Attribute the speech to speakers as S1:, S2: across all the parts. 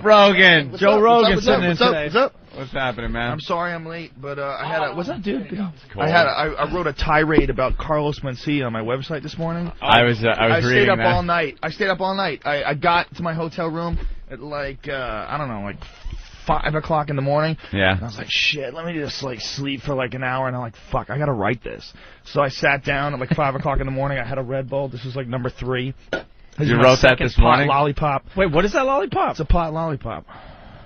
S1: Rogan. Joe Rogan
S2: what's
S1: sitting in today.
S2: What's up?
S1: What's happening, man?
S2: I'm sorry I'm late, but I had a... What's up, dude? Cool. I wrote a tirade about Carlos Mencia on my website this morning.
S1: I
S2: stayed up all night. I stayed up all night. I got to my hotel room at like, I don't know, like 5 o'clock in the morning.
S1: Yeah.
S2: And I was like, shit, let me just like sleep for like an hour. And I'm like, fuck, I gotta write this. So I sat down at like 5 o'clock in the morning. I had a Red Bull. This was like number 3.
S1: You wrote that this morning?
S2: Pot lollipop.
S1: Wait, what is that lollipop?
S2: It's a pot lollipop.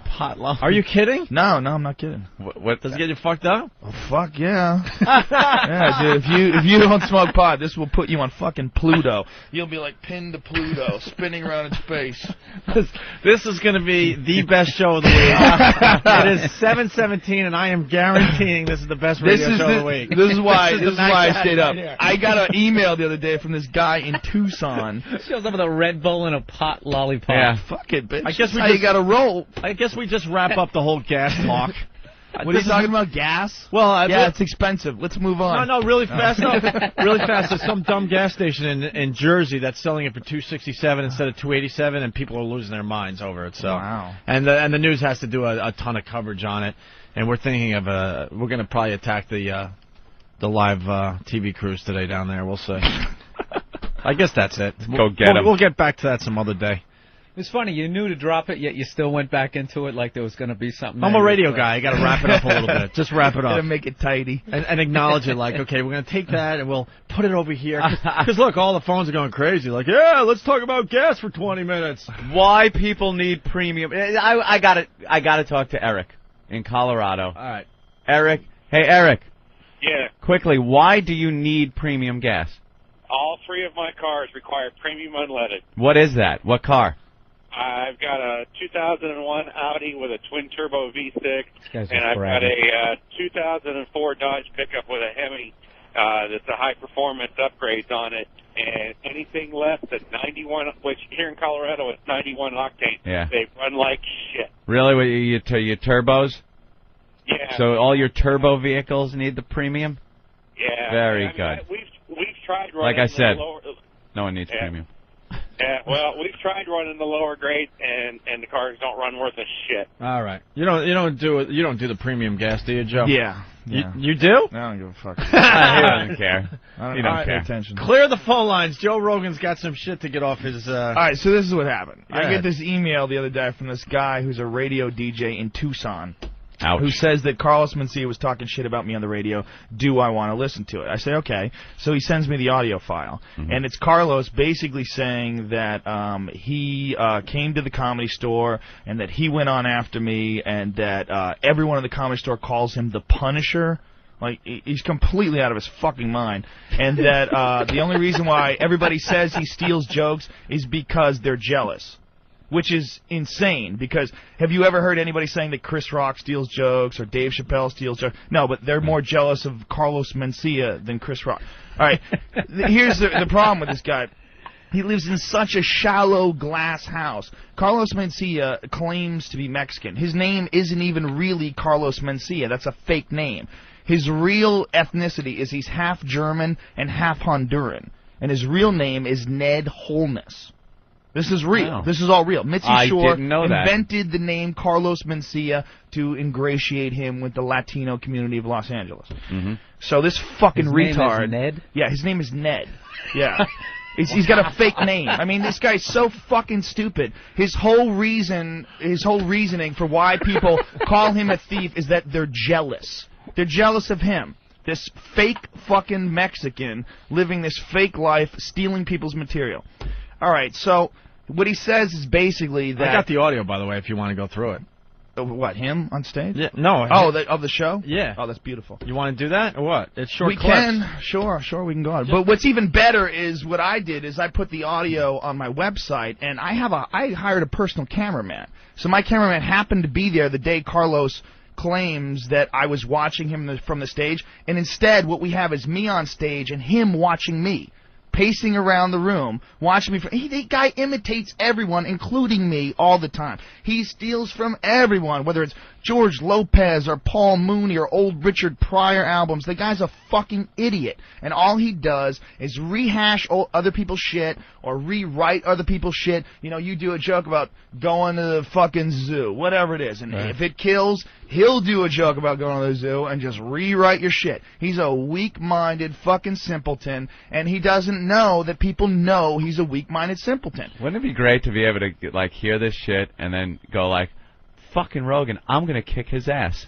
S1: Pot lollipop? Are you kidding?
S2: No, I'm not kidding.
S1: What does it get you fucked up?
S2: Oh, fuck yeah. Yeah, dude, if you don't smoke pot, this will put you on fucking Pluto. You'll be like pinned to Pluto, spinning around in space.
S1: This is going to be the best show of the week. It is 7:17, and I am guaranteeing this is the best radio show of the week.
S2: This is why I stayed up. I got an email the other day from this guy in Tucson.
S3: Shows up with a Red Bull and a pot lollipop.
S1: Yeah.
S2: Fuck it, bitch.
S1: I guess
S2: you got to roll.
S1: I guess we just wrap up the whole gas talk.
S2: What are you talking about, gas?
S1: Well,
S2: yeah, it's expensive. Let's move on.
S1: No, really fast. No, really fast. There's some dumb gas station in Jersey that's selling it for $2.67 instead of $2.87, and people are losing their minds over it. So,
S2: wow.
S1: And the news has to do a ton of coverage on it, and we're thinking of we're going to probably attack the live TV crews today down there. We'll see. I guess that's it. We'll get back to that some other day.
S3: It's funny, you knew to drop it, yet you still went back into it like there was going to be something.
S1: I'm a radio guy. I got to wrap it up a little bit. Just wrap it up.
S2: Gotta make it tidy.
S1: And acknowledge it like, okay, we're going to take that and we'll put it over here. Because, look, all the phones are going crazy. Like, yeah, let's talk about gas for 20 minutes.
S4: Why people need premium. I got to talk to Eric in Colorado.
S1: All right.
S4: Eric. Hey, Eric.
S5: Yeah.
S4: Quickly, why do you need premium gas?
S5: All 3 of my cars require premium unleaded.
S4: What is that? What car?
S5: I've got a 2001 Audi with a twin-turbo V6, and I've
S3: forever.
S5: got a 2004 Dodge pickup with a Hemi that's a high-performance upgrades on it. And anything less than 91, which here in Colorado it's 91 octane,
S4: yeah.
S5: They run like shit.
S4: Really? What, your turbos?
S5: Yeah.
S4: So all your turbo vehicles need the premium?
S5: Yeah.
S4: Very
S5: I mean,
S4: good.
S5: We've tried running
S4: like I said,
S5: the lower,
S4: no one needs premium.
S5: Yeah, well, we've tried running the lower grades, and the cars don't run worth a shit.
S1: All right. You don't do the premium gas, do you, Joe?
S2: Yeah.
S1: You do?
S2: I don't give a fuck.
S4: He doesn't care.
S2: He don't pay attention.
S1: Clear the phone lines. Joe Rogan's got some shit to get off his... All
S2: right, so this is what happened.
S1: Go
S2: I
S1: ahead.
S2: get this email the other day from this guy who's a radio DJ in Tucson.
S4: Ouch.
S2: Who says that Carlos Mencia was talking shit about me on the radio. Do I want to listen to it? I say, okay. So he sends me the audio file.
S4: Mm-hmm.
S2: And it's Carlos basically saying that he came to the Comedy Store and that he went on after me and that everyone in the Comedy Store calls him the Punisher. Like, he's completely out of his fucking mind. And that the only reason why everybody says he steals jokes is because they're jealous. Which is insane, because have you ever heard anybody saying that Chris Rock steals jokes or Dave Chappelle steals jokes? No, but they're more jealous of Carlos Mencia than Chris Rock. All right, here's the problem with this guy. He lives in such a shallow glass house. Carlos Mencia claims to be Mexican. His name isn't even really Carlos Mencia. That's a fake name. His real ethnicity is he's half German and half Honduran. And his real name is Ned Holness. This is real.
S4: Wow.
S2: This is all real. Mitzi Shore invented
S4: that.
S2: the name Carlos Mencia to ingratiate him with the Latino community of Los Angeles.
S4: Mm-hmm.
S2: So this fucking retard...
S3: His name is Ned?
S2: Yeah, his name is Ned. Yeah. He's got a fake name. I mean, this guy's so fucking stupid. His whole reasoning for why people call him a thief is that they're jealous. They're jealous of him. This fake fucking Mexican living this fake life, stealing people's material. All right, so what he says is basically that...
S1: I got the audio, by the way, if you want to go through it.
S2: What, him on stage?
S1: Yeah, no.
S2: Oh, of the show?
S1: Yeah.
S2: Oh, that's beautiful.
S1: You want to do that, or what? It's short clips.
S2: We can. Sure, we can go on. But what's even better is what I did is I put the audio on my website, and I hired a personal cameraman. So my cameraman happened to be there the day Carlos claims that I was watching him from the stage, and instead what we have is me on stage and him watching me. Pacing around the room, watching me. The guy imitates everyone, including me, all the time. He steals from everyone, whether it's George Lopez or Paul Mooney or old Richard Pryor albums. The guy's a fucking idiot. And all he does is rehash other people's shit or rewrite other people's shit. You know, you do a joke about going to the fucking zoo, whatever it is. And if it kills, he'll do a joke about going to the zoo and just rewrite your shit. He's a weak-minded fucking simpleton, and he doesn't know that people know he's a weak-minded simpleton.
S4: Wouldn't it be great to be able to, like, hear this shit and then go like, fucking Rogan, I'm gonna kick his ass.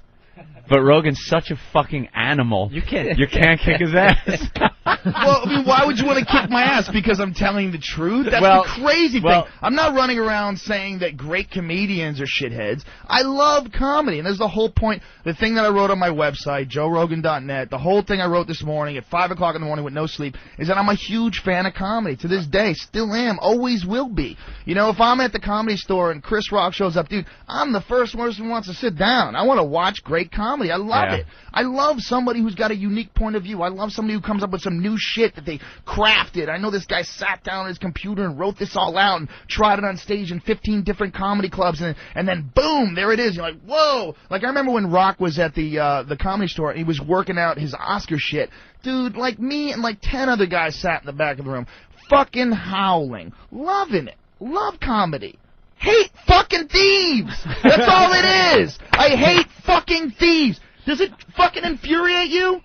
S4: But Rogan's such a fucking animal. You can't kick his ass.
S2: Well, I mean, why would you want to kick my ass? Because I'm telling the truth? That's the crazy thing. I'm not running around saying that great comedians are shitheads. I love comedy, and there's the whole point. The thing that I wrote on my website, joerogan.net, the whole thing I wrote this morning at 5 o'clock in the morning with no sleep, is that I'm a huge fan of comedy. To this day, still am, always will be. You know, if I'm at the Comedy Store and Chris Rock shows up, dude, I'm the first person who wants to sit down. I want to watch great comedy. I love it. I love somebody who's got a unique point of view. I love somebody who comes up with some new shit that they crafted. I know this guy sat down on his computer and wrote this all out and tried it on stage in 15 different comedy clubs, and then boom, there it is. You're like, whoa. Like, I remember when Rock was at the Comedy Store and he was working out his Oscar shit. Dude, like me and like 10 other guys sat in the back of the room, fucking howling, loving it. Love comedy. Hate fucking thieves. That's all it is. I hate fucking thieves. Does it fucking infuriate you?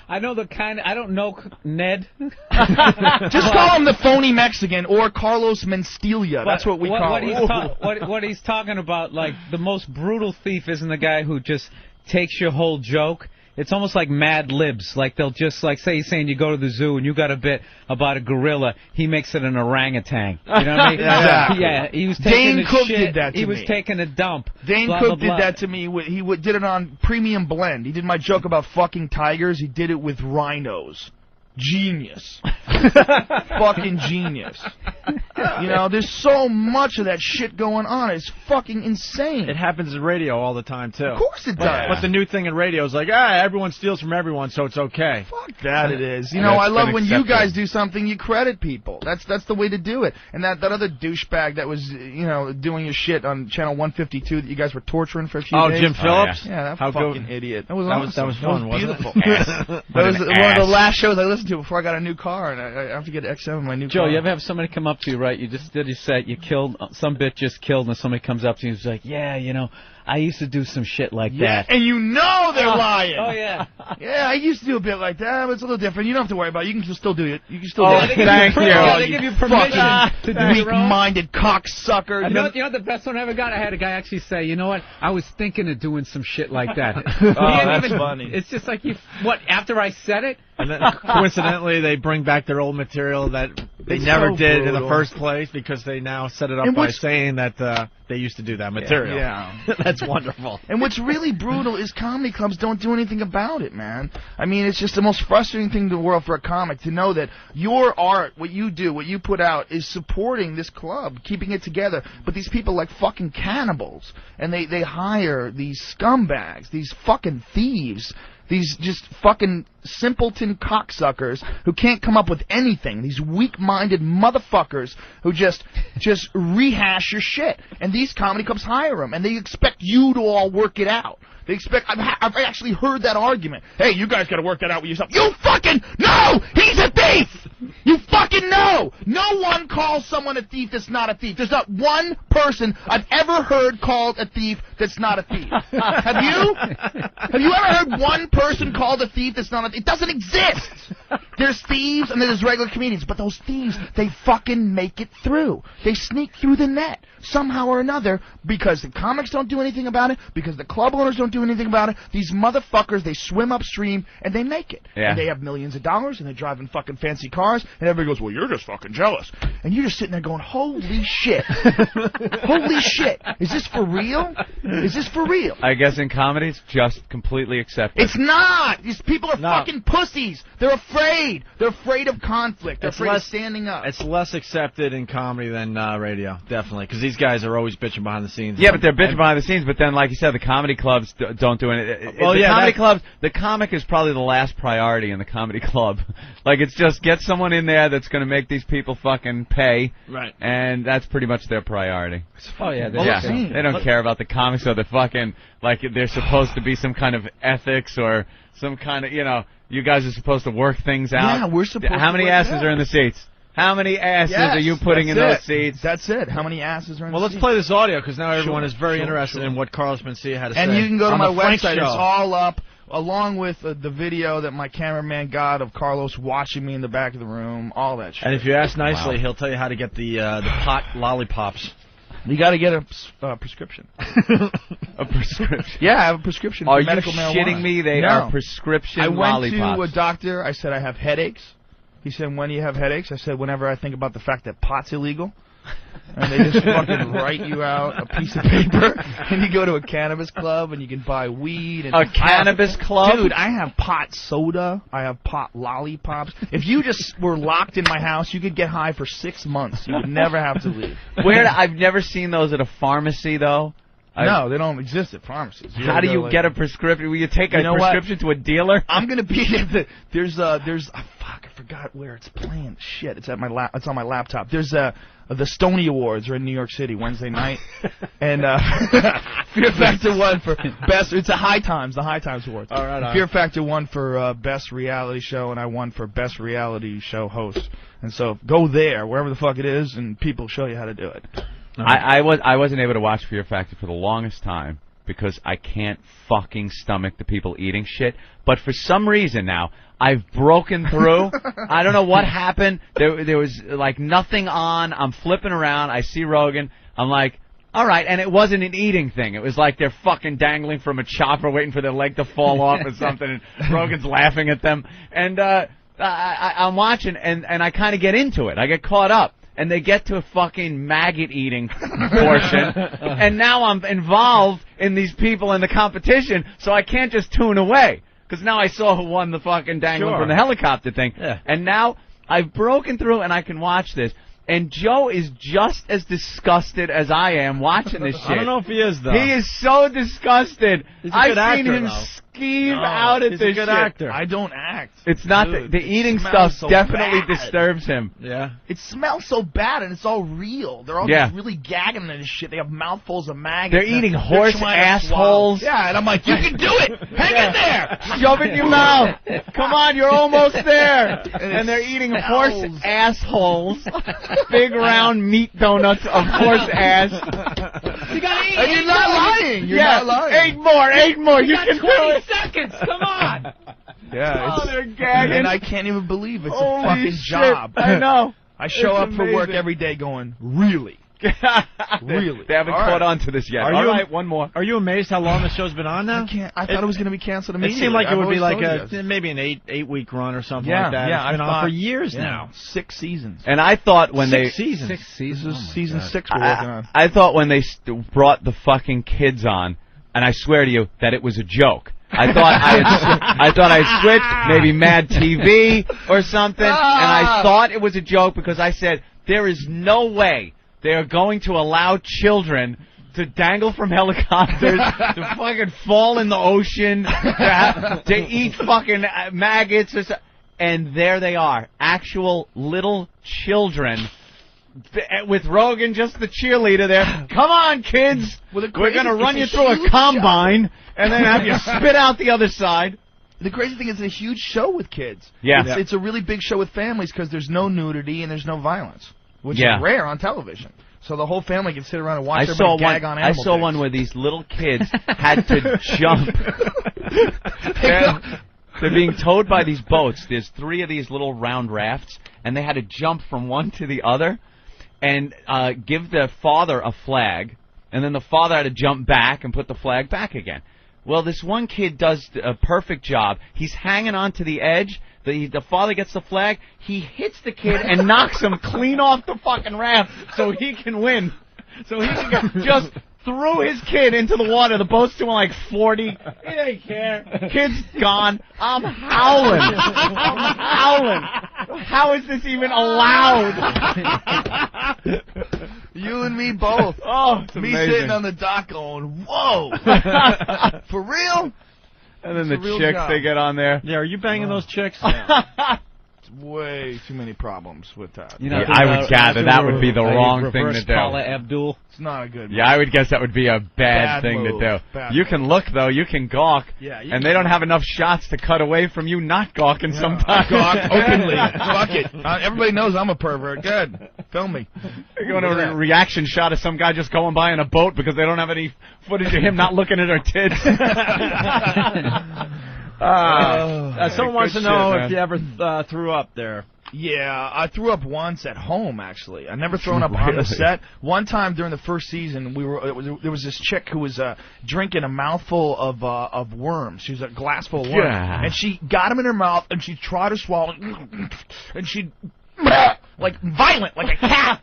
S3: I know the kind. I don't know Ned.
S2: Just call him the phony Mexican or Carlos Mencia. That's what we call him.
S3: What he's talking about, like, the most brutal thief isn't the guy who just takes your whole joke. It's almost like Mad Libs. Like, they'll just, like, say he's saying you go to the zoo and you got a bit about a gorilla. He makes it an orangutan. You know what I mean? Yeah. He was taking
S2: Dane
S3: a
S2: Cook
S3: shit.
S2: did that to
S3: he
S2: me.
S3: was taking a dump.
S2: Dane
S3: blah,
S2: Cook
S3: blah, blah.
S2: did that to me. He did it on Premium Blend. He did my joke about fucking tigers. He did it with rhinos. Genius. Fucking genius. You know, there's so much of that shit going on. It's fucking insane.
S1: It happens in radio all the time, too.
S2: Of course it does.
S1: But the new thing in radio is like, everyone steals from everyone, so it's okay.
S2: Fuck that it is. You know, I love when you guys do something, you credit people. That's the way to do it. And that other douchebag that was, you know, doing your shit on Channel 152 that you guys were torturing for a few days.
S1: Jim Phillips?
S2: Yeah, that fucking idiot. That was awesome.
S1: That was fun, wasn't
S2: beautiful.
S1: it?
S2: That was one of the last shows I listened to before I got a new car, and I have to get XM in my new car.
S3: Joe, you ever have somebody come up to you, right? You just did your set, you killed, some bit just killed, and somebody comes up to you and is like, yeah, you know, I used to do some shit like that.
S2: And you know they're lying.
S3: Oh, yeah.
S2: Yeah, I used to do a bit like that, but it's a little different. You don't have to worry about it. You can still do it. You can still do it.
S1: Thank you.
S3: They give you permission to do your own.
S2: Weak-minded cocksucker.
S3: You know the best one I ever got? I had a guy actually say, you know what, I was thinking of doing some shit like that.
S2: That's funny.
S3: It's just like, after I said it?
S1: And then, coincidentally, they bring back their old material that they
S2: It's
S1: never
S2: so
S1: did in
S2: brutal.
S1: the first place because they now set it up
S2: And
S1: by
S2: what's-
S1: saying that they used to do that material.
S2: Yeah.
S1: That's wonderful.
S2: And what's really brutal is comedy clubs don't do anything about it, man. I mean, it's just the most frustrating thing in the world for a comic to know that your art, what you do, what you put out, is supporting this club, keeping it together. But these people like fucking cannibals, and they hire these scumbags, these fucking thieves, these just fucking simpleton cocksuckers who can't come up with anything. These weak-minded motherfuckers who just rehash your shit. And these comedy clubs hire them, and they expect you to all work it out. They expect. I've actually heard that argument. Hey, you guys got to work that out with yourself. You fucking no! He's a thief. You fucking know. No one calls someone a thief that's not a thief. There's not one person I've ever heard called a thief that's not a thief. Have you? Have you ever heard one person called a thief that's not a thief? It doesn't exist. There's thieves and there's regular comedians, but those thieves, they fucking make it through. They sneak through the net somehow or another because the comics don't do anything about it, because the club owners don't do anything about it. These motherfuckers, they swim upstream and they make it.
S4: Yeah.
S2: And they have millions of dollars and they're driving fucking fancy cars and everybody goes, well, you're just fucking jealous. And you're just sitting there going, holy shit. Holy shit. Is this for real? Is this for real?
S4: I guess in comedy it's just completely accepted.
S2: It's not. These people are fucking pussies. They're afraid. They're afraid of conflict. They're afraid of standing up.
S1: It's less accepted in comedy than radio, definitely, because these guys are always bitching behind the scenes.
S4: Yeah, but they're bitching behind the scenes. But then, like you said, the comedy clubs don't do anything.
S1: Well,
S4: the
S1: yeah,
S4: comedy clubs, the comic is probably the last priority in the comedy club. Like, it's just get someone in there that's going to make these people fucking pay.
S1: Right.
S4: And that's pretty much their priority.
S3: Oh yeah,
S4: They don't care about the comics or the fucking, like, they're supposed to be some kind of ethics or some kind of, you guys are supposed to work things out.
S2: Yeah, we're supposed
S4: How many asses are in the seats? How many asses are you putting in those seats?
S2: That's it. How many asses are in the seats?
S1: Well, let's play this audio, because now everyone is very interested in what Carlos Mencia had to say.
S2: And you can go to my website.
S1: Show.
S2: It's all up, along with the video that my cameraman got of Carlos watching me in the back of the room, all that shit.
S1: And if you ask nicely, he'll tell you how to get the pot lollipops.
S2: You got to get a prescription.
S4: A prescription?
S2: Yeah, I have a prescription for medical marijuana.
S4: Are you shitting me? They are prescription lollipops.
S2: I went to a doctor. I said I have headaches. He said, when do you have headaches? I said, whenever I think about the fact that pot's illegal. And they just fucking write you out a piece of paper, and you go to a cannabis club, and you can buy weed. And
S4: a cannabis club?
S2: Dude, I have pot soda. I have pot lollipops. If you just were locked in my house, you could get high for 6 months. You would never have to leave.
S4: I've never seen those at a pharmacy, though.
S2: No, they don't exist at pharmacies.
S4: How do you get a prescription? Will you take a prescription to a dealer?
S2: I'm gonna be there's fuck, I forgot where it's playing. Shit, it's on my laptop. There's the Stony Awards are in New York City Wednesday night, and Fear Factor won for best. It's the High Times Awards.
S1: All right.
S2: Fear Factor won for best reality show, and I won for best reality show host. And so go there, wherever the fuck it is, and people show you how to do it.
S4: I wasn't able to watch Fear Factor for the longest time because I can't fucking stomach the people eating shit. But for some reason now, I've broken through. I don't know what happened. There was like nothing on. I'm flipping around. I see Rogan. I'm like, all right. And it wasn't an eating thing. It was like they're fucking dangling from a chopper waiting for their leg to fall off or something. And Rogan's laughing at them. And I'm watching, and I kind of get into it. I get caught up. And they get to a fucking maggot-eating portion, and now I'm involved in these people in the competition, so I can't just tune away. Because now I saw who won the fucking dangling from the helicopter thing. Yeah. And now I've broken through, and I can watch this. And Joe is just as disgusted as I am watching this shit.
S1: I don't know if he is, though.
S4: He is so disgusted.
S1: I've
S4: seen him skeeve out at this shit.
S1: He's a good actor.
S2: I don't act.
S4: It's not the eating stuff so definitely disturbs him.
S1: Yeah.
S2: It smells so bad, and it's all real. They're all just really gagging at this shit. They have mouthfuls of maggots.
S4: They're eating horse assholes.
S2: Yeah, and I'm like, you can do it. Hang in there.
S4: Shove it in your mouth. Come on, you're almost there. And they're eating horse assholes. Big round meat donuts of horse ass.
S3: You gotta eat.
S2: And you're not lying. You're not lying.
S4: 8 more. You can
S3: 20 seconds. Come on.
S2: Yeah.
S4: They're gagging.
S2: And I can't even believe it's
S4: Holy
S2: a fucking
S4: shit.
S2: job.
S4: I know.
S2: I show up for work every day going, really? Really?
S4: They haven't caught on to this yet. All right, one more.
S1: Are you amazed how long the show's been on now?
S2: I thought it was going to be canceled immediately.
S1: It seemed like it would be like maybe an eight-week run or something like that.
S2: Yeah,
S1: it's been on for years now.
S2: 6 seasons.
S4: And I thought when
S1: 6 seasons.
S3: 6 seasons.
S2: This is season 6 we're working on.
S4: I thought when they brought the fucking kids on, and I swear to you that it was a joke. I thought I had switched, maybe Mad TV or something, and I thought it was a joke because I said, there is no way they are going to allow children to dangle from helicopters, to fucking fall in the ocean, to eat fucking maggots or something. And there they are, actual little children. With Rogan, just the cheerleader there. Come on, kids. We're going to run you through a combine and then have you spit out the other side.
S2: The crazy thing is it's a huge show with kids.
S4: Yeah.
S2: It's a really big show with families because there's no nudity and there's no violence, which is rare on television. So the whole family can sit around and watch everybody gag on animal
S4: I saw
S2: pigs.
S4: one where these little kids had to jump. They're being towed by these boats. There's 3 of these little round rafts, and they had to jump from one to the other and give the father a flag, and then the father had to jump back and put the flag back again. Well, this one kid does a perfect job. He's hanging on to the edge. The father gets the flag. He hits the kid and knocks him clean off the fucking raft so he can win. So he can just threw his kid into the water. The boat's doing like 40. He didn't care. Kid's gone. I'm howling. I'm howling. How is this even allowed?
S2: You and me both.
S4: Oh, it's
S2: me
S4: amazing.
S2: sitting on the dock going, whoa. For real?
S4: And then
S2: It's a
S4: the
S2: real
S4: chicks,
S2: job.
S4: they get on there.
S1: Yeah, are you banging those chicks?
S2: Way too many problems with that.
S3: You know,
S4: Yeah, I would gather that would be the wrong thing to do.
S3: Paula Abdul.
S2: It's not a good.
S4: Yeah, I would guess that would be a bad thing
S2: move.
S4: to do.
S2: Bad
S4: You
S2: move.
S4: can look, though. You can gawk.
S2: Yeah, you
S4: and
S2: can
S4: they don't have enough shots to cut away from you not gawking sometimes.
S2: Gawk openly. Fuck it. Everybody knows I'm a pervert. Good. Film me.
S4: You're going to a reaction shot of some guy just going by in a boat because they don't have any footage of him not looking at her tits.
S1: Someone wants to know
S4: shit,
S1: if you ever threw up there.
S2: Yeah, I threw up once at home. Actually, I never thrown up on the set. One time during the first season, there was this chick who was drinking a mouthful of worms. She was a glass full of worms, and she got them in her mouth, and she tried to swallow, and she. Like violent, like a cat,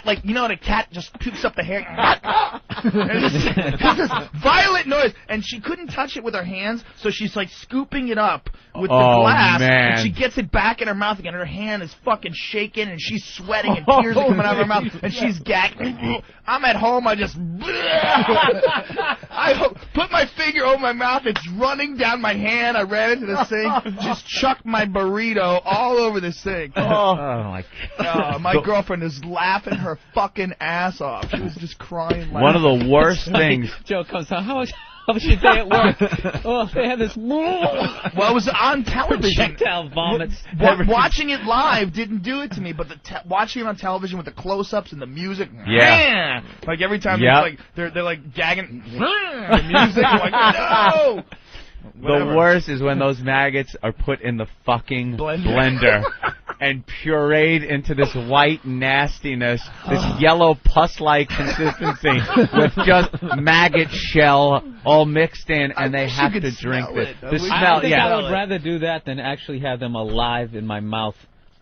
S2: like you know when a cat just pukes up the hair. And this violent noise, and she couldn't touch it with her hands, so she's like scooping it up with the glass,
S4: man.
S2: and she gets it back in her mouth again. Her hand is fucking shaking, and she's sweating, and tears are coming out of her mouth, and she's gagging. I'm at home, I just, I put my finger over my mouth, it's running down my hand. I ran into the sink, just chucked my burrito all over the sink.
S1: Oh my God.
S2: My girlfriend is laughing her fucking ass off. She was just crying.
S4: One of the worst things.
S3: Joe comes out. How was your day at work? Oh, they had this.
S2: Well, it was on television.
S3: Projectile vomits.
S2: Watching it live didn't do it to me, but watching it on television with the close-ups and the music.
S4: Yeah.
S2: Like every time
S4: Yep.
S2: they're like gagging the music. I'm like, no. Whatever.
S4: The worst is when those maggots are put in the fucking blender and pureed into this white nastiness, this yellow pus-like consistency with just maggot shell all mixed in, and they have to drink this. The smell,
S3: I think
S4: yeah.
S3: I would rather do that than actually have them alive in my mouth.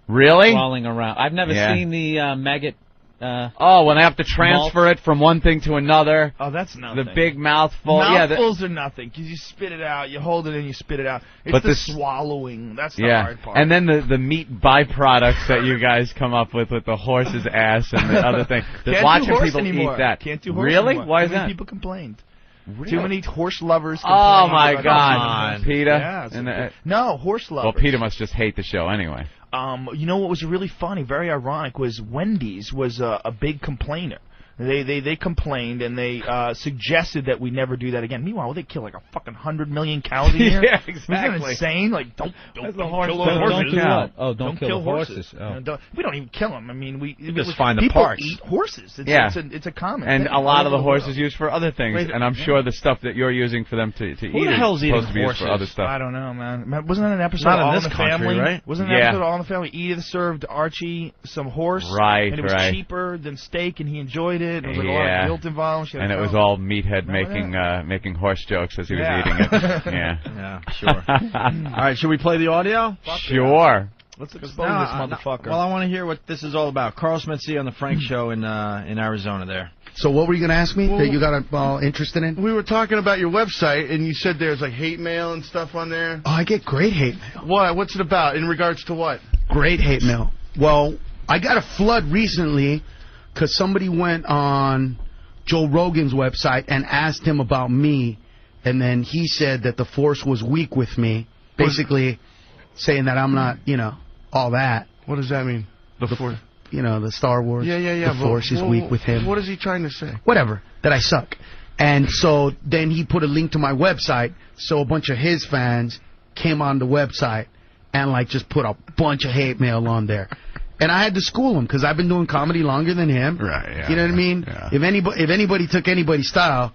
S4: Really?
S3: Crawling around. I've never seen the maggot.
S4: When I have to transfer it from one thing to another.
S2: Oh, that's nothing.
S4: The big mouthful.
S2: Mouthfuls are nothing because you spit it out, you hold it in, you spit it out. It's
S4: but
S2: the swallowing. That's the hard part.
S4: And then the meat byproducts that you guys come up with the horse's ass and the other thing. Watching people
S2: anymore.
S4: eat that.
S2: Can't do horse
S4: really?
S2: anymore.
S4: Why is
S2: Too many
S4: that?
S2: people complained.
S4: Really?
S2: Too many horse lovers
S4: Oh
S2: complained.
S4: my God, PETA.
S2: Yeah, no, horse lovers.
S4: Well, PETA must just hate the show anyway.
S2: You know what was really funny, very ironic, was Wendy's was a big complainer. They complained and they suggested that we never do that again. Meanwhile, they kill like a fucking 100 million cows a year.
S4: Yeah, exactly.
S2: Isn't that insane? Like don't
S4: the
S2: kill
S4: horse.
S2: those horses.
S3: Don't do what? Oh, don't kill
S2: kill
S3: horses. Oh.
S2: We don't even kill them. I mean, we
S1: just find the
S2: people
S1: parts.
S2: eat horses. It's a common
S4: And
S2: thing
S4: a lot of the
S2: all over
S4: horses
S2: world.
S4: used for other things,
S1: Wait,
S4: and I'm sure the stuff that you're using for them to eat
S1: the
S4: is
S1: hell's eating
S4: supposed to be used for
S1: horses?
S4: other stuff.
S2: I don't know, man. Wasn't that an episode
S1: Not
S2: of
S1: in
S2: All
S1: this
S2: in the
S1: country,
S2: Family?
S1: right?
S2: Wasn't that an
S4: Yeah.
S2: episode of All in the Family? Edith served Archie some horse,
S4: Right,
S2: and it was
S4: right.
S2: cheaper than steak, and he enjoyed it. There was like a lot
S4: Yeah.
S2: of guilt involved. She had
S4: And it
S2: to
S4: was
S2: tell
S4: all meathead
S2: Remember
S4: making horse jokes as he was
S2: Yeah.
S4: eating it. Yeah.
S1: Yeah, sure. All right, should we play the audio?
S4: Sure.
S2: Let's expose
S1: No,
S2: this motherfucker.
S1: Well, I want to hear what this is all about. Carl Smithy on the Frank Show in Arizona there.
S6: So what were you going to ask me that you got interested in?
S7: We were talking about your website, and you said there's like hate mail and stuff on there.
S6: Oh, I get great hate mail.
S7: What? What's it about? In regards to what?
S6: Great hate mail. Well, I got a flood recently because somebody went on Joe Rogan's website and asked him about me, and then he said that the Force was weak with me, basically saying that I'm not, all that.
S7: What does that mean? The Force.
S6: The Star Wars.
S7: Yeah.
S6: The Force is weak with him.
S7: What is he trying to say?
S6: Whatever, that I suck. And so then he put a link to my website, so a bunch of his fans came on the website and just put a bunch of hate mail on there. And I had to school him because I've been doing comedy longer than him.
S7: Right, yeah.
S6: You know what I mean?
S7: Yeah.
S6: If anybody took anybody's style,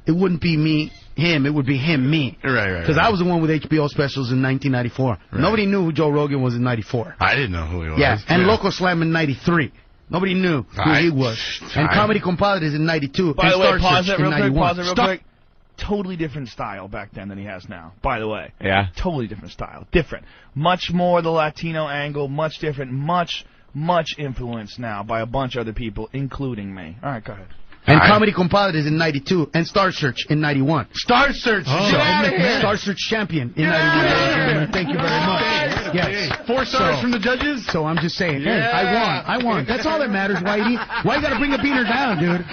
S6: it wouldn't be him. It would be him, me.
S7: Right.
S6: Because I was the one with HBO specials in 1994.
S7: Right.
S6: Nobody knew who Joe Rogan was in 94.
S7: I didn't know who he was.
S6: Yeah, and Loco Slam in 93. Nobody knew who he was. And Comedy Compadres in 92.
S2: By the way, pause it real quick.
S6: Pause
S2: Real quick. Totally different style back then than he has now. By the way.
S4: Yeah.
S2: Totally different style. Different. Much more the Latino angle. Much different. Much influenced now by a bunch of other people, including me. All right, go ahead.
S6: And Comedy Compadres in 92. And Star Search in 91.
S7: Star Search.
S6: Star Search champion in 91. Thank you very much. Yes.
S7: 4 stars from the judges?
S6: So I'm just saying, hey, I won. That's all that matters, Whitey. Why you gotta bring a beaner down, dude?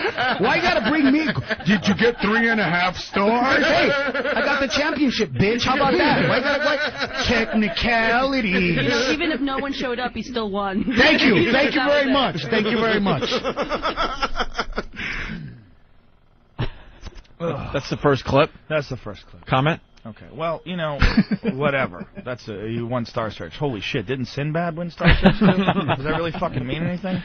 S6: Why you gotta bring me? Did you get 3.5 stars? Hey, I got the championship, bitch. How about that? Why you gotta technicalities?
S8: Even if no one showed up, he still won.
S6: Thank you. Thank you very much. Thank you very much.
S1: That's the first clip.
S2: That's the first clip.
S1: Comment?
S2: Okay, well, you know, whatever. That's you won Star Search. Holy shit, didn't Sinbad win Star Search too? Does that really fucking mean anything?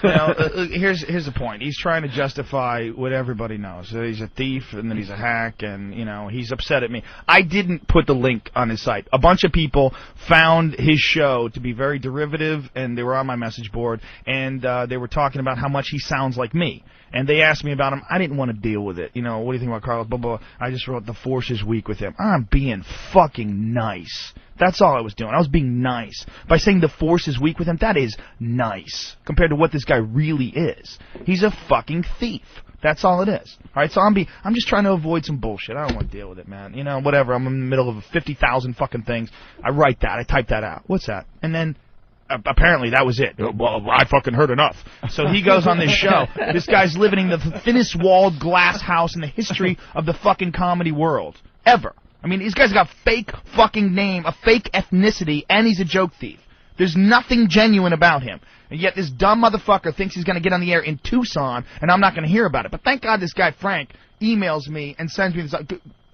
S2: You know, here's the point. He's trying to justify what everybody knows. That he's a thief and that he's a hack, and, you know, he's upset at me. I didn't put the link on his site. A bunch of people found his show to be very derivative, and they were on my message board, and they were talking about how much he sounds like me. And they asked me about him. I didn't want to deal with it. You know, what do you think about Carlos? Blah, blah. I just wrote, the force is weak with him. I'm being fucking nice. That's all I was doing. I was being nice. By saying the force is weak with him, that is nice compared to what this guy really is. He's a fucking thief. That's all it is. All right, so I'm just trying to avoid some bullshit. I don't want to deal with it, man. You know, whatever. I'm in the middle of 50,000 fucking things. I write that. I type that out. What's that? And then apparently that was it. Well, I fucking heard enough. So he goes on this show. This guy's living in the thinnest walled glass house in the history of the fucking comedy world. Ever. I mean, this guy's got a fake fucking name, a fake ethnicity, and he's a joke thief. There's nothing genuine about him. And yet this dumb motherfucker thinks he's going to get on the air in Tucson, and I'm not going to hear about it. But thank God this guy, Frank, emails me and sends me this.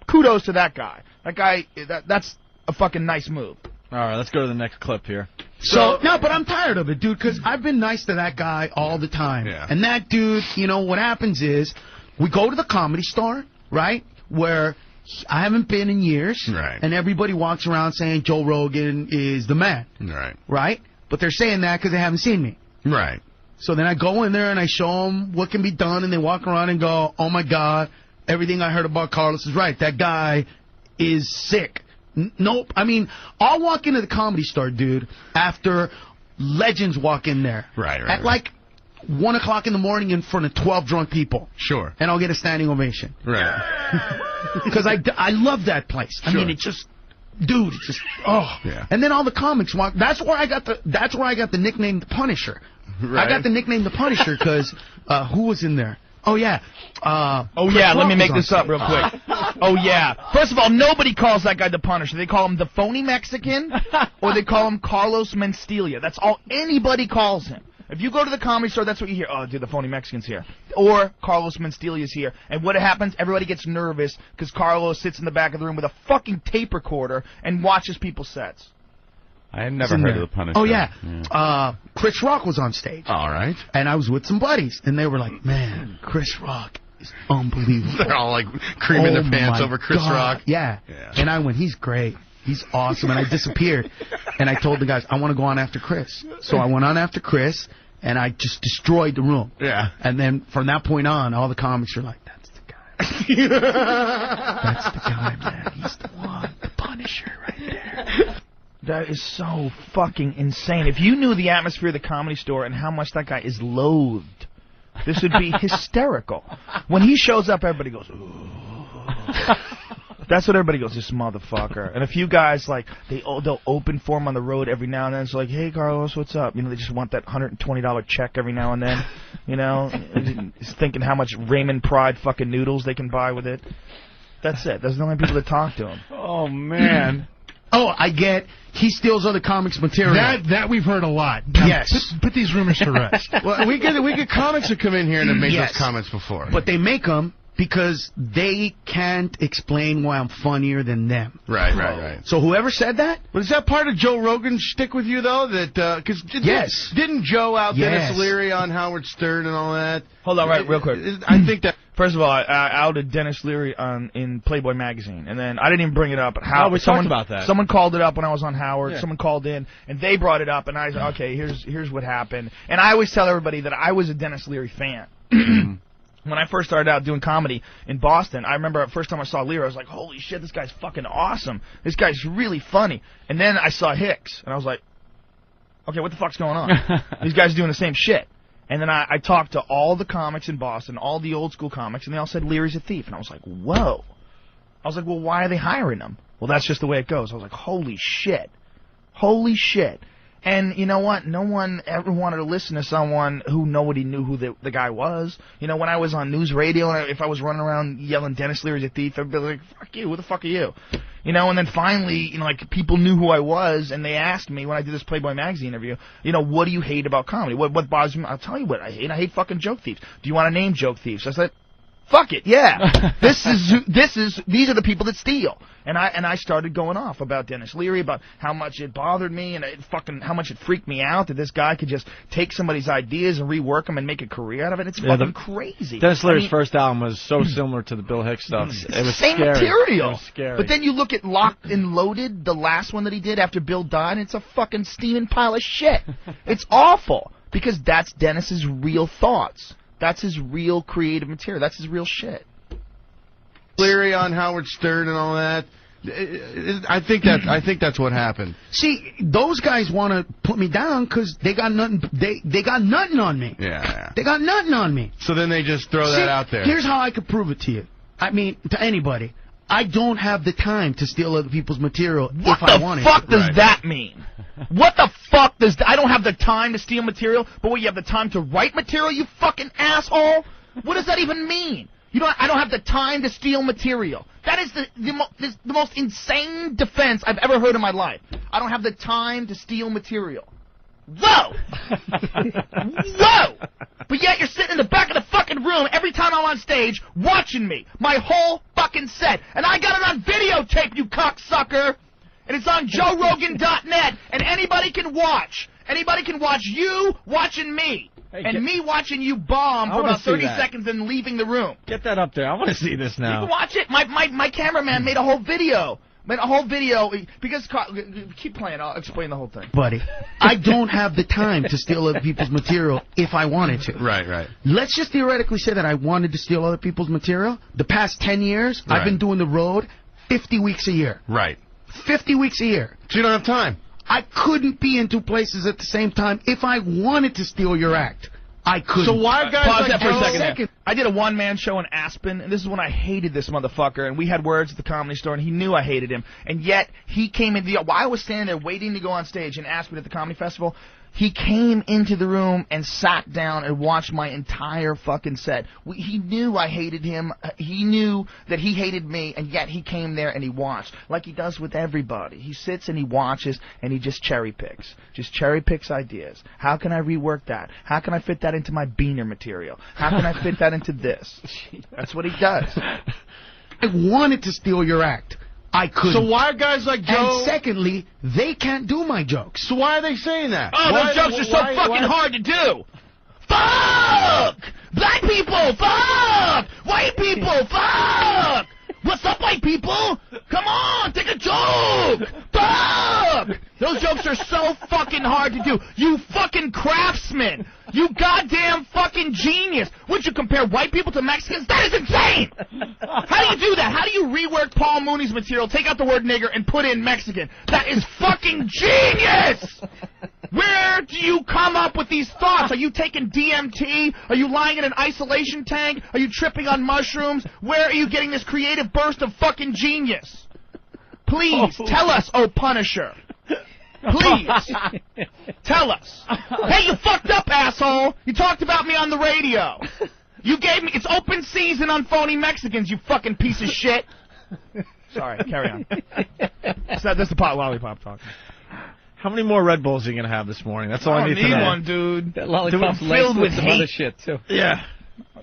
S2: Kudos to that guy. That guy, that's a fucking nice move.
S1: All right, let's go to the next clip here.
S6: So, no, but I'm tired of it, dude, because I've been nice to that guy all the time.
S7: Yeah.
S6: And that dude, you know, what happens is we go to the Comedy Store, right, where I haven't been in years.
S7: Right.
S6: And everybody walks around saying Joe Rogan is the man.
S7: Right.
S6: Right? But they're saying that because they haven't seen me.
S7: Right.
S6: So then I go in there and I show them what can be done, and they walk around and go, oh, my God, everything I heard about Carlos is right. That guy is sick. Nope. I mean, I'll walk into the Comedy Store, dude, after legends walk in there.
S7: Right.
S6: At like 1 o'clock in the morning in front of 12 drunk people.
S7: Sure.
S6: And I'll get a standing ovation.
S7: Right.
S6: Because I love that place. I mean, it just, dude, it's just, oh.
S7: Yeah.
S6: And then all the comics walk. That's where I got the nickname The Punisher.
S7: Right.
S6: I got the nickname The Punisher because who was in there? Oh, yeah.
S2: Let me make this up real quick. Oh, yeah. First of all, nobody calls that guy the Punisher. They call him the phony Mexican, or they call him Carlos Mencia. That's all anybody calls him. If you go to the Comedy Store, that's what you hear. Oh, dude, the phony Mexican's here. Or Carlos Mencia is here. And what happens, everybody gets nervous because Carlos sits in the back of the room with a fucking tape recorder and watches people's sets.
S4: I had never heard of the Punisher.
S6: Oh, yeah. Chris Rock was on stage.
S7: All right.
S6: And I was with some buddies, and they were like, man, Chris Rock is unbelievable.
S7: They're all like creaming their pants over Chris Rock.
S6: Yeah. And I went, he's great. He's awesome. And I disappeared. And I told the guys, I want to go on after Chris. So I went on after Chris, and I just destroyed the room.
S7: Yeah.
S6: And then from that point on, all the comics are like, that's the guy. That's the guy, man. He's the one. The Punisher right there.
S2: That is so fucking insane. If you knew the atmosphere of the Comedy Store and how much that guy is loathed, this would be hysterical. When he shows up, everybody goes, ooh. That's what everybody goes, this motherfucker. And a few guys, like, they'll open for him on the road every now and then. It's like, hey, Carlos, what's up? You know, they just want that $120 check every now and then. You know, he's thinking how much Raymond Pride fucking noodles they can buy with it. That's it. There's the only people that talk to him.
S4: Oh, man.
S6: Oh, I get he steals other comics' material.
S9: That we've heard a lot.
S6: Yes.
S9: Put these rumors to rest.
S7: Well, we get comics that come in here and have made those comments before.
S6: But they make them because they can't explain why I'm funnier than them.
S7: Right.
S6: So whoever said that?
S7: But is that part of Joe Rogan's shtick with you, though? That because didn't Joe out Dennis Leary on Howard Stern and all that?
S2: Hold on, real quick.
S7: I think that.
S2: First of all, I outed Dennis Leary in Playboy magazine, and then I didn't even bring it up.
S1: We talked about that.
S2: Someone called it up when I was on Howard. Yeah. Someone called in, and they brought it up, and I said, okay, here's what happened. And I always tell everybody that I was a Dennis Leary fan. When I first started out doing comedy in Boston, I remember the first time I saw Leary, I was like, holy shit, this guy's fucking awesome. This guy's really funny. And then I saw Hicks, and I was like, okay, what the fuck's going on? These guys are doing the same shit. And then I talked to all the comics in Boston, all the old school comics, and they all said Leary's a thief. And I was like, whoa. I was like, well, why are they hiring him? Well, that's just the way it goes. I was like, holy shit. Holy shit. And you know what? No one ever wanted to listen to someone who nobody knew who the guy was. You know, when I was on news radio, and if I was running around yelling Dennis Leary's a thief, everybody was like, fuck you, who the fuck are you? You know, and then finally, you know, like, people knew who I was, and they asked me when I did this Playboy magazine interview, you know, what do you hate about comedy? What bothers me? I'll tell you what I hate. I hate fucking joke thieves. Do you want to name joke thieves? I said, fuck it, yeah. These are the people that steal. And I started going off about Dennis Leary, about how much it bothered me, and how much it freaked me out that this guy could just take somebody's ideas and rework them and make a career out of it. It's fucking crazy.
S1: Dennis Leary's first album was so similar to the Bill Hicks stuff. It was
S2: same
S1: scary.
S2: material.
S1: It was scary.
S2: But then you look at Locked and Loaded, the last one that he did after Bill died, and it's a fucking steaming pile of shit. It's awful because that's Dennis's real thoughts. That's his real creative material. That's his real shit.
S7: Leary on Howard Stern and all that. I think that's what happened.
S6: See, those guys want to put me down because they got nothing. They got nothing on me.
S7: Yeah.
S6: They got nothing on me.
S7: So then they just throw that out there.
S6: Here's how I could prove it to you. I mean, to anybody. I don't have the time to steal other people's material if I wanted to.
S2: What the fuck does that mean? What the fuck does I don't have the time to steal material, but what, you have the time to write material, you fucking asshole? What does that even mean? I don't have the time to steal material. That is the most insane defense I've ever heard in my life. I don't have the time to steal material. Whoa! Whoa! But yet you're sitting in the back of the fucking room every time I'm on stage watching me. My whole fucking set. And I got it on videotape, you cocksucker! And it's on JoeRogan.net, and anybody can watch. Anybody can watch you watching me. And me watching you bomb for about 30 seconds and leaving the room.
S1: Get that up there. I want to see this now.
S2: You can watch it. My cameraman made a whole video. Because keep playing. I'll explain the whole thing.
S6: Buddy, I don't have the time to steal other people's material if I wanted to.
S7: Right.
S6: Let's just theoretically say that I wanted to steal other people's material. The past 10 years, I've been doing the road 50 weeks a year.
S7: Right.
S6: 50 weeks a year.
S7: So you don't have time.
S6: I couldn't be in two places at the same time if I wanted to steal your act. I couldn't.
S7: So why guys
S2: pause
S7: like
S2: that for a
S7: Joe?
S2: second. I did a one-man show in Aspen, and this is when I hated this motherfucker, and we had words at the Comedy Store, and he knew I hated him, and yet he came in. While I was standing there waiting to go on stage in Aspen at the Comedy Festival, he came into the room and sat down and watched my entire fucking set. He knew I hated him. He knew that he hated me, and yet he came there and he watched, like he does with everybody. He sits and he watches, and he just cherry picks. Just cherry picks ideas. How can I rework that? How can I fit that into my Beaner material? How can I fit that into this? That's what he does.
S6: I wanted to steal your act. I couldn't.
S7: So why are guys like Joe...
S6: And secondly, they can't do my jokes.
S7: So why are they saying that?
S2: Oh, those jokes are so fucking hard to do. Fuck! Black people, fuck! White people, fuck! What's up, white people? Come on, take a joke! Fuck! Those jokes are so fucking hard to do. You fucking craftsman! You goddamn fucking genius! Would you compare white people to Mexicans? That is insane! How do you do that? How do you rework Paul Mooney's material, take out the word nigger, and put in Mexican? That is fucking genius! Where do you come up with these thoughts? Are you taking DMT? Are you lying in an isolation tank? Are you tripping on mushrooms? Where are you getting this creative burst of fucking genius? Please, tell us, oh Punisher. Please. Tell us. Hey, you fucked up, asshole. You talked about me on the radio. You gave me... It's open season on phony Mexicans, you fucking piece of shit. Sorry, carry on. That's the pot lollipop talking.
S1: How many more Red Bulls are you going to have this morning? That's all I need to know.
S2: I need one, dude.
S3: That lollipop's
S2: filled with
S3: some
S2: hate.
S3: other shit, too.
S1: Yeah.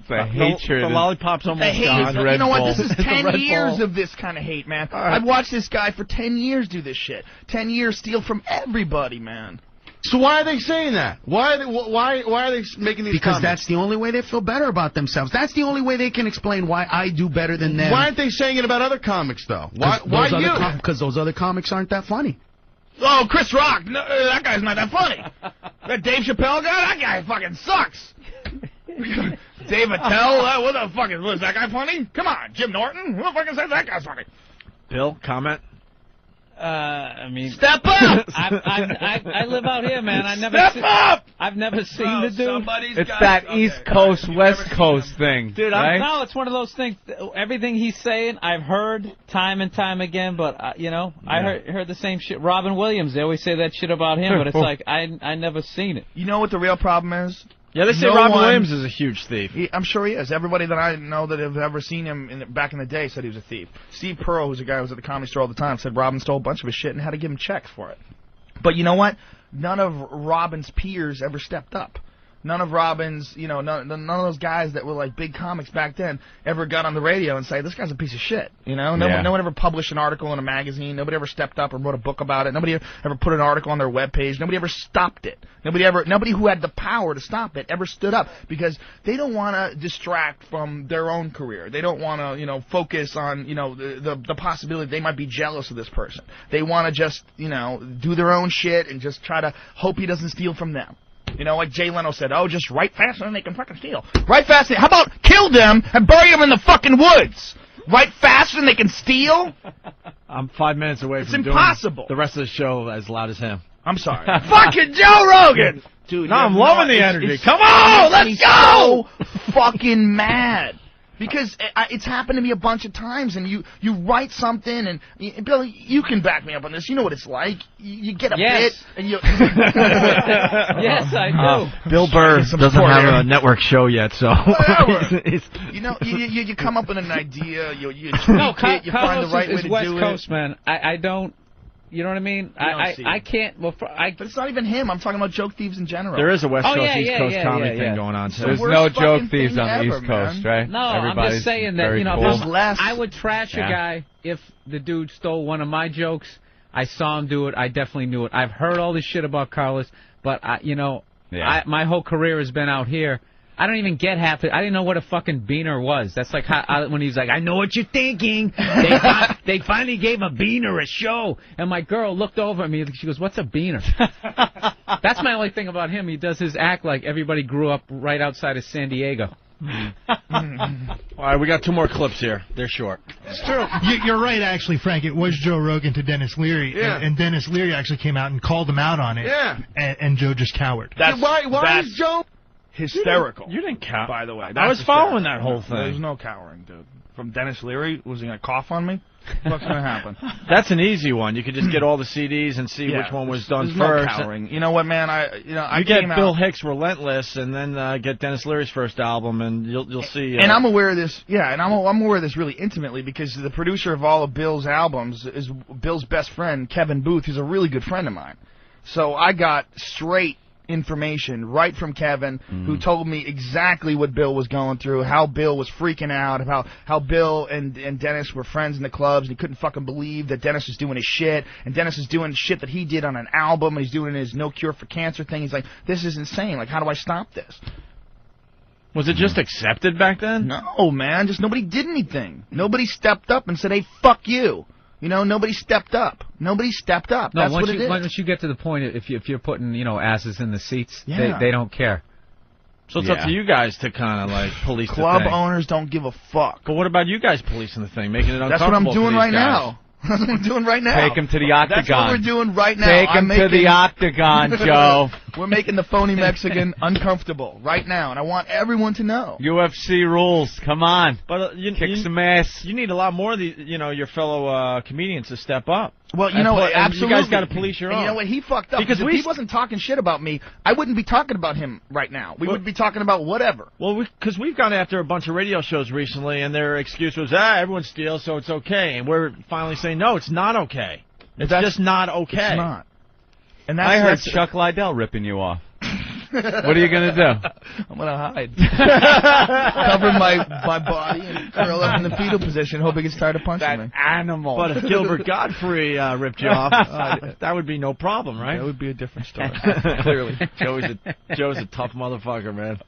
S4: The hatred.
S1: The lollipop's almost gone.
S2: You know what? This is 10
S1: Red
S2: years
S1: Bull.
S2: of this kind of hate, man.
S1: Right.
S2: I've watched this guy for 10 years do this shit. 10 years steal from everybody, man.
S7: So why are they saying that? Why are they making these
S6: Because
S7: comments?
S6: that's the only way they feel better about themselves. That's the only way they can explain why I do better than them.
S7: Why aren't they saying it about other comics, though? Why you?
S6: Because those other comics aren't that funny.
S2: Oh, Chris Rock. No, that guy's not that funny. That Dave Chappelle guy, that guy fucking sucks. Dave Attell, what the fuck is that guy funny? Come on, Jim Norton. Who the fuck says that guy's funny?
S1: Bill, comment?
S3: I mean,
S2: step up.
S3: I live out here, man. I've never seen the dude.
S4: It's that East Coast, West Coast thing,
S3: dude.
S4: Right?
S3: No, it's one of those things. Everything he's saying, I've heard time and time again. But you know, I heard the same shit. Robin Williams, they always say that shit about him, but it's like I never seen it.
S2: You know what the real problem is?
S1: Yeah, they say Robin Williams is a huge thief.
S2: I'm sure he is. Everybody that I know that have ever seen him back in the day said he was a thief. Steve Pearl, who's a guy who was at the Comedy Store all the time, said Robin stole a bunch of his shit and had to give him checks for it. But you know what? None of Robin's peers ever stepped up. None of Robin's, you know, none of those guys that were like big comics back then ever got on the radio and say, this guy's a piece of shit. You know, no one ever published an article in a magazine. Nobody ever stepped up or wrote a book about it. Nobody ever put an article on their webpage. Nobody ever stopped it. Nobody who had the power to stop it ever stood up because they don't want to distract from their own career. They don't want to, you know, focus on, you know, the possibility they might be jealous of this person. They want to just, you know, do their own shit and just try to hope he doesn't steal from them. You know, like Jay Leno said, oh, just write faster than they can fucking steal. Write faster. How about kill them and bury them in the fucking woods? Write faster than they can steal?
S1: I'm 5 minutes away from
S2: impossible.
S1: Doing the rest of the show as loud as him.
S2: I'm sorry. Fucking Joe Rogan! Dude,
S1: no, I'm loving the energy. Come
S2: on, let's go! So fucking mad. Because it's happened to me a bunch of times, and you write something, and Bill, you can back me up on this. You know what it's like. You get a bit, and you.
S3: Yes, I do.
S1: Bill Burr doesn't have a network show yet, so.
S2: You know, you come up with an idea, you tweak it, you find the right way to do it.
S3: West Coast, man. I don't. You know what I mean? I can't. Well,
S2: but it's not even him. I'm talking about joke thieves in general.
S1: There is a West Coast, East Coast comedy thing going on. So
S4: there's no joke thieves on the East Coast, right?
S3: No, I'm just saying that, you know,
S4: cool.
S3: I would trash a guy if the dude stole one of my jokes. I saw him do it. I definitely knew it. I've heard all this shit about Carlos, but you know, my whole career has been out here. I don't even get half it. I didn't know what a fucking beaner was. That's like how, when he's like, I know what you're thinking. They finally gave a beaner a show. And my girl looked over at me. She goes, what's a beaner? That's my only thing about him. He does his act like everybody grew up right outside of San Diego.
S1: All right, we got 2 more clips here. They're short.
S9: It's true. You're right, actually, Frank. It was Joe Rogan to Dennis Leary, and Dennis Leary actually came out and called him out on it.
S7: Yeah.
S9: And Joe just cowered.
S7: Why is Joe
S2: hysterical?
S1: You didn't cower.
S2: By the way,
S1: I was following that whole thing.
S2: There's no cowering, dude. From Dennis Leary, was he gonna cough on me? What's gonna happen?
S1: That's an easy one. You could just get all the CDs and see which one was done
S2: there's
S1: first.
S2: No cowering. You know what, man? I
S1: get Bill Hicks' Relentless, and then get Dennis Leary's first album, and you'll see.
S2: And I'm aware of this. Yeah, and I'm aware of this really intimately because the producer of all of Bill's albums is Bill's best friend, Kevin Booth, who's a really good friend of mine. So I got straight information right from Kevin, who told me exactly what Bill was going through, how Bill was freaking out, how Bill and Dennis were friends in the clubs, and he couldn't fucking believe that Dennis was doing his shit, and Dennis was doing shit that he did on an album, and he's doing his No Cure for Cancer thing. He's like, this is insane. Like, how do I stop this?
S1: Was it just accepted back then?
S2: No, man. Just nobody did anything. Nobody stepped up and said, hey, fuck you. You know, nobody stepped up. Nobody stepped up.
S3: No,
S2: that's what it is.
S3: Once you get to the point, if you're putting, you know, asses in the seats, they don't care.
S1: So it's up to you guys to kind of like police
S2: Club
S1: the thing.
S2: owners don't give a fuck.
S1: But what about you guys policing the thing, making it uncomfortable?
S2: That's what I'm doing right
S1: guys?
S2: now. That's what I'm doing right now.
S4: Take him to the octagon.
S2: That's what we're doing right now.
S4: Take him to the octagon, Joe.
S2: We're making the phony Mexican uncomfortable right now, and I want everyone to know.
S4: UFC rules. Come on.
S1: But
S4: kick some ass.
S1: You need a lot more of the, you know, your fellow comedians to step up.
S2: Well, you know, absolutely.
S1: You guys got to police your own.
S2: You know what? He fucked up. Because if he wasn't talking shit about me, I wouldn't be talking about him right now. We would be talking about whatever.
S1: Well, because we've gone after a bunch of radio shows recently, and their excuse was, everyone steals, so it's okay. And we're finally saying, no, it's not okay. It's just not okay.
S2: It's not. And
S4: I heard Chuck Liddell ripping you off. What are you going to do?
S2: I'm going to hide. Cover my body and curl up in the fetal position, hoping he gets tired of punching me.
S4: Animal.
S1: But if Gilbert Godfrey ripped you off, that would be no problem, right?
S2: That would be a different story. Clearly.
S1: Joe's a tough motherfucker, man.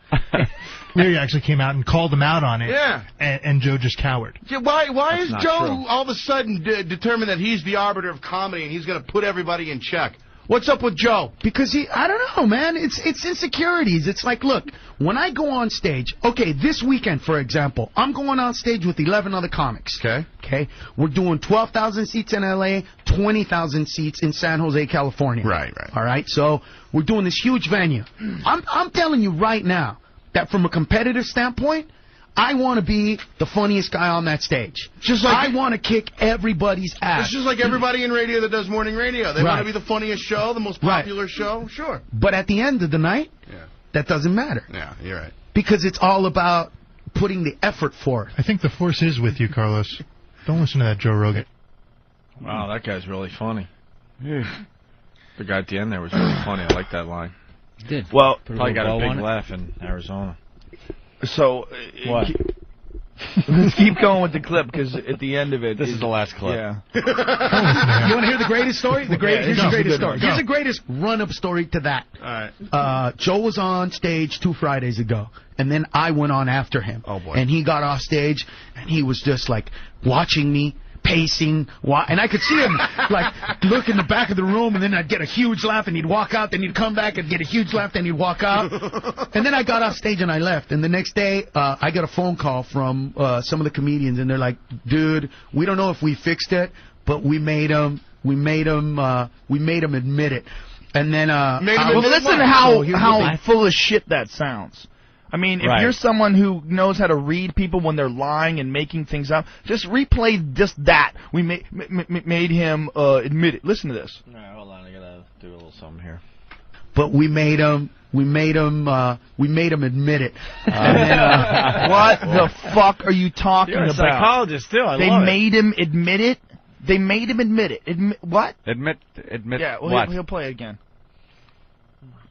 S9: Leary actually came out and called him out on it.
S7: Yeah.
S9: And Joe just cowered.
S7: Yeah, why is Joe
S1: true.
S7: all of a sudden determined that he's the arbiter of comedy and he's going to put everybody in check? What's up with Joe?
S6: Because I don't know, man. It's insecurities. It's like, look, when I go on stage, okay, this weekend, for example, I'm going on stage with 11 other comics. Okay. We're doing 12,000 seats in L.A., 20,000 seats in San Jose, California.
S7: Right.
S6: All right. So we're doing this huge venue. I'm telling you right now that from a competitive standpoint, I want to be the funniest guy on that stage.
S7: Just like
S6: I want to kick everybody's ass.
S7: It's just like everybody in radio that does morning radio. They want to be the funniest show, the most popular show. Sure.
S6: But at the end of the night, that doesn't matter.
S7: Yeah, you're right.
S6: Because it's all about putting the effort forth.
S9: I think the force is with you, Carlos. Don't listen to that Joe Rogan.
S1: Wow, that guy's really funny. The guy at the end there was really funny. I like that line.
S3: Did.
S2: Well,
S1: probably got a big laugh in Arizona.
S2: So,
S1: what?
S2: Let's keep going with the clip because at the end of it,
S1: this is the last clip.
S2: Yeah.
S6: You want to hear the greatest story? Here's the greatest story.
S2: Go.
S6: Here's the greatest run-up story to that.
S7: All right.
S6: Joe was on stage 2 Fridays ago, and then I went on after him.
S7: Oh boy!
S6: And he got off stage, and he was just like watching me. Pacing, and I could see him like look in the back of the room, and then I'd get a huge laugh, and he'd walk out, then he'd come back and get a huge laugh, then he'd walk out, and then I got off stage and I left. And the next day, I got a phone call from some of the comedians, and they're like, "Dude, we don't know if we fixed it, but we made him admit it." And then,
S2: well, listen to how full of shit that sounds. I mean, if you're someone who knows how to read people when they're lying and making things up, just replay just that. We made him admit it. Listen to this.
S1: All right, hold on. I gotta do a little something here.
S6: But we made him admit it.
S2: What the fuck are you talking
S1: You're a
S2: about?
S1: psychologist too.
S2: They made him admit it. They made him admit it. What?
S4: Admit.
S2: Yeah. Well,
S4: what?
S2: He'll play it again.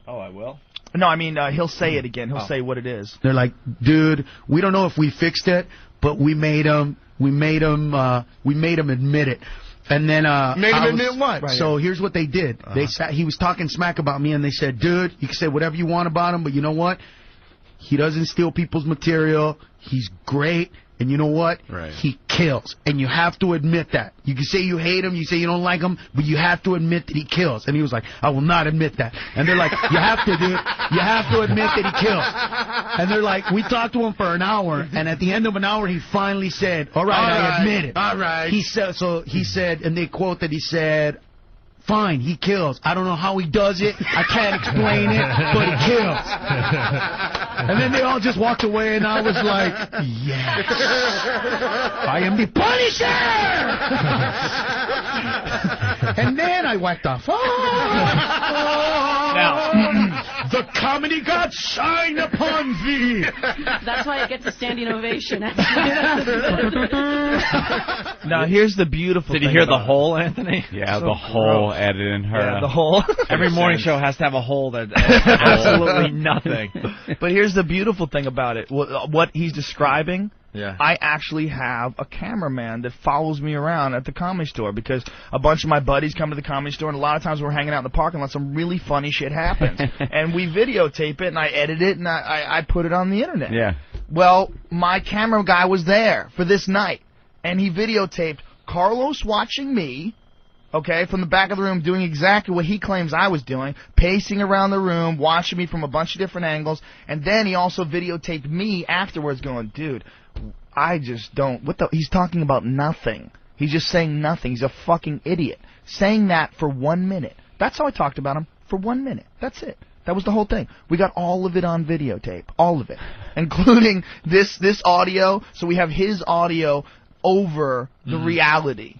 S1: Oh, I will.
S2: No, I mean he'll say it again. He'll say what it is.
S6: They're like, "Dude, we don't know if we fixed it, but we made him admit it." And then
S7: made him admit what?
S6: So here's what they did. They he was talking smack about me, and they said, "Dude, you can say whatever you want about him, but you know what? He doesn't steal people's material. He's great." And you know what?
S7: Right.
S6: He kills. And you have to admit that. You can say you hate him, you say you don't like him, but you have to admit that he kills. And he was like, "I will not admit that." And they're like, "You have to, dude. You have to admit that he kills." And they're like, we talked to him for an hour, and at the end of an hour, he finally said, all right, I admit it.
S7: All right.
S6: He said, and they quote that he said, "Fine, he kills. I don't know how he does it. I can't explain it, but he kills." And then they all just walked away, and I was like, "Yes, I am the Punisher!" And then I whacked off. Now, the comedy gods shine upon thee.
S8: That's why it gets a standing ovation.
S2: Now, here's the beautiful
S1: Did
S2: thing.
S1: you hear the hole, Anthony?
S4: Yeah,
S2: So
S4: the whole
S2: gross.
S4: added in her.
S2: Yeah, the hole.
S1: Every morning show has to have a hole that absolutely nothing.
S2: But here's the beautiful thing about it. What he's describing,
S1: Yeah.
S2: I actually have a cameraman that follows me around at the Comedy Store because a bunch of my buddies come to the Comedy Store, and a lot of times we're hanging out in the parking lot, some really funny shit happens. And we videotape it, and I edit it, and I put it on the internet.
S4: Yeah.
S2: Well, my camera guy was there for this night, and he videotaped Carlos watching me, okay, from the back of the room doing exactly what he claims I was doing, pacing around the room, watching me from a bunch of different angles, and then he also videotaped me afterwards going, "Dude, I just don't, he's talking about nothing. He's just saying nothing. He's a fucking idiot." Saying that for 1 minute. That's how I talked about him, for 1 minute. That's it. That was the whole thing. We got all of it on videotape. All of it. Including this audio, so we have his audio over the reality.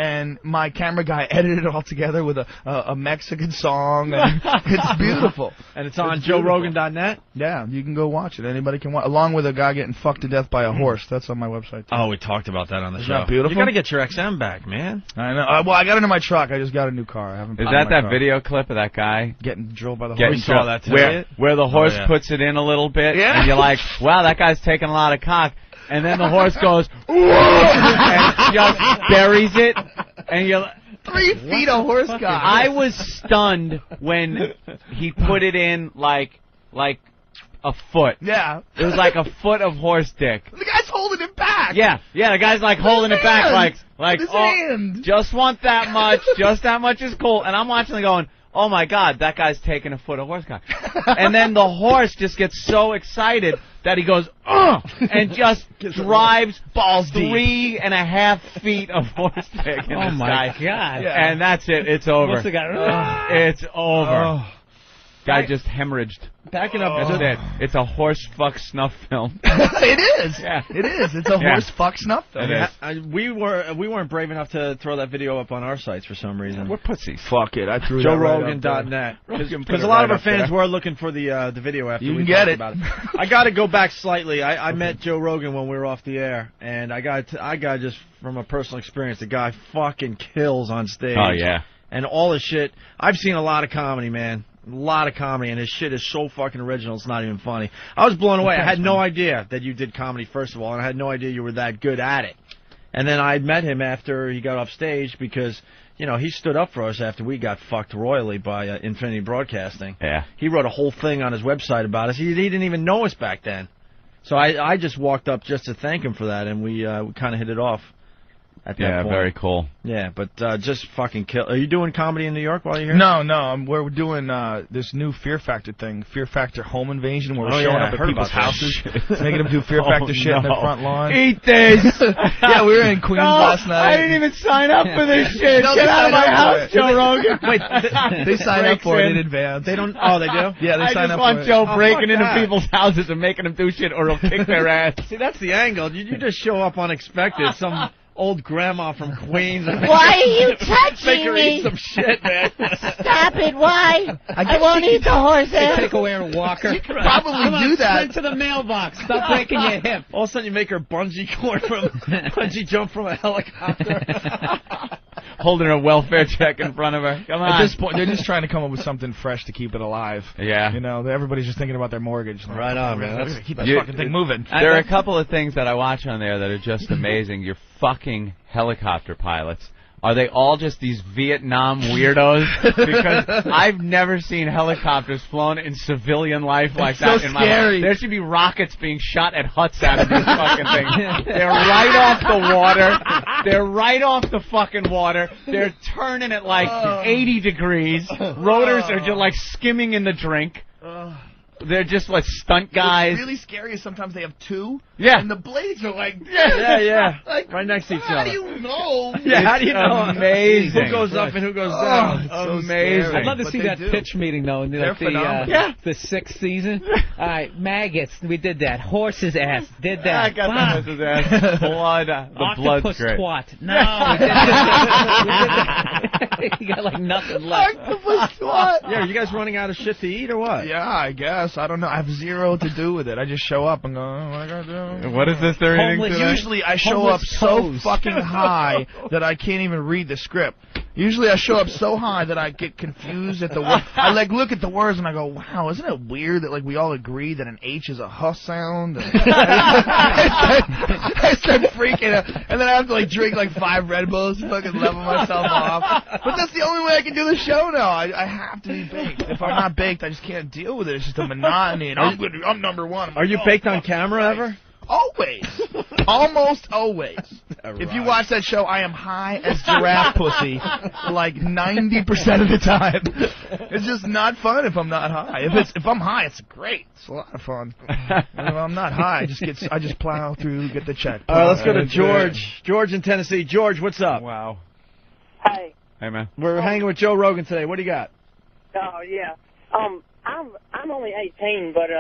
S2: And my camera guy edited it all together with a Mexican song. And it's beautiful.
S1: And it's on JoeRogan.net?
S2: Yeah, you can go watch it. Anybody can watch, along with a guy getting fucked to death by a horse. That's on my website, too.
S1: Oh, we talked about that on the
S2: Isn't
S1: show.
S2: that beautiful?
S1: You got to get your XM back, man.
S2: I know. Well, I got it in my truck. I just got a new car. I haven't.
S4: Is that video clip of that guy
S2: getting drilled by the
S4: getting
S2: horse?
S1: saw that today.
S4: where the horse
S1: yeah.
S4: puts it in a little bit,
S2: Yeah.
S4: and you're like, wow, that guy's taking a lot of cock. And then the horse goes, and just buries it, and you're
S2: 3 feet of horse guy.
S4: I was stunned when he put it in like a foot.
S2: Yeah.
S4: It was like a foot of horse dick.
S2: The guy's holding it back.
S4: Yeah, the guy's like holding it back, like
S2: his
S4: oh,
S2: hand.
S4: just want that much, just that much is cool. And I'm watching and going, oh my God, that guy's taking a foot of horse cock. And then the horse just gets so excited that he goes, ugh, and just drives
S2: balls
S4: 3.5 feet of horse dick in
S3: Oh
S4: this
S3: my
S4: guy.
S3: God.
S4: Yeah. And that's it. It's over.
S3: What's the guy?
S4: It's over.
S2: Oh.
S4: Guy just hemorrhaged.
S1: Backing up.
S4: That's it. It's a horse fuck snuff film.
S2: It is.
S4: Yeah.
S2: It is. It's a horse fuck snuff film.
S4: It is.
S1: We weren't brave enough to throw that video up on our sites for some reason.
S4: We're pussies.
S2: Fuck it. I threw that right up there.
S1: JoeRogan.net.
S4: Rogan put
S1: Because
S4: it
S1: a lot of
S4: right
S1: our
S4: up there.
S1: fans were looking for the video after
S2: You
S1: we
S2: can get
S1: talked
S2: it.
S1: about it. I got to go back slightly. I met Joe Rogan when we were off the air, and I got just from a personal experience, the guy fucking kills on stage.
S4: Oh, yeah.
S1: And all his shit. I've seen a lot of comedy, man. A lot of comedy, and his shit is so fucking original, it's not even funny. I was blown away. I had no idea that you did comedy, first of all, and I had no idea you were that good at it. And then I met him after he got off stage because, you know, he stood up for us after we got fucked royally by Infinity Broadcasting.
S4: Yeah.
S1: He wrote a whole thing on his website about us. He didn't even know us back then. So I just walked up just to thank him for that, and we kind of hit it off. At that
S4: Yeah,
S1: point.
S4: very cool.
S1: Yeah, but just fucking kill. Are you doing comedy in New York while you're here?
S2: No, we're doing this new Fear Factor thing, Fear Factor Home Invasion, where we're showing up at people's houses, making them do Fear Factor shit in their front lawn.
S4: Eat this!
S2: Yeah, we were in Queens last night.
S4: I didn't even sign up for this shit.
S2: No,
S4: Get out of my house, Joe Rogan.
S1: Wait,
S2: they sign up for it in advance.
S1: They don't. Oh, they do.
S2: Yeah, they
S4: I
S2: sign
S4: just
S2: up
S4: want
S2: for it.
S4: Joe
S1: Oh,
S4: breaking
S1: fuck
S4: into
S1: that.
S4: people's houses and making them do shit, or he'll kick their ass.
S1: See, that's the angle. You just show up unexpected. Some old grandma from Queens.
S10: Why are you
S1: Make
S10: touching
S1: her
S10: me?
S1: eat some shit, man.
S10: Stop it! Why? I won't eat the horse
S3: They
S10: ass.
S3: take away her walker.
S6: You could probably
S3: Come on,
S6: do that.
S3: sprint to the mailbox. Stop breaking your hip.
S1: All of a sudden, you make her bungee jump from a helicopter.
S4: Holding a welfare check in front of her. Come on.
S2: At this point, they're just trying to come up with something fresh to keep it alive.
S4: Yeah.
S2: You know, everybody's just thinking about their mortgage. Like,
S1: Right on, man.
S2: We're
S1: That's-
S2: gonna keep that
S4: You-
S2: fucking thing moving.
S4: There are a couple of things that I watch on there that are just amazing. Your fucking helicopter pilots. Are they all just these Vietnam weirdos? Because I've never seen helicopters flown in civilian life like
S2: It's
S4: that
S2: so
S4: in my life.
S2: scary.
S4: There should be rockets being shot at huts out of these fucking things. They're right off the water. They're right off the fucking water. They're turning at like 80 degrees. Rotors are just like skimming in the drink. They're just like stunt guys.
S2: What's really scary is sometimes they have two.
S4: Yeah.
S2: And the blades are like,
S1: Yeah.
S2: like
S1: Right next to each
S2: how
S1: other.
S2: do you know?
S1: Yeah, how do you know?
S4: Amazing.
S1: Who goes up and who goes
S2: Oh,
S1: down?
S2: it's so
S4: Amazing.
S2: scary.
S3: I'd love to
S2: But
S3: see
S2: they
S3: that
S2: do.
S3: pitch meeting, though, in
S2: They're
S3: like
S2: phenomenal.
S3: the 6th season. All right, maggots. We did that. Horse's ass. Did that.
S4: I got
S3: Fuck.
S4: the ass. Blood. The blood's
S3: Octopus
S4: great.
S3: twat. No, we did that. You got like nothing left.
S2: Octopus twat.
S1: Yeah, are you guys running out of shit to eat or what?
S2: Yeah, I guess. I don't know. I have zero to do with it. I just show up and go, oh, what I gotta do?
S4: What is this they're eating
S3: Homeless-
S4: today?
S2: Usually I show up
S3: Homeless
S2: so
S3: toes.
S2: fucking high that I can't even read the script. Usually I show up so high that I get confused at the word. I like look at the words and I go, wow, isn't it weird that like we all agree that an H is a huh sound? And I start freaking out. And then I have to like drink like 5 Red Bulls to fucking level myself off. But that's the only way I can do the show now. I have to be baked. If I'm not baked, I just can't deal with it. It's just a monotony. And I'm number one.
S1: Are you baked on camera ever?
S2: Always. Almost always. If you watch that show, I am high as giraffe pussy like 90% of the time. It's just not fun if I'm not high. If I'm high, it's great. It's a lot of fun. If I'm not high, I just plow through, get the check.
S1: All right, let's go to George. George in Tennessee. George, what's up?
S4: Wow.
S11: Hey.
S4: Hey, man.
S1: We're hanging with Joe Rogan today. What do you got?
S11: Oh yeah. I'm only 18, but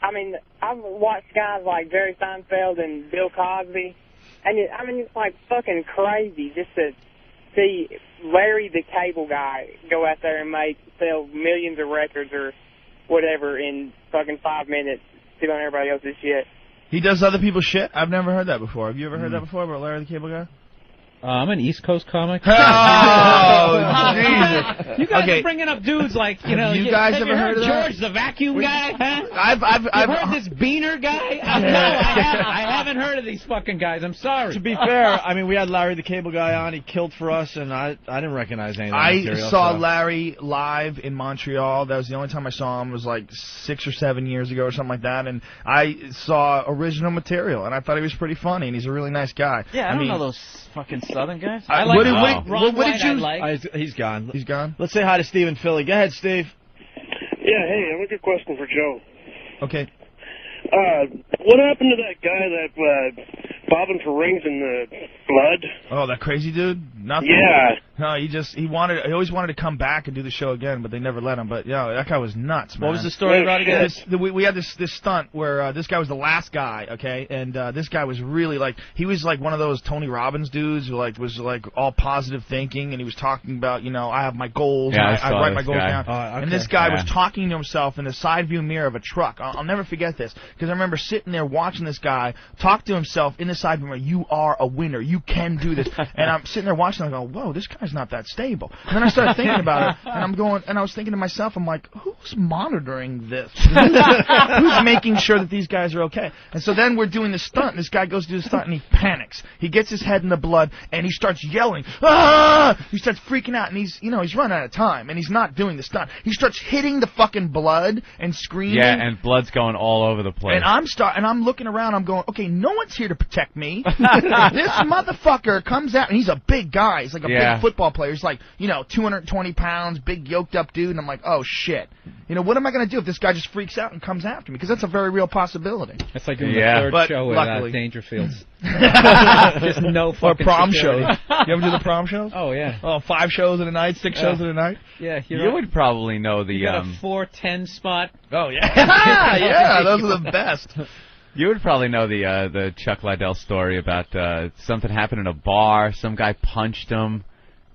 S11: I mean I've watched guys like Jerry Seinfeld and Bill Cosby, and it's like fucking crazy just to see Larry the Cable Guy go out there and sell millions of records or whatever in fucking 5 minutes, stealing everybody else's shit.
S2: He does other people's shit? I've never heard that before. Have you ever heard that before about Larry the Cable Guy?
S3: I'm an East Coast comic.
S2: Oh, Jesus.
S3: You guys
S2: Okay.
S3: are bringing up dudes like, you know.
S2: Have you guys
S3: have
S2: ever
S3: you
S2: heard of that?
S3: George the vacuum guy? Huh?
S2: I've
S3: heard this Beaner guy? No, I haven't heard of these fucking guys. I'm sorry.
S1: To be fair, I mean, we had Larry the Cable Guy on. He killed for us, and I didn't recognize any of that
S2: I
S1: material.
S2: saw
S1: so.
S2: Larry live in Montreal. That was the only time I saw him. It was like 6 or 7 years ago or something like that. And I saw original material, and I thought he was pretty funny, and he's a really nice guy.
S12: Yeah, I don't
S2: mean,
S12: know those fucking
S4: Southern guys?
S3: I like Ron
S7: what
S3: White,
S7: did you?
S1: He's gone.
S7: He's gone.
S1: Let's say hi to Steve in Philly. Go ahead, Steve.
S12: Yeah, hey, I have a good question for Joe.
S7: Okay.
S12: What happened to that guy that bobbing for rings in the blood?
S7: Oh, that crazy dude? Nothing.
S12: Yeah.
S7: No, he always wanted to come back and do the show again, but they never let him. But yeah, that guy was nuts, man.
S1: What was the story about again?
S7: We had this stunt where this guy was the last guy, okay, and this guy was really he was like one of those Tony Robbins dudes who was all positive thinking, and he was talking about I have my goals, and I write my goals down.
S1: Okay.
S7: And this guy was talking to himself in the side view mirror of a truck. I'll never forget this because I remember sitting there watching this guy talk to himself in the side view mirror. You are a winner. You can do this. And I'm sitting there watching. And I go, whoa, this guy's not that stable. And then I started thinking about it, and I was thinking to myself, I'm like, who's monitoring this? Who's making sure that these guys are okay? And so then we're doing the stunt, and this guy goes to do the stunt, and he panics. He gets his head in the blood, and he starts yelling, ah! He starts freaking out, and he's running out of time, and he's not doing the stunt. He starts hitting the fucking blood and screaming.
S4: Yeah, and blood's going all over the place.
S7: And I'm looking around, I'm going, okay, no one's here to protect me. This motherfucker comes out, and he's a big guy. He's like a big football player. He's like, 220 pounds, big yoked up dude, and I'm like, oh shit. What am I going to do if this guy just freaks out and comes after me? Because that's a very real possibility.
S3: It's like doing the third show with Dangerfields. Just no fucking
S7: Or prom
S3: security.
S7: shows. You ever do the prom shows?
S3: Oh, yeah.
S7: Oh, 5 shows in a night, 6 shows in a night?
S3: Yeah.
S4: You would probably know the...
S3: You got a 410 spot.
S7: Oh, yeah. Yeah, those are the best.
S4: You would probably know the Chuck Liddell story about something happened in a bar. Some guy punched him.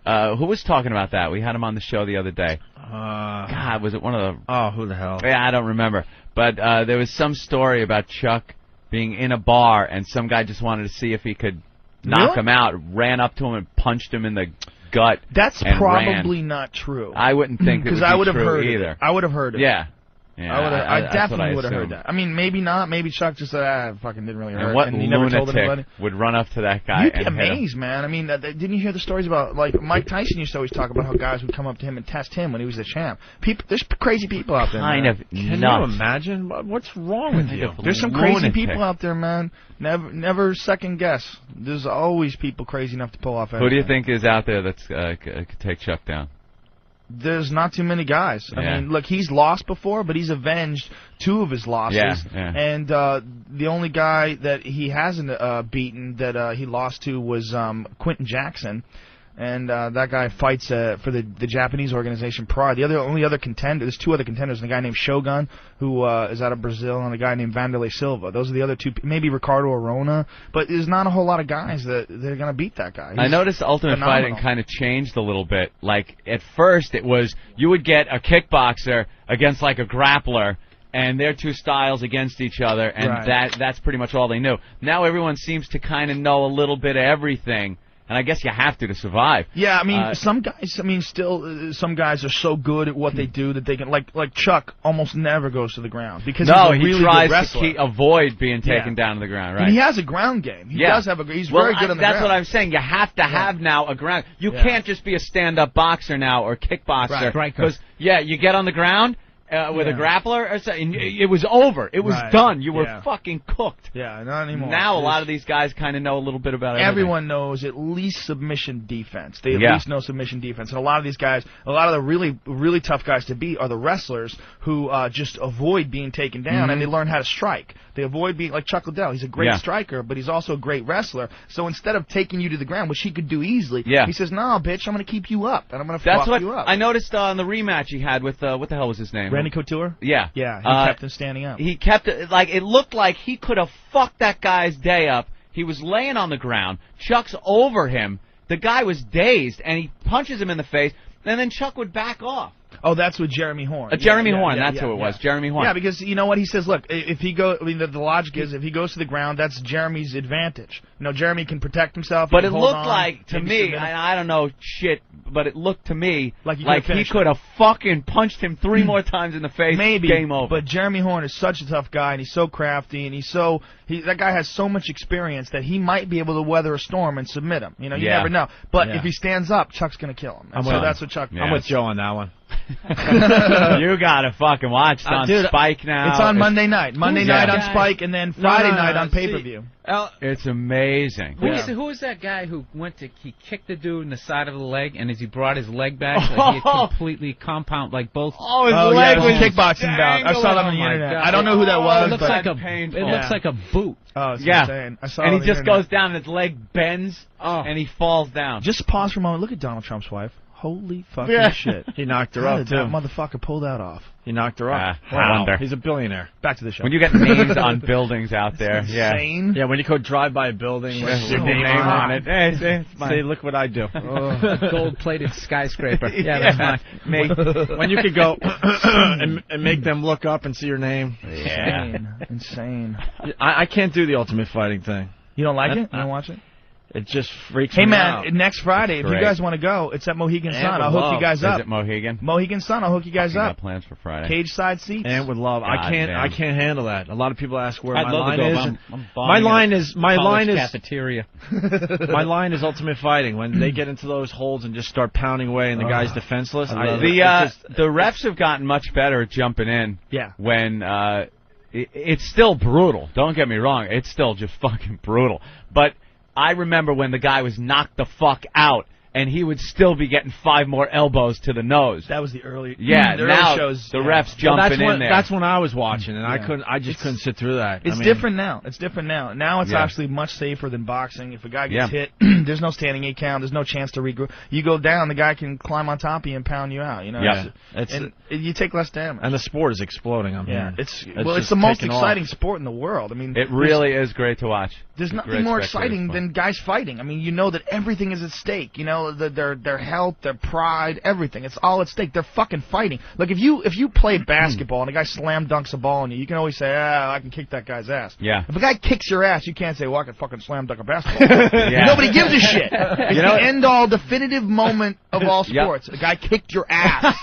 S4: Who was talking about that? We had him on the show the other day. God, was it one of the...
S1: Oh, who the hell?
S4: Yeah, I don't remember. But there was some story about Chuck being in a bar, and some guy just wanted to see if he could knock him out, ran up to him and punched him in the gut.
S7: That's
S4: and
S7: probably
S4: ran.
S7: not true.
S4: I wouldn't think it would be
S7: I would have
S4: true
S7: heard
S4: either.
S7: I would have heard it.
S4: Yeah.
S7: I definitely would have heard that. I mean, maybe not. Maybe Chuck just said, I fucking didn't really hurt.
S4: And what
S7: and he never told anybody.
S4: lunatic would run up to that guy
S7: You'd be
S4: and hit him?
S7: amazed, man. I mean, didn't you hear the stories about, Mike Tyson used to always talk about how guys would come up to him and test him when he was the champ. There's crazy people out there,
S4: Kind
S7: man.
S4: of
S1: Can
S4: nuts.
S1: you imagine? What's wrong with you?
S7: There's some crazy people out there, man. Never second guess. There's always people crazy enough to pull off anything.
S4: Who do you think is out there that's could take Chuck down?
S7: There's not too many guys. I mean, look, he's lost before, but he's avenged 2 of his losses.
S4: Yeah.
S7: And the only guy that he hasn't beaten that he lost to was Quentin Jackson. And that guy fights for the Japanese organization Pride. The only other contender, there's 2 other contenders, a guy named Shogun, who is out of Brazil, and a guy named Vanderlei Silva. Those are the other 2, maybe Ricardo Arona. But there's not a whole lot of guys that they're going to beat that guy.
S4: I noticed Ultimate
S7: phenomenal.
S4: Fighting kind of changed a little bit. Like, at first it was, you would get a kickboxer against, like, a grappler, and their 2 styles against each other, and that's pretty much all they knew. Now everyone seems to kind of know a little bit of everything. And I guess you have to survive.
S7: Yeah, I mean, some guys. I mean, still, some guys are so good at what they do that they can. Like Chuck almost never goes to the ground because he's a really
S4: he tries
S7: good wrestler.
S4: to avoid being taken down to the ground. Right.
S7: And he has a ground game. He does have a. He's very good on the ground.
S4: That's what I'm saying. You have to have now a ground. You can't just be a stand-up boxer now or kickboxer.
S3: Right.
S4: Because you get on the ground. With a grappler or something, it was over. It was done. You were fucking cooked.
S7: Yeah, not anymore.
S4: Now a lot of these guys kind of know a little bit about everything.
S7: Everyone knows at least submission defense. They at least know submission defense. And a lot of these guys, a lot of the really, really tough guys to beat are the wrestlers who just avoid being taken down, and they learn how to strike. They avoid being like Chuck Liddell. He's a great striker, but he's also a great wrestler. So instead of taking you to the ground, which he could do easily, he says, "No, bitch, I'm going to keep you up, and I'm going to fuck you up."
S4: I noticed on the rematch he had with what the hell was his name?
S7: Randy Couture?
S4: Yeah.
S7: Yeah, he kept him standing up.
S4: He kept it, like, it looked like he could have fucked that guy's day up. He was laying on the ground. Chuck's over him. The guy was dazed, and he punches him in the face, and then Chuck would back off.
S7: Oh, that's with Jeremy Horn.
S4: Jeremy Horn, that's who it was. Jeremy Horn.
S7: Yeah, because you know what he says. Look, if he go, I mean, the logic is if he goes to the ground, that's Jeremy's advantage. You know, Jeremy can protect himself.
S4: But it looked like to me, I don't know shit, but it looked to me like he could have fucking punched him 3 more times in the face.
S7: Maybe.
S4: Game over.
S7: But Jeremy Horn is such a tough guy, and he's so crafty, and that guy has so much experience that he might be able to weather a storm and submit him. You know, you never know. But if he stands up, Chuck's gonna kill him. So that's what Chuck.
S1: I'm with Joe on that one.
S4: You gotta fucking watch. It's on
S7: Dude,
S4: Spike now.
S7: It's on Monday night. Monday night on
S3: guy?
S7: Spike, and then Friday night on
S3: see,
S7: pay-per-view.
S4: It's amazing.
S3: Who was that guy who he kicked the dude in the side of the leg, and as he brought his leg back, he had completely compound, like both.
S4: Oh, his leg was
S7: kickboxing bout. I saw that on the internet.
S3: God.
S7: I don't know who that was.
S3: It looks
S7: but
S3: like
S4: painful.
S3: it looks like a boot.
S7: Oh, it's
S4: Yeah.
S7: insane. I saw
S4: And
S7: it
S4: he
S7: on the
S4: just
S7: internet.
S4: goes down, and his leg bends, and he falls down.
S7: Just pause for a moment. Look at Donald Trump's wife. Holy fucking
S1: Yeah.
S7: shit.
S1: He knocked her
S7: How
S1: up,
S7: did
S1: too.
S7: that motherfucker pull that off?
S1: He knocked her up.
S4: I wonder.
S1: He's a billionaire.
S7: Back to the show.
S4: When you get names on buildings out there,
S7: Insane.
S1: Yeah, when you go drive by a building with your
S7: so
S1: name
S7: high.
S1: on it, say, look what I do.
S3: Gold-plated skyscraper. Yeah, that's mine.
S1: When you could go and make them look up and see your name.
S7: Yeah. Insane.
S1: I can't do the Ultimate Fighting thing.
S7: You don't like it? You don't watch it?
S1: It just freaks
S7: Hey,
S1: me
S7: man,
S1: out.
S7: next Friday, if you
S4: Great.
S7: guys want to go, it's at Mohegan
S1: And
S7: Sun.
S1: would
S7: I'll hook
S1: love.
S7: you guys
S4: Is
S7: up.
S4: it Mohegan?
S7: Mohegan Sun, I'll hook you guys
S4: I
S7: up.
S4: got plans for Friday.
S7: Cage side seats.
S1: And would love. I
S4: God
S1: can't handle that. A lot of people ask where
S3: I'd
S1: my
S3: love
S1: line
S3: to go.
S1: is.
S3: I'm
S1: My
S3: bombing
S1: line
S3: at
S1: is my
S3: college
S1: line is
S3: cafeteria.
S1: my line is Ultimate Fighting. When they get into those holds and just start pounding away and the guy's defenseless.
S4: The refs have gotten much better at jumping in.
S7: Yeah.
S4: When it's still brutal. Don't get me wrong. It's still just fucking brutal. But I remember when the guy was knocked the fuck out, and he would still be getting 5 more elbows to the nose.
S7: That was the early.
S4: Yeah,
S7: the
S4: now
S7: early shows,
S4: the refs jumping in there.
S1: That's when I was watching, and I just couldn't sit through that.
S7: It's different now. It's different now. Now it's
S4: Yeah.
S7: actually much safer than boxing. If a guy gets
S4: Yeah.
S7: hit, there's no standing 8 count. There's no chance to regroup. You go down, the guy can climb on top of you and pound you out. You know.
S4: Yeah.
S7: And you take less damage.
S1: And the sport is exploding. I'm
S7: Yeah,
S1: hearing.
S7: it's
S1: just
S7: the most
S1: taking off.
S7: exciting sport in the world. I mean,
S4: It really is great to watch.
S7: there's
S4: It's a
S7: nothing
S4: great
S7: more
S4: spectator
S7: exciting
S4: sport.
S7: than guys fighting. I mean, you know that everything is at stake. You know, their health, their pride, everything. It's all at stake. They're fucking fighting. Look, if you play basketball and a guy slam dunks a ball on you, you can always say, I can kick that guy's ass.
S4: Yeah.
S7: If a guy kicks your ass, you can't say, well, I can fucking slam dunk a basketball.
S4: Yeah.
S7: Nobody gives a shit. It's
S4: You know-
S7: the end-all definitive moment of all
S4: Yep.
S7: sports. A guy kicked your ass.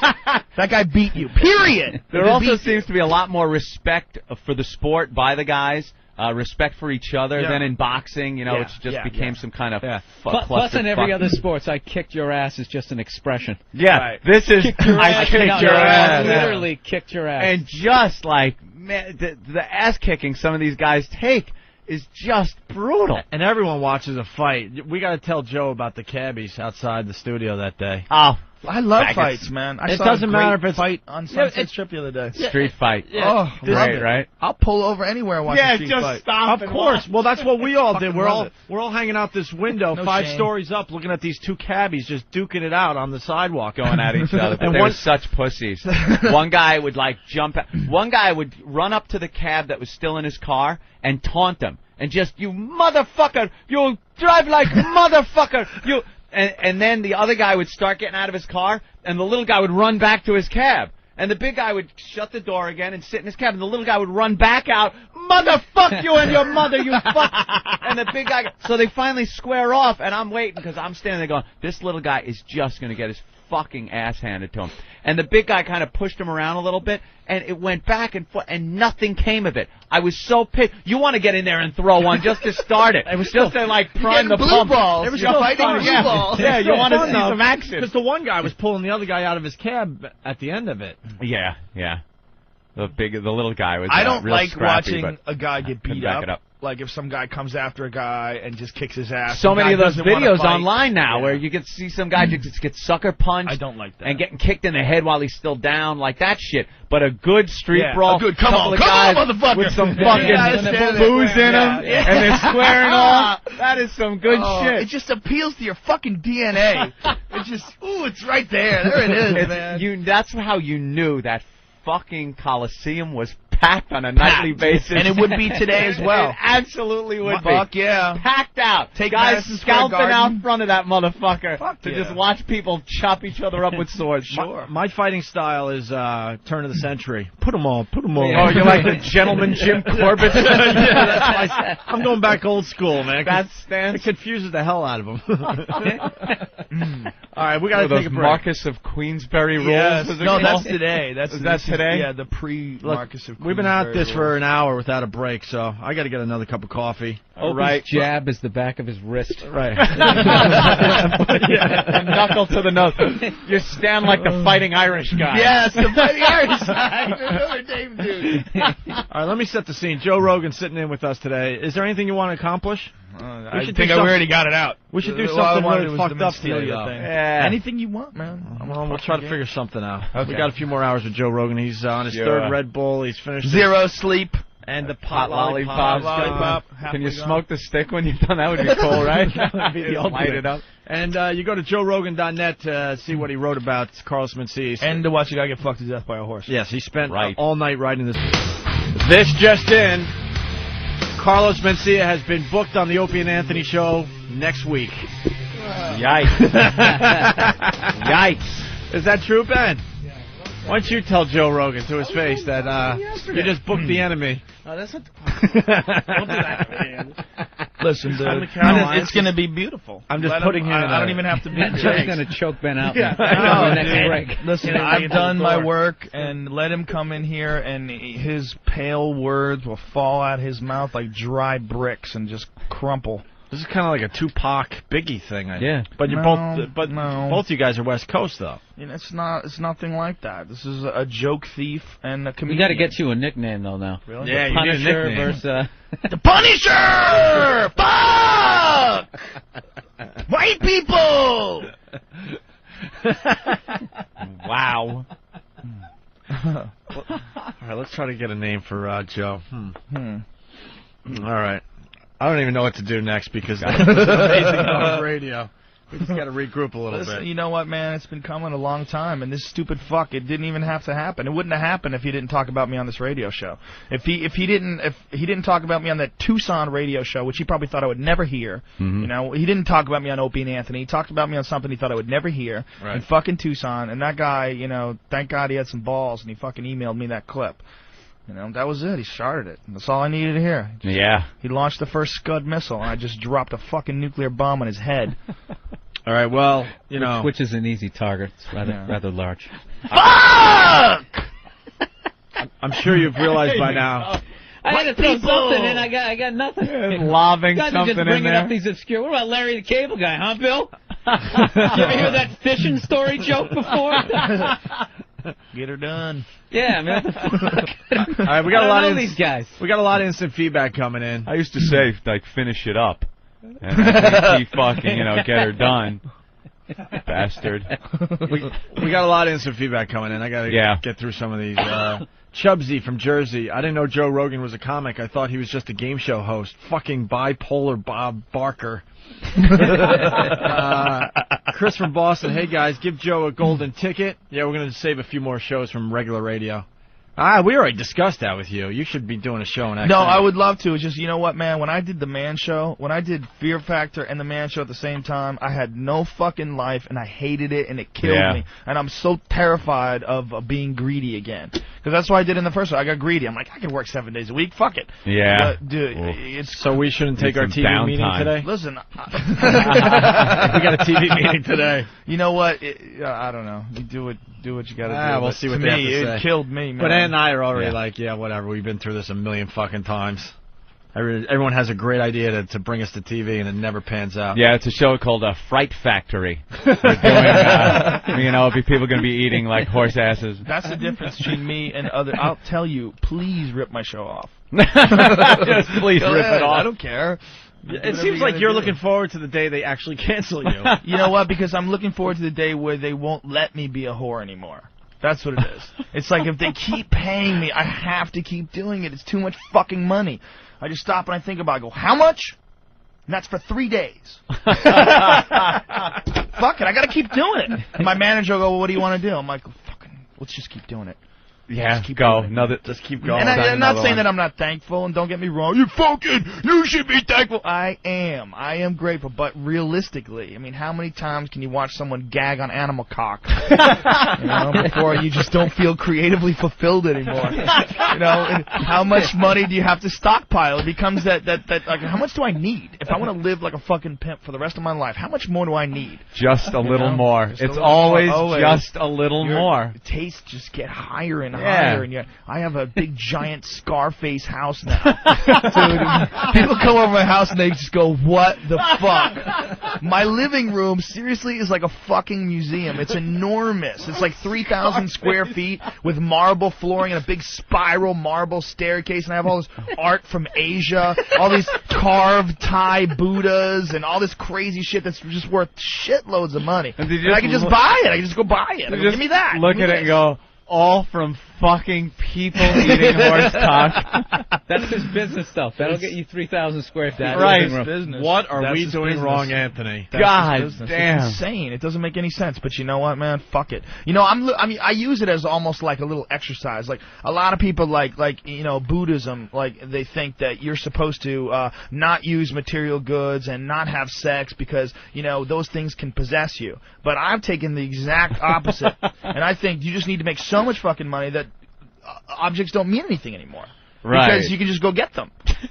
S7: That guy beat you. Period.
S4: There
S7: He
S4: also
S7: beat
S4: seems to be a lot more respect for the sport by the guys, respect for each other
S7: Yeah.
S4: than in boxing. You know,
S7: Yeah,
S4: it just
S7: yeah,
S4: became
S7: yeah.
S4: some kind of
S3: Plus, in every
S4: clusterfuck.
S3: other sports, I kicked your ass is just an expression.
S4: Yeah,
S7: Right.
S4: this is I kicked
S3: No,
S4: your
S3: no, I
S4: ass.
S3: literally kicked your ass.
S4: And just like man, the ass kicking some of these guys take is just brutal.
S1: And everyone watches a fight. We got to tell Joe about the cabbies outside the studio that day.
S4: Oh,
S7: I love
S4: Faggots.
S7: fights, man. I
S1: It
S7: saw
S1: doesn't
S7: a great
S1: matter if it's-
S7: fight on
S1: Yeah,
S7: Sunset Strip the other day.
S4: street fight.
S7: Oh,
S4: Great,
S7: love it.
S4: right?
S7: I'll pull over anywhere and watch a street fight.
S4: stop.
S1: Of course. Well, that's what we all did.
S7: Fucking
S1: We're
S7: love
S1: all
S7: it.
S1: hanging out this window,
S7: No
S1: 5
S7: shame.
S1: stories up, looking at these 2 cabbies just duking it out on the sidewalk,
S4: Going at each other, but
S1: And
S4: they
S1: one-
S4: were such pussies. One guy would like jump. One guy would run up to the cab that was still in his car and taunt them, and just you motherfucker, you drive like motherfucker, you. And then the other guy would start getting out of his car, and the little guy would run back to his cab. And the big guy would shut the door again and sit in his cab, and the little guy would run back out, motherfuck you and your mother, you fuck. And the big guy, so they finally square off, and I'm waiting because I'm standing there going, this little guy is just going to get his fucking ass handed to him. And the big guy kind of pushed him around a little bit, and it went back and forth, and nothing came of it. I was so pissed. You want to get in there and throw one just to start it. It was just to like prime the
S7: blue
S4: pump.
S7: balls.
S4: It was
S7: You're
S4: so
S7: fighting
S4: funny.
S7: blue
S4: Yeah,
S7: balls.
S4: yeah.
S1: It's
S4: You
S1: so
S4: want to
S1: fun,
S4: see
S1: though,
S4: some action?
S1: Because the one guy was pulling the other guy out of his cab at the end of it.
S4: Yeah, yeah. The little guy was.
S7: I don't
S4: real
S7: like
S4: scrappy,
S7: watching
S4: but
S7: a guy get
S4: couldn't
S7: beat
S4: back
S7: up.
S4: it up.
S7: Like if some guy comes after a guy and just kicks his ass.
S4: So
S7: the
S4: many
S7: guy
S4: of those
S7: doesn't wanna
S4: videos
S7: fight.
S4: online now
S7: Yeah.
S4: where you can see some guy just get sucker punched.
S7: I don't like that.
S4: And getting kicked in the head while he's still down, like that shit. But a good street
S7: Yeah,
S4: brawl,
S7: a good, come
S4: couple
S7: on,
S4: of
S7: come
S4: guys
S7: on, motherfucker.
S4: with some
S7: Yeah,
S4: fucking
S7: I understand
S4: booze
S7: that.
S4: in them,
S7: Yeah.
S4: and they're squaring off. That is some good shit.
S7: It just appeals to your fucking DNA. It just, ooh, it's right there. There it is, man.
S4: That's how you knew that fucking Coliseum was packed on a nightly basis.
S7: And it would be today as well.
S4: It absolutely would be.
S7: Fuck yeah.
S4: Packed out.
S7: Take
S4: guys
S7: Madison Square
S4: scalping
S7: Garden.
S4: out front of that motherfucker to
S7: yeah.
S4: just watch people chop each other up with swords.
S7: Sure.
S1: My fighting style is turn of the century. Put them all. Put them all.
S4: Oh, you're like the gentleman Jim Corbett.
S1: I'm going back old school, man.
S4: That
S1: It
S4: stands.
S1: confuses the hell out of them. All right, we got to
S4: those
S1: take a break.
S4: Marcus of Queensberry rules.
S7: Yes.
S4: was it
S7: No,
S4: called?
S7: that's today.
S4: Is that today?
S7: Yeah, the pre-Marcus of
S1: We We've been at this for an hour without a break, so I got to get another cup of coffee.
S3: Opie's jab is the back of his wrist.
S1: Right.
S4: Knuckle to the nose. You stand like the Fighting Irish guy.
S7: Yes, the Fighting Irish guy. Another name, dude.
S1: All right, let me set the scene. Joe Rogan sitting in with us today. Is there anything you want to accomplish?
S7: I think I already got it out.
S1: We should do something really fucked up today, though.
S7: Yeah. Anything you want, man.
S1: We'll try to figure something out.
S7: Okay.
S1: We got a few more hours with Joe Rogan. He's on his third Red Bull. He's finished
S7: Zero sleep.
S1: And the pot
S4: lollipop. Can you smoke the stick when you're done? That would be cool, right?
S1: That would be the
S4: Light it up.
S1: And you go to JoeRogan.net to see what he wrote about Carlos Mencia.
S7: And to watch a guy get fucked to death by a horse.
S1: Yes, he spent all night writing this. This just in. Carlos Mencia has been booked on the Opie and Anthony show next week.
S4: Yikes. Yikes.
S1: Is that true, Ben? Why don't you tell Joe Rogan to his face that you just booked the enemy?
S12: Oh, that's not the Don't do that, man.
S7: Listen, dude, it's going to be beautiful.
S1: I'm just putting him in
S7: I don't even have to be
S3: Joe's going to choke Ben out.
S7: Next break. Listen, I've done my work, and let him come in here, and his pale words will fall out his mouth like dry bricks and just crumple.
S1: This is kind of like a Tupac Biggie thing. But you're both you guys are West Coast though.
S7: You know, it's nothing like that. This is a joke thief and a comedian.
S3: We got to get you a nickname though now.
S7: Really?
S1: Yeah,
S3: the Punisher
S1: you need a nickname.
S3: versus
S7: the Punisher! Fuck! White people!
S4: Wow.
S1: All right, let's try to get a name for Joe. All right. I don't even know what to do next because that's amazing on radio. We just got to regroup a little bit.
S7: You know what, man? It's been coming a long time, and this stupid fuck, it didn't even have to happen. It wouldn't have happened if he didn't talk about me on this radio show. If he didn't talk about me on that Tucson radio show, which he probably thought I would never hear.
S4: Mm-hmm.
S7: You know, he didn't talk about me on Opie and Anthony. He talked about me on something he thought I would never hear in fucking Tucson. And that guy, you know, thank God he had some balls, and he fucking emailed me that clip. You know, that was it. He started it. That's all I needed to hear. He launched the first Scud missile, and I just dropped a fucking nuclear bomb on his head.
S1: All right, well, you know.
S3: Which is an easy target. It's rather large.
S7: Fuck!
S1: I'm sure you've realized by now.
S3: I had to throw something in. I got nothing.
S4: Lobbing
S3: guys
S4: something
S3: are just bringing
S4: in there.
S3: up these obscure. What about Larry the Cable Guy, huh, Bill? You ever hear that fishing story joke before?
S7: Get her done.
S3: Yeah, I mean, what the fuck?
S1: All right, we got a lot of
S3: these guys.
S1: We got a lot of instant feedback coming in.
S4: I used to say, like, finish it up. And keep fucking, you know, get her done. Bastard.
S1: We got a lot of instant feedback coming in. I got to get through some of these. Chubsy from Jersey. I didn't know Joe Rogan was a comic. I thought he was just a game show host. Fucking bipolar Bob Barker. Chris from Boston. Hey, guys, give Joe a golden ticket. Yeah, we're going to save a few more shows from regular radio. We already discussed that with you. You should be doing a show next
S7: No,
S1: time.
S7: I would love to. It's just, you know what, man? When I did the Man Show, when I did Fear Factor and the Man Show at the same time, I had no fucking life, and I hated it, and it killed me. And I'm so terrified of being greedy again. Because that's what I did in the first one. I got greedy. I'm like, I can work 7 days a week. Fuck it.
S4: Yeah.
S7: But, dude, it's...
S1: So we shouldn't take our TV meeting today?
S7: Listen.
S1: We got a TV meeting today.
S7: You know what? I don't know. You do what you got to do.
S1: We'll see what they have to say.
S7: It killed me, man.
S1: But Ann and I are already like, yeah, whatever. We've been through this a million fucking times. Everyone has a great idea to bring us to TV, and it never pans out.
S4: Yeah, it's a show called Fright Factory. We're doing, you know, people going to be eating like horse asses.
S7: That's the difference between me and other. I'll tell you, please rip my show off.
S4: Just please rip it off.
S7: I don't care.
S1: It seems like you're looking forward to the day they actually cancel you.
S7: You know what? Because I'm looking forward to the day where they won't let me be a whore anymore. That's what it is. It's like if they keep paying me, I have to keep doing it. It's too much fucking money. I just stop and I think about it. I go, how much? And that's for 3 days. Fuck it, I got to keep doing it. And my manager will go, well, what do you want to do? I'm like, fucking, let's just keep doing it.
S4: Yeah, go.
S1: Just keep going.
S7: And I'm not saying that I'm not thankful, and don't get me wrong. You should be thankful. I am grateful, but realistically, I mean, how many times can you watch someone gag on animal cock, before you just don't feel creatively fulfilled anymore? You know, and how much money do you have to stockpile? It becomes that like, how much do I need if I want to live like a fucking pimp for the rest of my life? How much more do I need?
S4: Just a little more.
S7: Just a
S4: It's
S7: little
S4: always
S7: more.
S4: just a little more.
S7: Your tastes just get higher and higher, and I have a big giant Scarface house now. Dude, people come over my house and they just go, "What the fuck?" My living room seriously is like a fucking museum. It's enormous. It's like 3,000 square feet with marble flooring and a big spiral marble staircase, and I have all this art from Asia, all these carved Thai Buddhas, and all this crazy shit that's just worth shitloads of money. And I can just buy it. I can just go buy it. Give me that.
S4: Look at it and go, all from fucking people eating horse cock.
S3: That's his business stuff. That'll get you 3,000 square feet.
S4: Right.
S1: What are we doing wrong, Anthony?
S4: God damn.
S7: It's insane. It doesn't make any sense. But you know what, man? Fuck it. You know, I use it as almost like a little exercise. Like a lot of people, like Buddhism, like they think that you're supposed to not use material goods and not have sex because those things can possess you. But I've taken the exact opposite, and I think you just need to make so much fucking money that objects don't mean anything anymore.
S4: Right.
S7: Because you can just go get them.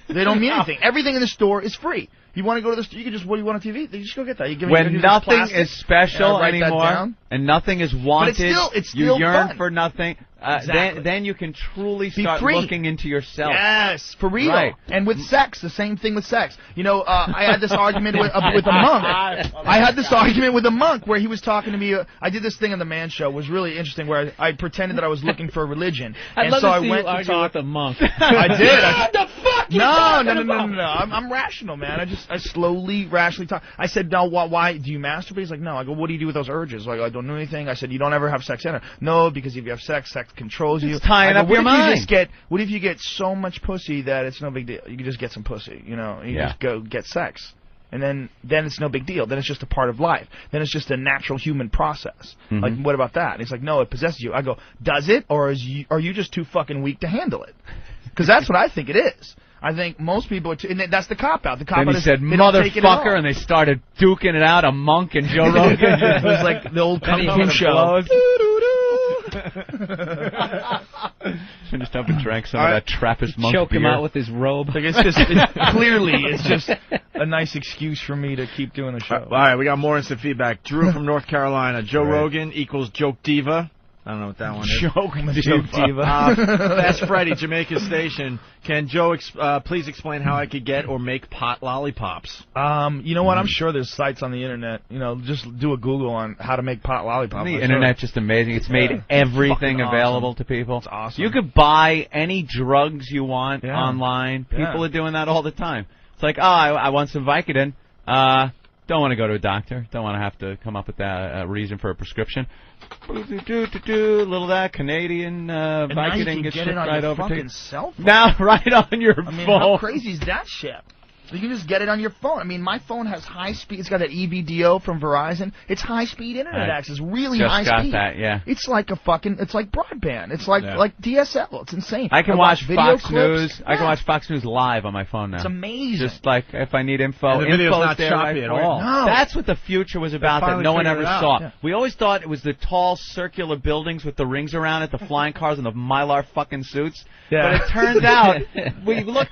S7: They don't mean anything. Everything in the store is free. You want to go to the store, you can just, what do you want on TV? You just go get that. You give
S4: when nothing is special
S7: anymore,
S4: and nothing is wanted,
S7: but it's still
S4: you yearn
S7: fun.
S4: for nothing,
S7: Exactly.
S4: then you can truly start looking into yourself.
S7: Yes, for real.
S4: Right.
S7: And with sex, the same thing with sex. I had this argument with a monk. I had this argument with a monk where he was talking to me. I did this thing on the Man Show. It was really interesting where I pretended that I was looking for a religion.
S3: I'd love
S7: so
S3: to
S7: I
S3: see
S7: went
S3: you argue
S7: to talk
S3: with a monk.
S7: I did.
S3: What the fuck?
S7: No. I'm rational, man. I slowly, rationally talk. I said, no, why do you masturbate? He's like, no. I go, what do you do with those urges? Like, I don't do anything. I said, you don't ever have sex in it. No, because if you have sex controls you.
S4: Tying up your mind.
S7: What if you get so much pussy that it's no big deal? You can just get some pussy, you just go get sex. And then it's no big deal. Then it's just a part of life. Then it's just a natural human process.
S4: Mm-hmm.
S7: Like, what about that? And he's like, no, it possesses you. I go, does it? Or are you just too fucking weak to handle it? Because that's what I think it is. I think most people are and that's the cop-out. The cop-out
S4: Then he said, motherfucker, and they started duking it out, a monk and Joe Rogan.
S7: It was like the old Kung Fu show.
S4: Finished up and drank some of that Trappist monk
S3: Choke
S4: beer.
S3: him out with his robe.
S7: Like clearly, it's just a nice excuse for me to keep doing the show.
S1: All right, we got more instant feedback. Drew from North Carolina. Joe Rogan equals Joke Diva. I don't know what that one is.
S7: Joke Diva.
S1: That's Freddie, Jamaica Station. Can Joe please explain how I could get or make pot lollipops?
S7: You know what? I'm sure there's sites on the internet. Just do a Google on how to make pot lollipops.
S4: The internet's just amazing. It's made everything available to people.
S7: It's awesome.
S4: You could buy any drugs you want online. People are doing that all the time. It's like, I want some Vicodin. Don't want to go to a doctor. Don't want to have to come up with that reason for a prescription. Little that Canadian Vicodin gets shipped right over to you.
S7: Cell phone.
S4: Now, right on your phone.
S7: How crazy is that shit? You can just get it on your phone. I mean, my phone has high speed. It's got that EVDO from Verizon. It's high speed internet access, really high speed.
S4: Just got that, yeah.
S7: It's like it's like broadband. It's like DSL. It's insane.
S4: I can watch
S7: video
S4: Fox
S7: clips.
S4: News. I can watch Fox News live on my phone now.
S7: It's amazing.
S4: Just like if I need info,
S1: And the video's
S4: info's
S1: not
S4: there
S1: choppy
S4: right
S1: at
S4: for
S1: all.
S4: me.
S7: No.
S4: That's what the future was about that no one ever
S1: figured it out.
S4: saw.
S7: Yeah.
S4: We always thought it was the tall circular buildings with the rings around it, the flying cars and the Mylar fucking suits.
S7: Yeah.
S4: But it turns out,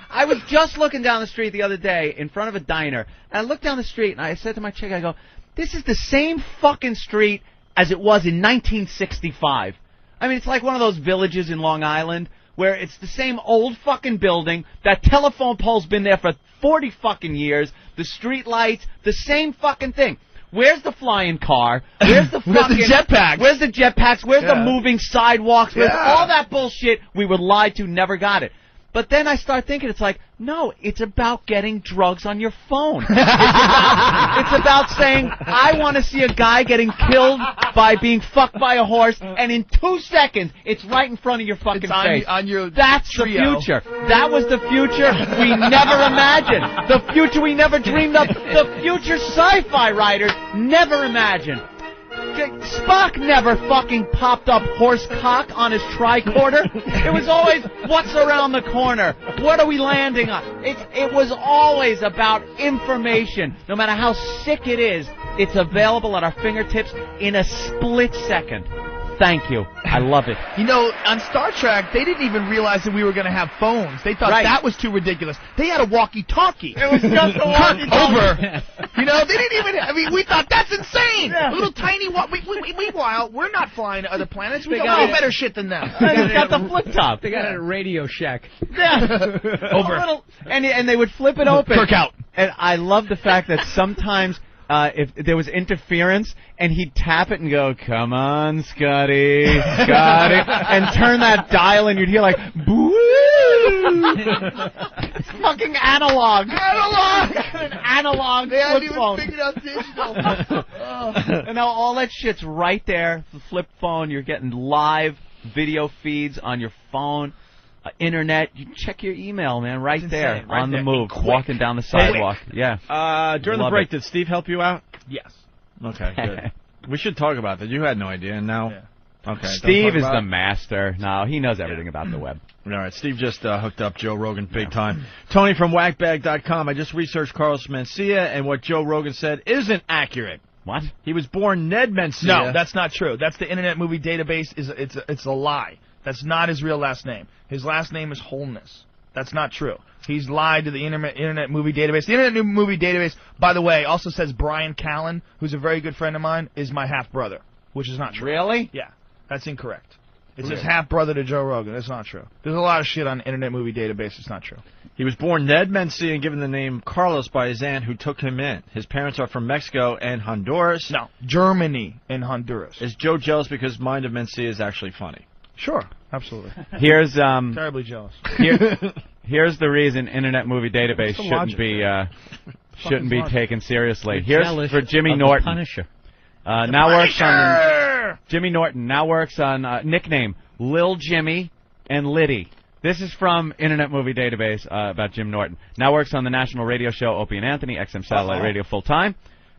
S4: I was just looking down the street the other day in front of a diner, and I looked down the street, and I said to my chick, I go, this is the same fucking street as it was in 1965. I mean, it's like one of those villages in Long Island where it's the same old fucking building, that telephone pole's been there for 40 fucking years, the street lights, the same fucking thing. Where's the flying car? Where's the fucking...
S7: Where's the jetpacks?
S4: Where's the jetpacks? Where's the moving sidewalks? Where's
S7: Yeah.
S4: all that bullshit we were lied to, never got it. But then I start thinking, it's like, no, it's about getting drugs on your phone. It's about saying, I want to see a guy getting killed by being fucked by a horse, and in 2 seconds, it's right in front of your fucking face.
S7: On your
S4: That's
S7: trio.
S4: the future. That was the future we never imagined. The future we never dreamed of. The future sci-fi writers never imagined. Spock never fucking popped up horse cock on his tricorder. It was always, what's around the corner? What are we landing on? It was always about information. No matter how sick it is, it's available at our fingertips in a split second. Thank you. I love it.
S7: You know, on Star Trek, they didn't even realize that we were going to have phones. They thought that was too ridiculous. They had a walkie-talkie. It was just a walkie-talkie. You know, they didn't even. I mean, we thought that's insane. A little tiny. Meanwhile, we're not flying to other planets. We got way better shit than them.
S4: They got the flip top.
S3: They got it at Radio Shack.
S4: Yeah.
S7: Over.
S4: And they would flip it open.
S7: Kirk out.
S4: And I love the fact that sometimes if there was interference and he'd tap it and go, "Come on, Scotty, Scotty," and turn that dial and you'd hear like, "Boo!" It's fucking analog. An analog.
S7: They haven't
S4: flip
S7: even
S4: phone.
S7: figured out digital.
S4: And now all that shit's right there. The flip phone. You're getting live video feeds on your phone. Internet, you can check your email, man, right there,
S7: right
S4: on
S7: there.
S4: the move,
S7: Quick.
S4: walking down the sidewalk. Yeah.
S1: During the
S4: Love
S1: break,
S4: it.
S1: did Steve help you out?
S7: Yes.
S1: Okay, good. We should talk about that. You had no idea, and now...
S7: Yeah.
S1: Okay.
S4: Steve is the master. No, he knows everything about the web.
S1: All right, Steve just hooked up Joe Rogan big time. Tony from whackbag.com. I just researched Carlos Mencia, and what Joe Rogan said isn't accurate.
S4: What?
S1: He was born Ned Mencia.
S7: No, that's not true. That's the Internet Movie Database. It's a lie. That's not his real last name. His last name is Holness. That's not true. He's lied to the Internet Movie Database. The Internet Movie Database, by the way, also says Brian Callen, who's a very good friend of mine, is my half-brother, which is not true.
S4: Really?
S7: Yeah, that's incorrect. It says half-brother to Joe Rogan. That's not true. There's a lot of shit on the Internet Movie Database. It's not true.
S1: He was born Ned Mencia and given the name Carlos by his aunt who took him in. His parents are from Mexico and Honduras.
S7: No, Germany and Honduras.
S1: Is Joe jealous because Mind of Mencia is actually funny?
S7: Sure, absolutely.
S4: Here's
S7: Terribly jealous.
S4: Here's the reason Internet Movie Database shouldn't be taken seriously. Here's for Jimmy Norton.
S3: Punisher.
S4: Jimmy Norton now works on nickname Lil Jimmy and Liddy. This is from Internet Movie Database about Jim Norton. Now works on the national radio show Opie and Anthony, XM Satellite Radio full time.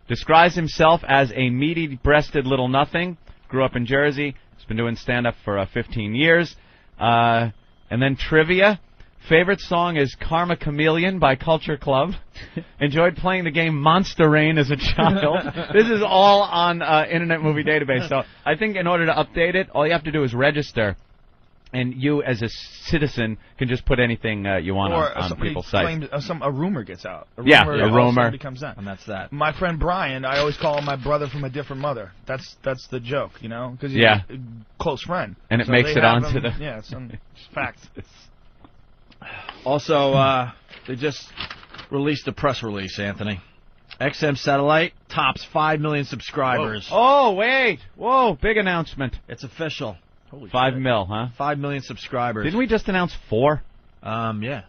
S4: Describes himself as a meaty-breasted little nothing. Grew up in Jersey. He's been doing stand-up for 15 years. And then trivia. Favorite song is Karma Chameleon by Culture Club. Enjoyed playing the game Monster Rain as a child. This is all on Internet Movie Database. So I think in order to update it, all you have to do is register. And you, as a citizen, can just put anything you want on people's sites.
S7: A rumor gets out.
S4: A rumor
S7: becomes that.
S1: And that's that.
S7: My friend Brian, I always call him my brother from a different mother. That's the joke, you know? Because he's a close friend.
S4: And it makes it onto the...
S7: Yeah, it's fact.
S1: Also, they just released a press release, Anthony. XM Satellite tops 5 million subscribers.
S4: Whoa. Oh, wait. Whoa, big announcement.
S1: It's official.
S7: Holy
S4: 5
S7: shit.
S4: mil, huh?
S1: 5 million subscribers.
S4: Didn't we just announce 4?
S1: Yeah.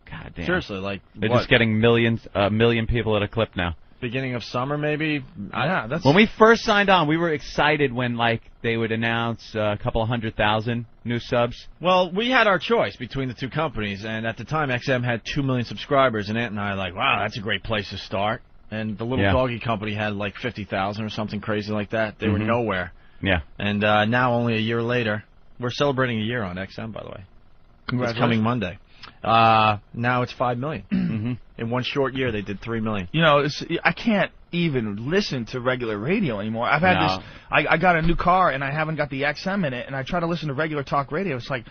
S4: God damn.
S1: Seriously, like
S4: They're
S1: what?
S4: just getting a million people at a clip now.
S1: Beginning of summer, maybe.
S7: That's
S4: when we first signed on, we were excited when they would announce a couple of 100,000 new subs.
S1: Well, we had our choice between the two companies, and at the time, XM had 2 million subscribers, and Ant and I were like, wow, that's a great place to start. And the little doggy company had like 50,000 or something crazy like that. They were nowhere.
S4: Yeah.
S1: And now, only a year later, we're celebrating a year on XM, by the way.
S7: Congratulations.
S1: It's coming Monday. Now it's 5 million. In one short year, they did 3 million.
S7: You know, I can't even listen to regular radio anymore. I've had this. I got a new car and I haven't got the XM in it, and I try to listen to regular talk radio. It's like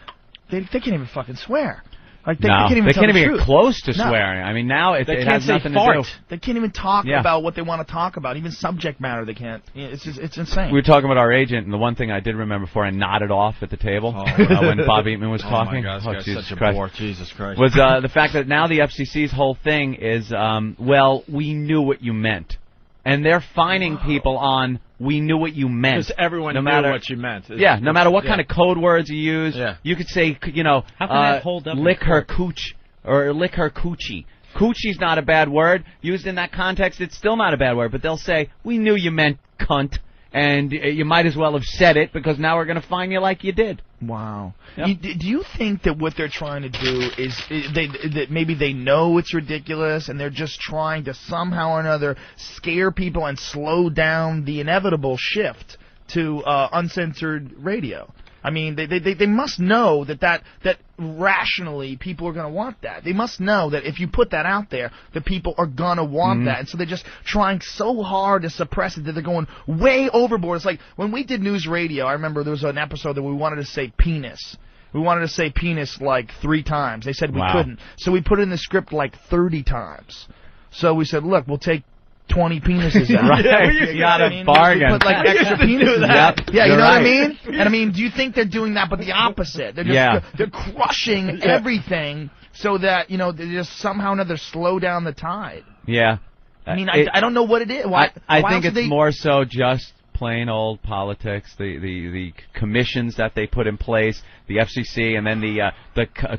S7: they can't even fucking swear. Like they can't even
S4: get close to swearing. I mean, now it has nothing to do.
S7: They can't even talk about what they want to talk about. Even subject matter, they can't. It's insane.
S4: We were talking about our agent, and the one thing I did remember before I nodded off at the table when Bob Eatman was talking.
S1: Oh, my God, this guy's such a bore. Jesus Christ.
S4: Was the fact that now the FCC's whole thing is, well, we knew what you meant. And they're fining people on we knew what you meant.
S1: Because everyone knew what you meant.
S4: No matter what kind of code words you use, you could say,
S3: how can that hold up
S4: lick her cooch or lick her coochie. Coochie's not a bad word. Used in that context, it's still not a bad word. But they'll say, we knew you meant cunt, and you might as well have said it because now we're going to fine you like you did.
S7: Wow.
S4: Yep.
S7: Do you think that what they're trying to do is that maybe they know it's ridiculous and they're just trying to somehow or another scare people and slow down the inevitable shift to uncensored radio? I mean, they must know that rationally people are going to want that. They must know that if you put that out there, that people are going to want that. And so they're just trying so hard to suppress it that they're going way overboard. It's like when we did news radio, I remember there was an episode that we wanted to say penis. We wanted to say penis like 3 times. They said we couldn't. So we put it in the script like 30 times. So we said, look, we'll take 20 penises out.
S4: Right. You got a bargain.
S7: Put like extra penises out.
S4: Yep.
S7: Yeah, you
S4: You're
S7: know
S4: right.
S7: what I mean? And I mean, do you think they're doing that, but the opposite? They're just they're crushing everything so that, you know, they just somehow or another slow down the tide.
S4: Yeah.
S7: I mean, I don't know what it is. Why
S4: think it's more so just plain old politics, the commissions that they put in place, the FCC, and then the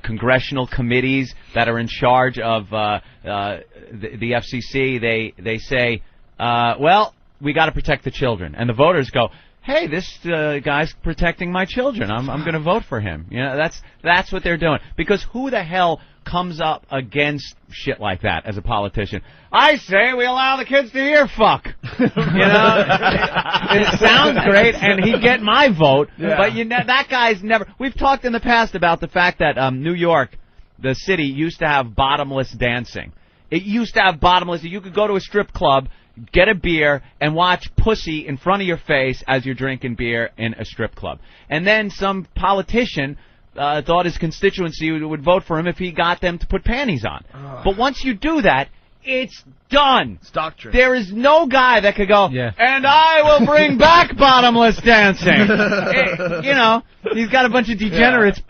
S4: congressional committees that are in charge of the FCC. They say, well, we got to protect the children, and the voters go, hey, this guy's protecting my children. I'm going to vote for him. You know, that's what they're doing. Because who the hell comes up against shit like that as a politician? I say we allow the kids to hear fuck. You know, it sounds great, and he'd get my vote.
S7: Yeah.
S4: But that guy's never. We've talked in the past about the fact that New York, the city, used to have bottomless dancing. It used to have bottomless. You could go to a strip club, get a beer, and watch pussy in front of your face as you're drinking beer in a strip club. And then some politician thought his constituency would vote for him if he got them to put panties on. But once you do that, it's done.
S7: It's doctrine.
S4: There is no guy that could go, and I will bring back bottomless dancing. You know, he's got a bunch of degenerates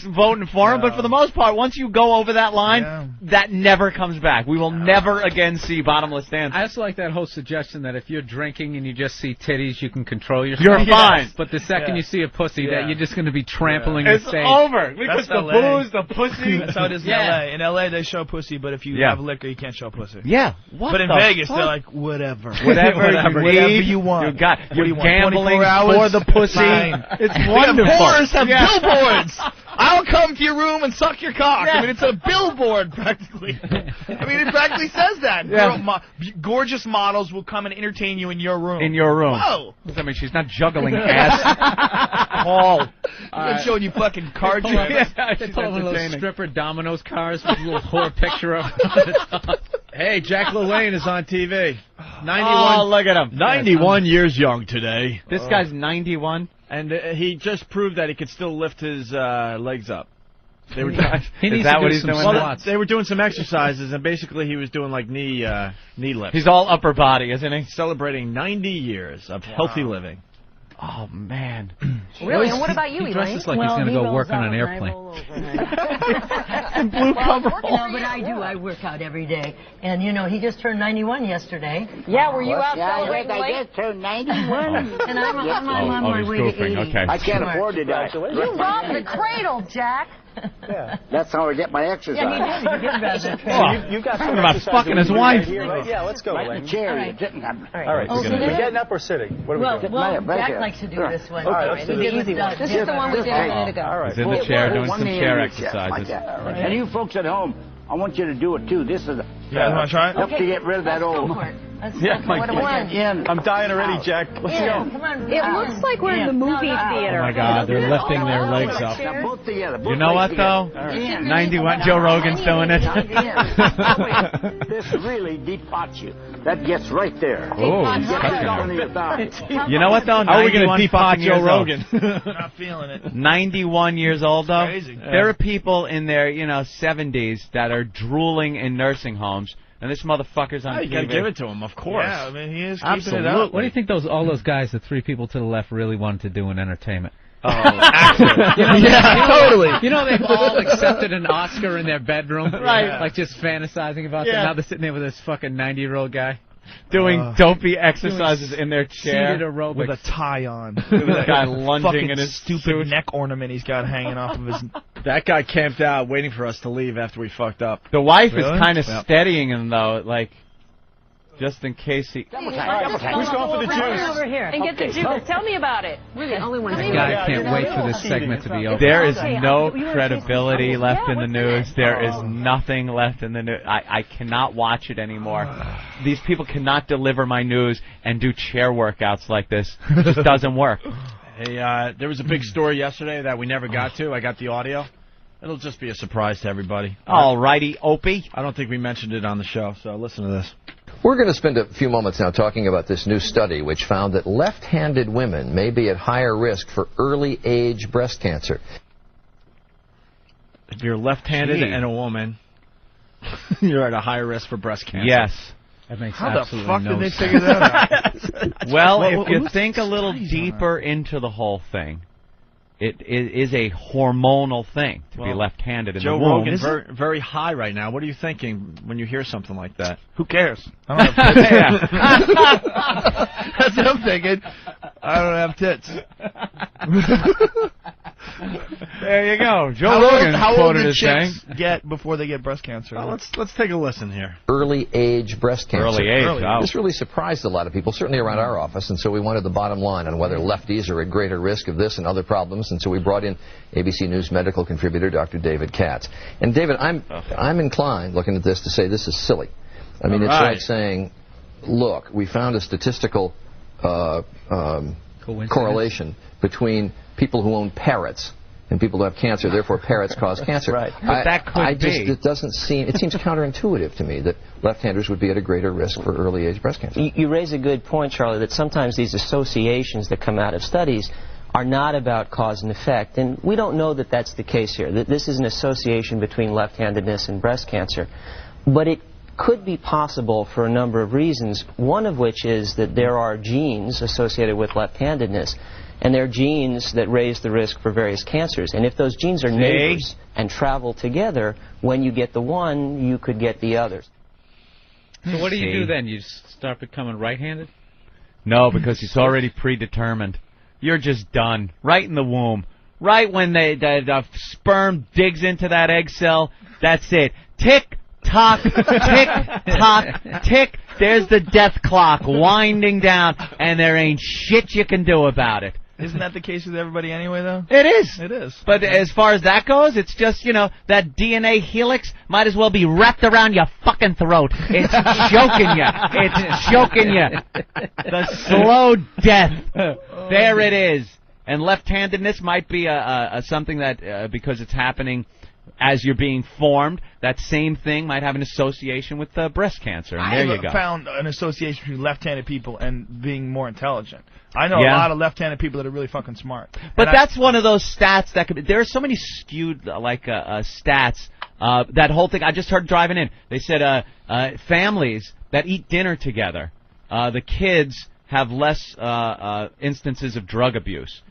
S4: voting for him, but for the most part, once you go over that line, that never comes back. We will never again see bottomless dancing.
S3: I also like that whole suggestion that if you're drinking and you just see titties, you can control yourself.
S4: You're fine.
S3: But the second you see a pussy, that you're just going to be trampling
S4: It's
S3: the stage.
S4: over. Because the booze, the pussy.
S7: That's how it is in L.A. In L.A., they show pussy, but if you have liquor, you can't show pussy.
S4: Yeah. What
S7: but in
S4: the
S7: Vegas,
S4: fuck?
S7: they're like, whatever.
S4: Whatever
S7: you want.
S4: You got, you're
S7: you want,
S4: gambling
S7: 24 hours?
S4: for the pussy.
S7: Fine.
S4: It's wonderful.
S7: Whores have billboards. I'll come to your room and suck your cock. I mean, it's a billboard, practically. I mean, it practically says that. Gorgeous models will come and entertain you in your room.
S4: In your room.
S7: Whoa.
S4: I mean, she's not juggling ass. Paul.
S7: I'm showing you fucking card
S3: They
S7: tricks.
S3: pull up one of those stripper Domino's cars with a little whore picture of it.
S1: Hey, Jack LaLanne is on TV. 91.
S4: Oh, look at him.
S1: 91 years young today.
S4: This guy's 91.
S1: And he just proved that he could still lift his legs up. They were
S3: Is that what he's doing?
S1: Well, they were doing some exercises, and basically he was doing like knee lifts.
S4: He's all upper body, isn't he?
S1: Celebrating 90 years of healthy living.
S4: Oh, man.
S8: Really? And what about you,
S3: He
S8: Elaine?
S3: dresses like he's going to go work on an airplane.
S4: And blue coveralls.
S10: No, but I do. I work out every day. And, you know, he just turned 91 yesterday.
S8: Yeah, were you out
S10: Yeah,
S8: celebrating
S10: I
S8: late?
S10: did turn 91. And I'm on my
S4: he's
S10: way to
S4: goofing.
S10: 80.
S4: Okay.
S13: I can't afford to die.
S8: You robbed the cradle, Jack.
S13: That's how I get my exercise.
S10: Yeah, he did rather.
S4: Oh,
S13: You got
S4: talking about fucking his wife.
S13: Here, right? Yeah, let's go. Right in the chair.
S10: All right.
S13: You're sitting on.
S10: All
S13: right.
S10: Oh, so
S13: We're getting up or sitting? What are we doing?
S10: Well,
S13: Right
S10: Jack
S13: here.
S10: likes to do this one.
S13: All right, let's do
S10: the easy one.
S8: This is the one we did a minute ago.
S13: All right.
S4: He's in the chair doing
S13: One
S4: some
S13: knee
S4: chair
S13: in each chest, like
S4: exercises.
S13: that. And you folks at home, I want you to do it too. This is
S7: Yeah, you want to try it?
S13: help to get rid of that
S10: Go
S13: old.
S10: for it. Let's
S8: What do we do?
S13: In.
S14: I'm dying already, Jack. Let's go.
S10: Come on.
S8: It looks like we're in the movie theater.
S1: Oh my God, they're lifting their legs up.
S13: Now both together. Both
S4: You know what,
S13: legs
S4: though?
S13: together.
S10: Yeah.
S4: 91. Joe Rogan's doing it.
S13: This really deep pots you. That gets right there.
S4: Oh, he's
S13: Get
S4: touching
S13: it down
S4: her.
S13: in your thigh.
S4: You know what, though?
S1: How are we going to
S4: 91
S1: depot
S4: fucking
S1: Joe
S4: years old.
S1: Rogan?
S7: Not feeling it.
S4: 91 years old, though.
S7: Crazy.
S4: There are people in their, 70s that are drooling in nursing homes, and this motherfucker's on
S1: Oh,
S4: TV.
S1: you got to give it to him, of course.
S7: Yeah, I mean, he is keeping
S1: Absolutely.
S7: it up.
S3: What do you think all those guys, the 3 people to the left, really wanted to do in entertainment?
S1: Oh, actor.
S3: Totally. You know, they've all accepted an Oscar in their bedroom.
S4: Right.
S3: Like just fantasizing about that. Now they're sitting there with this fucking 90-year-old guy.
S4: Doing dopey exercises in their chair.
S3: Seated aerobics.
S7: With a tie on.
S4: With a guy lunging
S7: fucking
S4: in his
S7: stupid
S4: suit.
S7: neck ornament he's got hanging off of his.
S1: That guy camped out waiting for us to leave after we fucked up.
S4: The wife
S7: Really?
S4: is kind of
S1: Yep.
S4: steadying him, though, like, just in case he...
S14: Who's going for the juice?
S8: Over here. And get the juice. Tell me about it. We're the only ones.
S3: This guy can't wait for this segment to be over.
S4: There is no credibility left in the news. There is nothing left in the news. I cannot watch it anymore. These people cannot deliver my news and do chair workouts like this. It just doesn't work.
S1: Hey, there was a big story yesterday that we never got to. I got the audio. It'll just be a surprise to everybody.
S15: All righty, Opie.
S1: I don't think we mentioned it on the show, so listen to this.
S16: We're going to spend a few moments now talking about this new study which found that left-handed women may be at higher risk for early-age breast cancer.
S1: If you're left-handed and a woman, you're at a higher risk for breast cancer.
S4: Yes.
S3: That makes
S7: How the
S3: absolutely
S7: fuck
S3: no
S7: did they
S3: sense.
S7: figure that out?
S4: Well,
S7: Well,
S4: if you
S7: who's
S4: think a little deeper into the whole thing, it is a hormonal thing to be left-handed in
S1: Joe
S4: the womb.
S1: Rogan's very high right now. What are you thinking when you hear something like that?
S7: Who cares? I don't have tits. That's what I'm thinking. I don't have tits.
S4: There you go. Joe Rogan
S7: how old
S4: quoted
S7: do
S4: as saying.
S7: chicks get before they get breast cancer?
S1: Well, let's take a listen here.
S16: Early-age breast cancer.
S4: Early age, wow.
S16: This really surprised a lot of people, certainly around our office, and so we wanted the bottom line on whether lefties are at greater risk of this and other problems, and so we brought in ABC News medical contributor Dr. David Katz. And David, I'm inclined, looking at this, to say this is silly. I mean, it's like saying, look, we found a statistical correlation between people who own parrots and people who have cancer, therefore parrots cause cancer.
S15: Right.
S4: But that could be.
S16: It doesn't seem, it seems counterintuitive to me that left-handers would be at a greater risk for early-age breast cancer.
S15: You raise a good point, Charlie, that sometimes these associations that come out of studies are not about cause and effect, and we don't know that that's the case here, that this is an association between left-handedness and breast cancer. But it could be possible for a number of reasons, one of which is that there are genes associated with left-handedness, and there are genes that raise the risk for various cancers. And if those genes are neighbors and travel together, when you get the one, you could get the others.
S3: So what do you do then? You start becoming right-handed?
S4: No, because it's already predetermined. You're just done. Right in the womb. Right when the sperm digs into that egg cell, that's it. Tick, tock, tick, tock, tick. There's the death clock winding down, and there ain't shit you can do about it.
S7: Isn't that the case with everybody anyway, though?
S4: It is.
S7: It is.
S4: But as far as that goes, it's just, you know, that DNA helix might as well be wrapped around your fucking throat. It's choking you. It's choking you. The slow death. There it is. And left-handedness might be something that, because it's happening as you're being formed, that same thing might have an association with breast cancer. And there you go.
S7: I found an association between left-handed people and being more intelligent. I know a lot of left-handed people that are really fucking smart.
S4: But that's one of those stats that could be. There are so many skewed stats. That whole thing I just heard driving in. They said families that eat dinner together, the kids have less instances of drug abuse.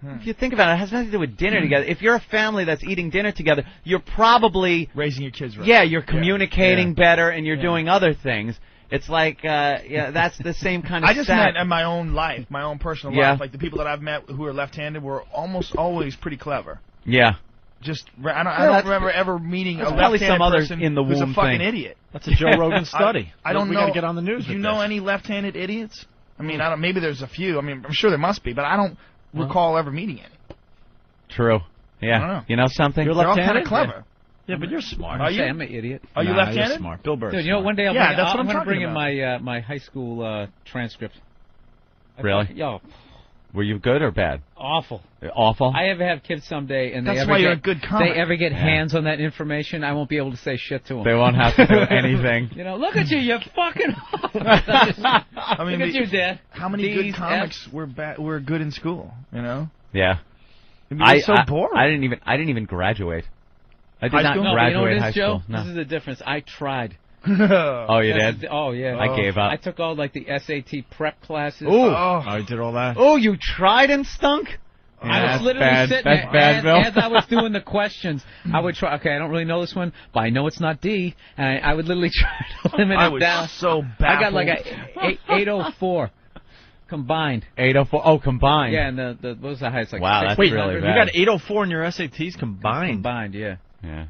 S4: If you think about it, it has nothing to do with dinner together. If you're a family that's eating dinner together, you're probably
S7: raising your kids right.
S4: Yeah, you're communicating better and you're doing other things. It's like, that's the same kind of
S7: I just
S4: stat.
S7: meant in my own life, my own personal life. Like the people that I've met who are left-handed were almost always pretty clever.
S4: Yeah.
S7: Just, I don't remember ever meeting a
S4: probably
S7: left-handed
S4: some other
S7: person
S4: in the
S7: who's a
S4: womb
S7: fucking
S4: thing.
S7: idiot.
S1: That's a Joe Rogan study.
S7: I don't know.
S1: We got to get on the news.
S7: Do you know any left-handed idiots? I mean, maybe there's a few. I mean, I'm sure there must be, but I don't recall ever meeting any.
S4: True. Yeah.
S7: I don't know.
S4: You know something?
S1: You're
S7: They're all
S1: left-handed?
S7: kind of clever.
S1: Yeah, but you're smart.
S7: Are you?
S3: I'm an idiot.
S7: Are you left-handed?
S1: You're smart. Bill Burr.
S3: Dude, you know, one day I'm
S7: that's what
S3: going
S7: I'm
S3: to bring
S7: talking
S3: in
S7: about.
S3: my high school transcript.
S4: Really?
S3: Yo,
S4: Were you good or bad?
S3: awful.
S4: Awful?
S3: I ever have kids someday, and
S7: That's
S3: they ever
S7: why
S3: get,
S7: you're a good comic.
S3: they ever get hands on that information, I won't be able to say shit to them.
S4: They won't have to do anything.
S3: You know, look at you, you fucking.
S7: I mean,
S3: look at you, Dad.
S7: How many
S3: D's,
S7: good comics were good in school? You know,
S4: Yeah.
S7: it'd be so boring.
S4: I didn't even graduate. I did
S7: High
S4: not
S7: school?
S3: No, but you know what
S4: graduate
S3: it
S4: high
S3: is, Joe?
S4: school. No.
S3: This is the difference. I tried.
S4: Oh, you
S3: That's
S4: did?
S3: the- oh, yeah.
S4: I gave up.
S3: I took all, like, the SAT prep classes.
S4: Ooh.
S1: I did all that.
S4: Oh, you tried and stunk?
S3: I was literally sitting
S4: That's
S3: there,
S4: bad, Bill.
S3: as I was doing the questions, I would try, okay, I don't really know this one, but I know it's not D, and I would literally try to limit
S7: I
S3: it
S7: was
S3: down.
S7: so baffled.
S3: I got like a 804 combined.
S4: 804. Oh, combined.
S3: Yeah, and the what was the highest? Like
S4: Wow, that's
S3: 600.
S4: really
S1: You
S4: bad.
S1: got 804 in your SATs combined.
S3: Combined, yeah.
S4: Yeah.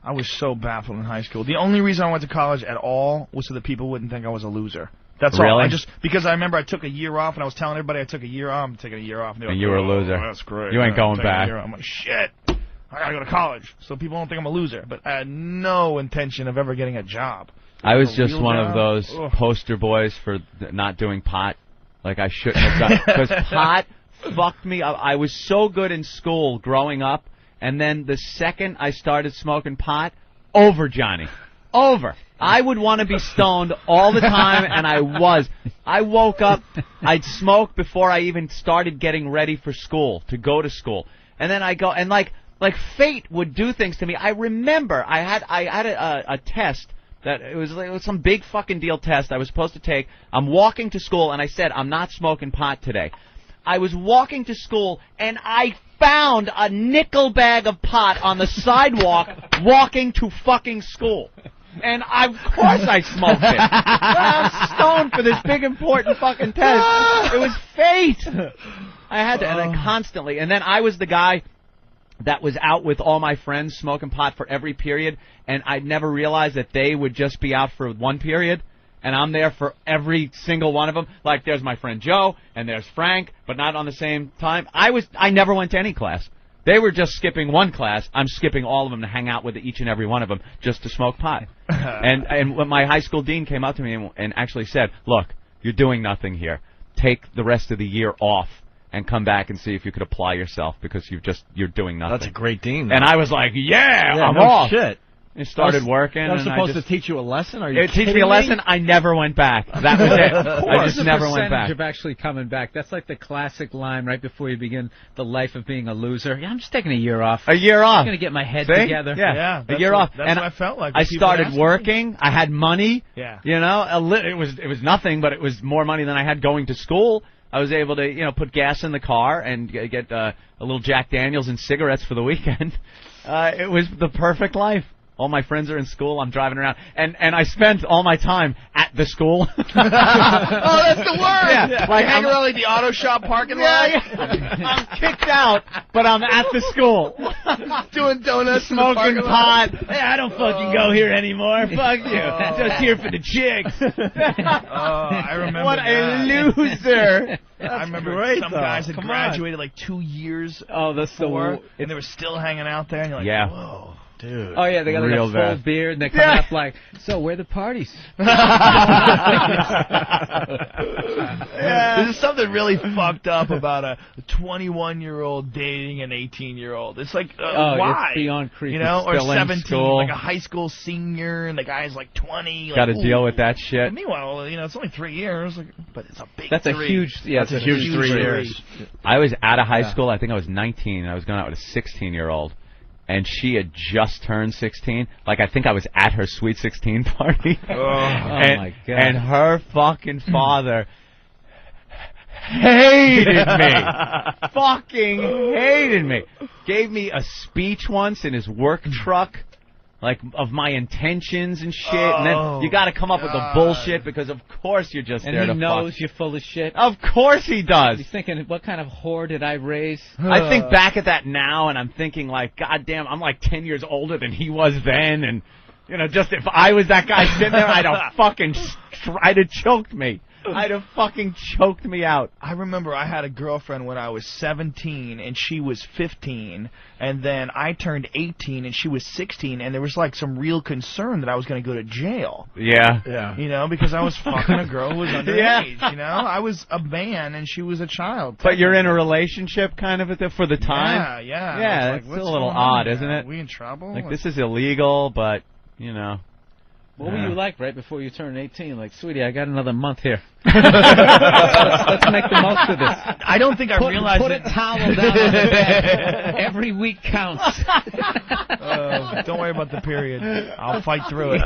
S7: I was so baffled in high school. The only reason I went to college at all was so that people wouldn't think I was a loser. That's all.
S4: Really?
S7: Because I remember I took a year off, and I was telling everybody I took a year off. I'm taking a year off. And,
S4: And you were a loser.
S7: Oh, that's great.
S4: You ain't going
S7: I'm taking a
S4: back.
S7: year off. I'm like, shit. I gotta go to college, so people don't think I'm a loser. But I had no intention of ever getting a job.
S4: I was
S7: A
S4: just
S7: real
S4: one
S7: job?
S4: of those
S7: Ugh.
S4: poster boys for not doing pot. Like I shouldn't have done. Because pot fucked me up. I was so good in school growing up, and then the second I started smoking pot, over, Johnny. Over. I would want to be stoned all the time, and I was. I woke up, I'd smoke before I even started getting ready for school, to go to school. And then I go, and like fate would do things to me. I remember I had a test that it was some big fucking deal test I was supposed to take. I'm walking to school, and I said, I'm not smoking pot today. I was walking to school, and I found a nickel bag of pot on the sidewalk walking to fucking school. And of course I smoked it. I'm stoned for this big important fucking test. It was fate. I had to, and I constantly, and then I was the guy that was out with all my friends smoking pot for every period, and I never realized that they would just be out for one period, and I'm there for every single one of them. Like, there's my friend Joe, and there's Frank, but not on the same time. I never went to any class. They were just skipping one class. I'm skipping all of them to hang out with each and every one of them just to smoke pot. And when my high school dean came up to me and actually said, look, you're doing nothing here. Take the rest of the year off and come back and see if you could apply yourself, because you're doing nothing.
S1: That's a great dean, though.
S4: And I was like, yeah I'm
S1: no
S4: off.
S1: Shit.
S4: It started working.
S1: That was
S4: and
S1: supposed to teach you a lesson? Are you
S4: It teach
S1: kidding
S4: me a lesson. I never went back. That was it. I just never went back.
S3: Of actually coming back. That's like the classic line right before you begin the life of being a loser. Yeah, I'm just taking a year off.
S4: A year off.
S3: I'm going to get my head
S4: See?
S3: together.
S4: Yeah, a year off.
S7: That's
S4: and
S7: what I felt like.
S4: I started working. I had money.
S7: Yeah.
S4: You know, it was nothing, but it was more money than I had going to school. I was able to, put gas in the car and get a little Jack Daniels and cigarettes for the weekend. It was the perfect life. All my friends are in school. I'm driving around, and I spent all my time at the school.
S7: Oh, that's the word.
S4: Yeah, like
S7: hang around like the auto shop parking lot.
S4: I'm kicked out, but I'm at the school
S7: Doing donuts,
S4: smoking pot. Hey, I don't fucking go here anymore. Fuck you. Just here for the chicks.
S7: I remember.
S4: What a loser.
S7: I remember
S1: great,
S7: some
S1: though.
S7: guys had
S1: Come
S7: graduated like 2 years
S3: that's
S7: before,
S3: the
S7: and they were still hanging out there, and you're like,
S4: Yeah.
S7: whoa.
S1: Dude.
S3: Oh, yeah, they got like
S4: Real
S3: a full
S4: bad.
S3: beard, and they come up like, so where are the parties?
S7: There's something really fucked up about a 21-year-old dating an 18-year-old. It's like, why?
S3: It's beyond creepy.
S7: Or
S4: Still in
S7: 17,
S4: school.
S7: like a high school senior, and the guy's like 20.
S4: Got to
S7: like,
S4: deal with that shit.
S7: But meanwhile, it's only 3 years, but it's a big
S3: That's a
S7: three.
S3: huge,
S1: That's a huge 3 years.
S4: I was out of high school. I think I was 19. I was going out with a 16-year-old. And she had just turned 16. Like, I think I was at her Sweet 16 party.
S3: my God.
S4: And her fucking father hated me. Fucking hated me. Gave me a speech once in his work truck, like, of my intentions and shit. And then you got to come up with the bullshit, because of course you're just
S3: and
S4: there
S3: he
S4: to
S3: knows
S4: fuck.
S3: you're full of shit.
S4: Of course he does.
S3: He's thinking, what kind of whore did I raise?
S4: I think back at that now, and I'm thinking, like, God damn, I'm like 10 years older than he was then, and, just if I was that guy sitting there, I'd have fucking tried to choke me. I'd have fucking choked me out.
S7: I remember I had a girlfriend when I was 17 and she was 15, and then I turned 18 and she was 16, and there was like some real concern that I was going to go to jail.
S4: Yeah.
S1: Yeah.
S7: Because I was fucking a girl who was underage. I was a man and she was a child.
S4: But you're in a relationship kind of for the time?
S7: Yeah.
S4: Yeah,
S7: Like,
S4: it's
S7: what's
S4: a little
S7: going on
S4: odd,
S7: here?
S4: isn't it?
S7: Are we in trouble?
S4: Like, this is illegal, but,
S3: What were you like right before you turned 18? Like, sweetie, I got another month here. let's make the most of this.
S7: I don't think I realized
S3: Put a towel down on the bed. Every week counts.
S7: Don't worry about the period. I'll fight through it.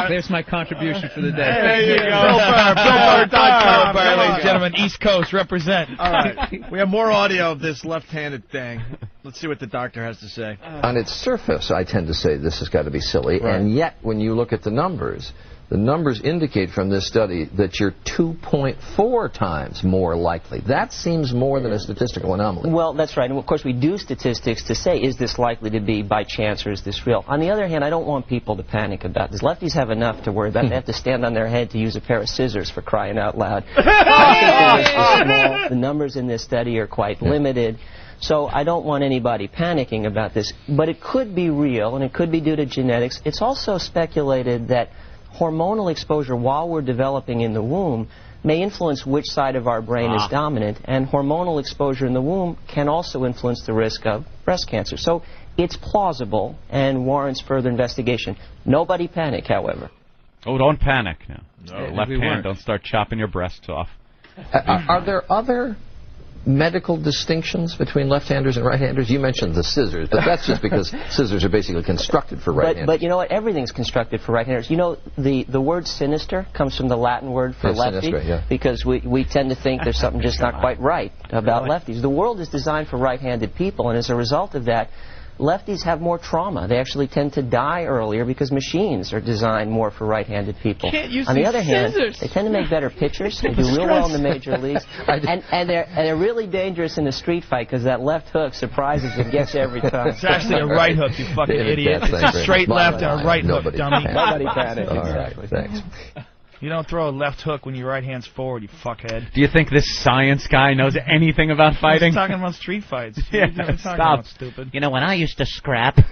S3: There's my contribution for the day.
S7: There you go. BillBurr.com, ladies and gentlemen. East Coast, represent.
S1: All right. We have more audio of this left-handed thing. Let's see what the doctor has to say.
S16: On its surface, I tend to say this has got to be silly, and yet when you look at the numbers indicate from this study that you're 2.4 times more likely. That seems more than a statistical anomaly.
S15: Well, that's right. And, of course, we do statistics to say, is this likely to be by chance or is this real? On the other hand, I don't want people to panic about this. Lefties have enough to worry about. They have to stand on their head to use a pair of scissors, for crying out loud. The numbers in this study are quite limited. So I don't want anybody panicking about this. But it could be real, and it could be due to genetics. It's also speculated that hormonal exposure while we're developing in the womb may influence which side of our brain is dominant, and hormonal exposure in the womb can also influence the risk of breast cancer. So it's plausible and warrants further investigation. Nobody panic, however.
S4: Oh, don't panic. No. Left
S16: we
S4: hand,
S16: weren't.
S4: don't start chopping your breasts off.
S16: Are there other medical distinctions between left-handers and right-handers? You mentioned the scissors, but that's just because scissors are basically constructed for right-handers.
S15: But you know what? Everything's constructed for right-handers. You know, the word sinister comes from the Latin word for lefty,
S16: sinistra, yeah.
S15: because we tend to think there's something just not quite right about lefties. The world is designed for right-handed people, and as a result of that, lefties have more trauma. They actually tend to die earlier because machines are designed more for right-handed people.
S8: Can't use
S15: On the
S8: these
S15: other hand,
S8: scissors.
S15: they tend to make better pitchers. They do real well in the major leagues. And they're really dangerous in a street fight because that left hook surprises and gets you every time.
S7: It's actually a right hook, you fucking idiot. It's a straight left and a right hook, dummy.
S15: Nobody panic.
S16: All right, thanks.
S7: You don't throw a left hook when your right hand's forward, you fuckhead.
S4: Do you think this science guy knows anything about fighting?
S7: He's talking about street fights.
S4: Yeah,
S7: What are you talking
S4: stop.
S7: about, stupid?
S4: You know, when I used to scrap.
S1: All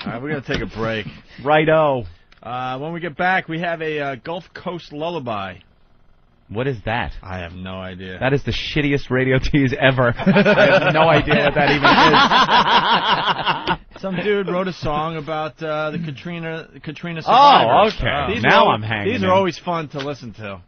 S1: right, we're going to take a break.
S4: Righto.
S1: When we get back, we have a Gulf Coast lullaby.
S4: What is that?
S1: I have no idea.
S4: That is the shittiest radio tease ever. I have no idea what that even is.
S1: Some dude wrote a song about the Katrina survivors.
S4: Oh, okay. Now I'm hanging
S1: These
S4: in.
S1: are always fun to listen to,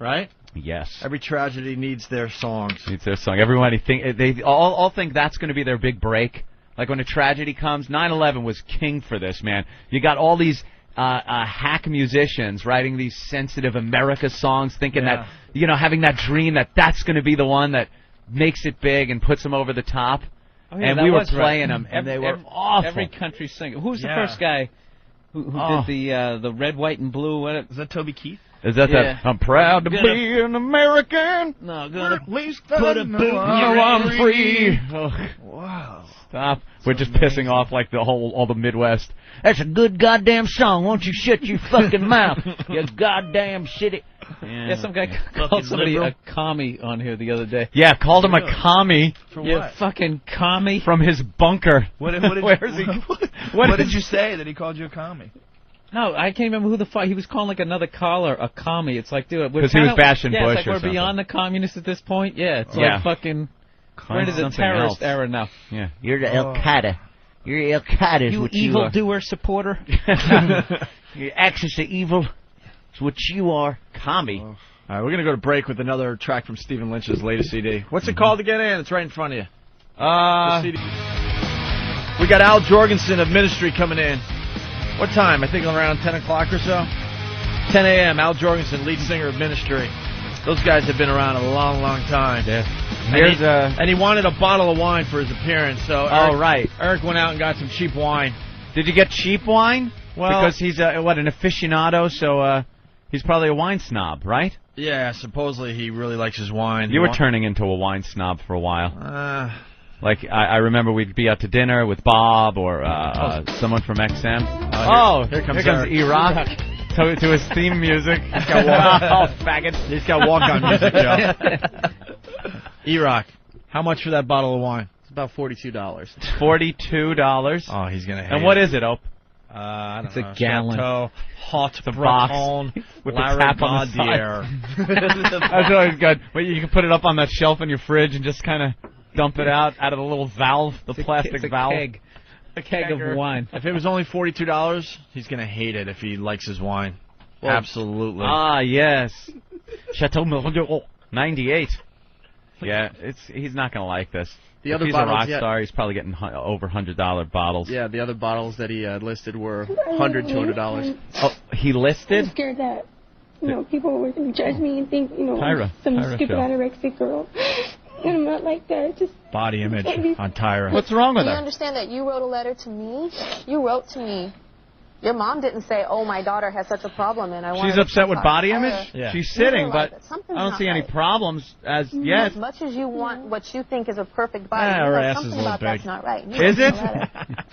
S1: right?
S4: Yes.
S1: Every tragedy needs their songs.
S4: Needs their song. Everybody they all think that's going to be their big break. Like when a tragedy comes, 9/11 was king for this, man. You got all these hack musicians writing these sensitive America songs, thinking that, you know, having that dream that that's going to be the one that makes it big and puts them over the top.
S3: Oh, yeah,
S4: and
S3: that
S4: we were
S3: was
S4: playing
S3: right.
S4: them, and they were awful.
S3: Every country singer. Who's the
S7: Yeah.
S3: first guy who did the red, white, and blue? What?
S7: Is that Toby Keith?
S4: Is that
S3: Yeah.
S4: that? I'm proud to be an American.
S3: No, gonna
S7: At least
S3: put a boot in your
S4: I'm free. Ugh.
S7: Wow.
S4: Stop. We're just pissing off like all the Midwest. That's a good goddamn song. Won't you shut your fucking mouth? You goddamn shitty.
S3: Yeah, some guy called somebody a commie on here the other day.
S4: Yeah, called him a commie.
S7: For
S3: You
S7: what?
S3: fucking commie.
S4: From his bunker.
S7: What did
S4: Where's he?
S7: What did you say that he called you a commie?
S3: No, I can't remember who the fuck. He was calling like another caller a commie. It's like, dude,
S4: because he was bashing
S3: Bush.
S4: Bush
S3: It's like
S4: or
S3: we're
S4: something.
S3: beyond the communists at this point. Yeah, it's
S4: Yeah.
S3: like fucking. We're into the
S4: Something
S3: terrorist
S4: else.
S3: era now.
S4: Yeah, you're the Al Qaeda. You're Al Qaeda is
S3: You
S4: what you are.
S3: evildoer supporter.
S4: Your axis of evil is what you are. Commie.
S1: All right, we're going to go to break with another track from Stephen Lynch's latest CD. What's it called to get in? It's right in front of you. The CD. We got Al Jorgensen of Ministry coming in. What time? I think around 10 o'clock or so. 10 a.m. Al Jorgensen, lead singer of Ministry. Those guys have been around a long, long time.
S4: Yeah.
S1: And he wanted a bottle of wine for his appearance, so Eric went out and got some cheap wine.
S4: Did you get cheap wine?
S1: Well,
S4: because he's an aficionado, so he's probably a wine snob, right?
S1: Yeah, supposedly he really likes his wine.
S4: You were turning into a wine snob for a while.
S1: Like
S4: I remember we'd be out to dinner with Bob or someone from XM.
S1: Here comes
S4: E-Rock. To his theme music.
S1: He's got faggot. He's got walk-on music, Joe. E-Rock, how much for that bottle of wine?
S17: It's about $42.
S4: $42.
S1: Oh, he's gonna hate
S4: And what is it, Ope?
S1: I don't
S3: It's
S1: know.
S3: a gallon.
S1: Chateau, Hot
S4: It's a box
S1: Breton,
S4: with the tap on the
S1: Larigaudière.
S4: That's always good. Well, you can put it up on that shelf in your fridge and just kind of dump it out of the little valve, the plastic valve.
S3: A keg of wine.
S1: If it was only $42, he's gonna hate it if he likes his wine.
S4: Well,
S1: absolutely.
S4: Ah, yes. Chateau Merlot 98. Yeah, he's not gonna like this.
S17: The
S4: if
S17: other
S4: he's
S17: bottles,
S4: a rock star, he's probably getting over $100 bottles.
S17: Yeah, the other bottles that he listed were $100, $200.
S4: Oh, he listed?
S18: I'm scared that, people were going to judge me and think,
S4: Tyra.
S18: I'm some
S4: Tyra
S18: stupid
S4: show.
S18: anorexic girl. And I'm not like that. Just
S1: Body image on Tyra.
S4: What's wrong with
S19: Do you
S4: her?
S19: understand that you wrote a letter to me? You wrote to me. Your mom didn't say, "Oh, my daughter has such a problem," and I want.
S4: She's upset with body image?
S1: Yeah.
S4: She's sitting,
S19: You
S4: but
S19: realize that something's
S4: I don't
S19: not
S4: see any
S19: right.
S4: problems as yet.
S19: As much as you want what you think is a perfect body,
S1: Ah,
S19: you
S1: her
S19: know
S1: ass is
S19: something
S1: a little
S19: about that's
S1: big.
S19: not right. You
S4: Is
S19: wrote
S4: it?
S19: a letter.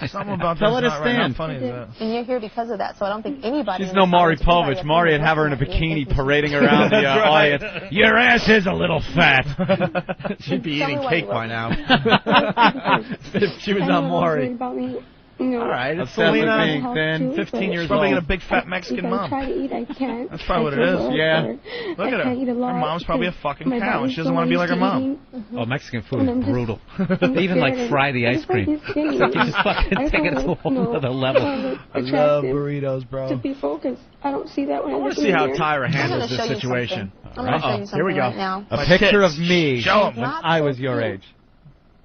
S7: Something about
S4: Don't
S7: that's
S4: let her
S7: not right. How
S4: stand.
S7: funny is that?
S19: And you're here because of that, so I don't think anybody.
S4: She's
S19: in
S4: no
S19: this
S4: Maury
S19: audience, anybody
S4: Povich.
S19: that's
S4: Maury would
S19: in
S4: have her in a
S19: this
S4: bikini
S19: audience,
S4: parading around the audience. Your ass is a little fat.
S1: She'd be
S19: Tell me
S1: eating
S19: why
S1: cake
S19: you
S1: by
S19: wrote
S1: now. If she was
S18: I
S1: not
S18: know I was
S1: Maury.
S18: worried about me. know,
S1: All right, it's
S18: I
S1: Selena
S18: want
S1: being
S18: help
S1: thin,
S18: too,
S1: 15
S18: but
S1: years
S7: Probably
S1: old.
S7: got a big fat Mexican
S18: if
S7: mom.
S18: I try to eat, I can't.
S7: That's probably what it
S18: I
S7: is.
S18: feel
S7: Yeah.
S18: or
S7: Look
S18: I
S7: at
S18: can't eat a
S7: her.
S18: lot
S7: Her mom's probably a
S18: because
S7: fucking
S18: my
S7: cow.
S18: body's
S7: She doesn't
S18: so
S7: want to be like her
S18: used to
S7: mom.
S18: eating.
S3: Oh, Mexican food
S18: And
S3: is
S18: I'm just-
S3: brutal.
S18: I'm
S3: Even like
S18: scared.
S3: fry the
S18: I
S3: ice
S18: just wanna
S3: cream.
S18: be skinny.
S3: It's like you just fucking
S18: I just
S3: take it
S18: wanna
S3: to a
S18: look,
S3: whole
S18: you know,
S3: other level.
S18: look
S7: I love
S18: attractive
S7: burritos, bro.
S18: To be focused. I don't see that when I
S1: I want
S18: look
S1: to
S18: in
S1: see
S18: the
S1: how
S18: mirror.
S1: Tyra handles
S19: show
S1: this
S19: you
S1: situation.
S19: I'm going to show you something
S1: Here we go.
S19: right now.
S4: A picture of me
S7: Show 'em.
S4: when
S19: Not
S4: I
S19: so
S4: was your
S19: cute.
S4: age.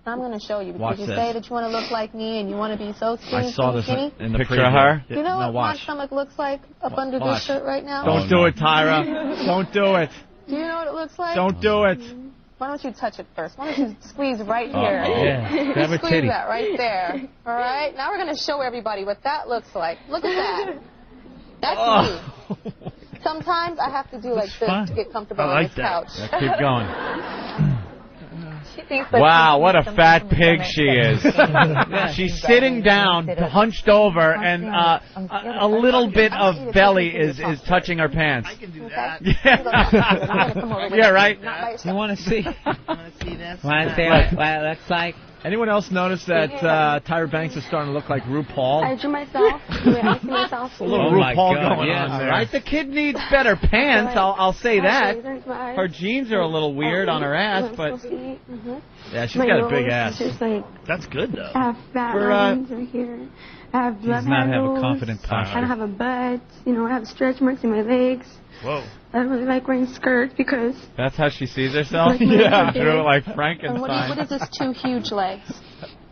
S19: I'm going to show you because
S1: Watch
S19: you
S1: this.
S19: say that you want to look like me and you want to be so skinny,
S1: I saw
S19: skinny,
S1: this
S19: skinny.
S1: in the
S4: Picture
S1: preview.
S4: of her?
S19: You know
S1: Now
S19: what
S1: watch.
S19: my stomach looks like up under
S1: Watch.
S19: this shirt right now?
S1: Don't do it, Tyra. Don't do it.
S19: Do you know what it looks like?
S1: Don't do it.
S19: Why don't you touch it first? Why don't you squeeze right
S1: Uh-oh.
S19: here?
S3: Yeah, grab a
S19: Squeeze
S3: titty.
S19: that right there. All right? Now we're going to show everybody what that looks like. Look at that. That's me. Sometimes I have to do like this
S3: fun.
S19: to get comfortable
S7: I
S19: on
S7: like
S19: this
S7: that.
S19: couch.
S4: Yeah, keep going.
S19: She thinks that
S4: Wow,
S19: she's
S4: what a
S19: something
S4: fat
S19: from the
S4: pig
S19: stomach.
S4: she is. She's sitting down, hunched over, and a little bit of belly is touching her pants.
S7: I can do that.
S4: Yeah, right?
S3: You want to see?
S7: Want to see this?
S3: Want to see what it looks like?
S1: Anyone else notice that Tyra Banks is starting to look like RuPaul?
S18: I drew myself. The way I see myself.
S1: A little
S3: Oh my
S1: RuPaul
S3: God,
S1: going
S3: yes.
S1: on there.
S4: Right, the kid needs better pants. I'll say that.
S18: Her
S4: Her jeans are a little weird on her ass, but
S1: Yeah, she's
S18: My
S1: got a
S18: nose
S1: big
S18: is
S1: ass.
S18: just like,
S7: That's good, though.
S18: I have fat
S4: For,
S18: lines right here. I have
S3: Does
S18: blood
S3: not have a
S18: handles.
S3: confident
S18: I don't
S3: posture.
S18: have a butt. You know, I have stretch marks in my legs.
S7: Whoa.
S18: I don't really like wearing skirts because
S4: that's how she sees herself.
S18: Like my legs.
S4: Through like
S19: And
S4: Frankenstein.
S19: what is this two huge legs?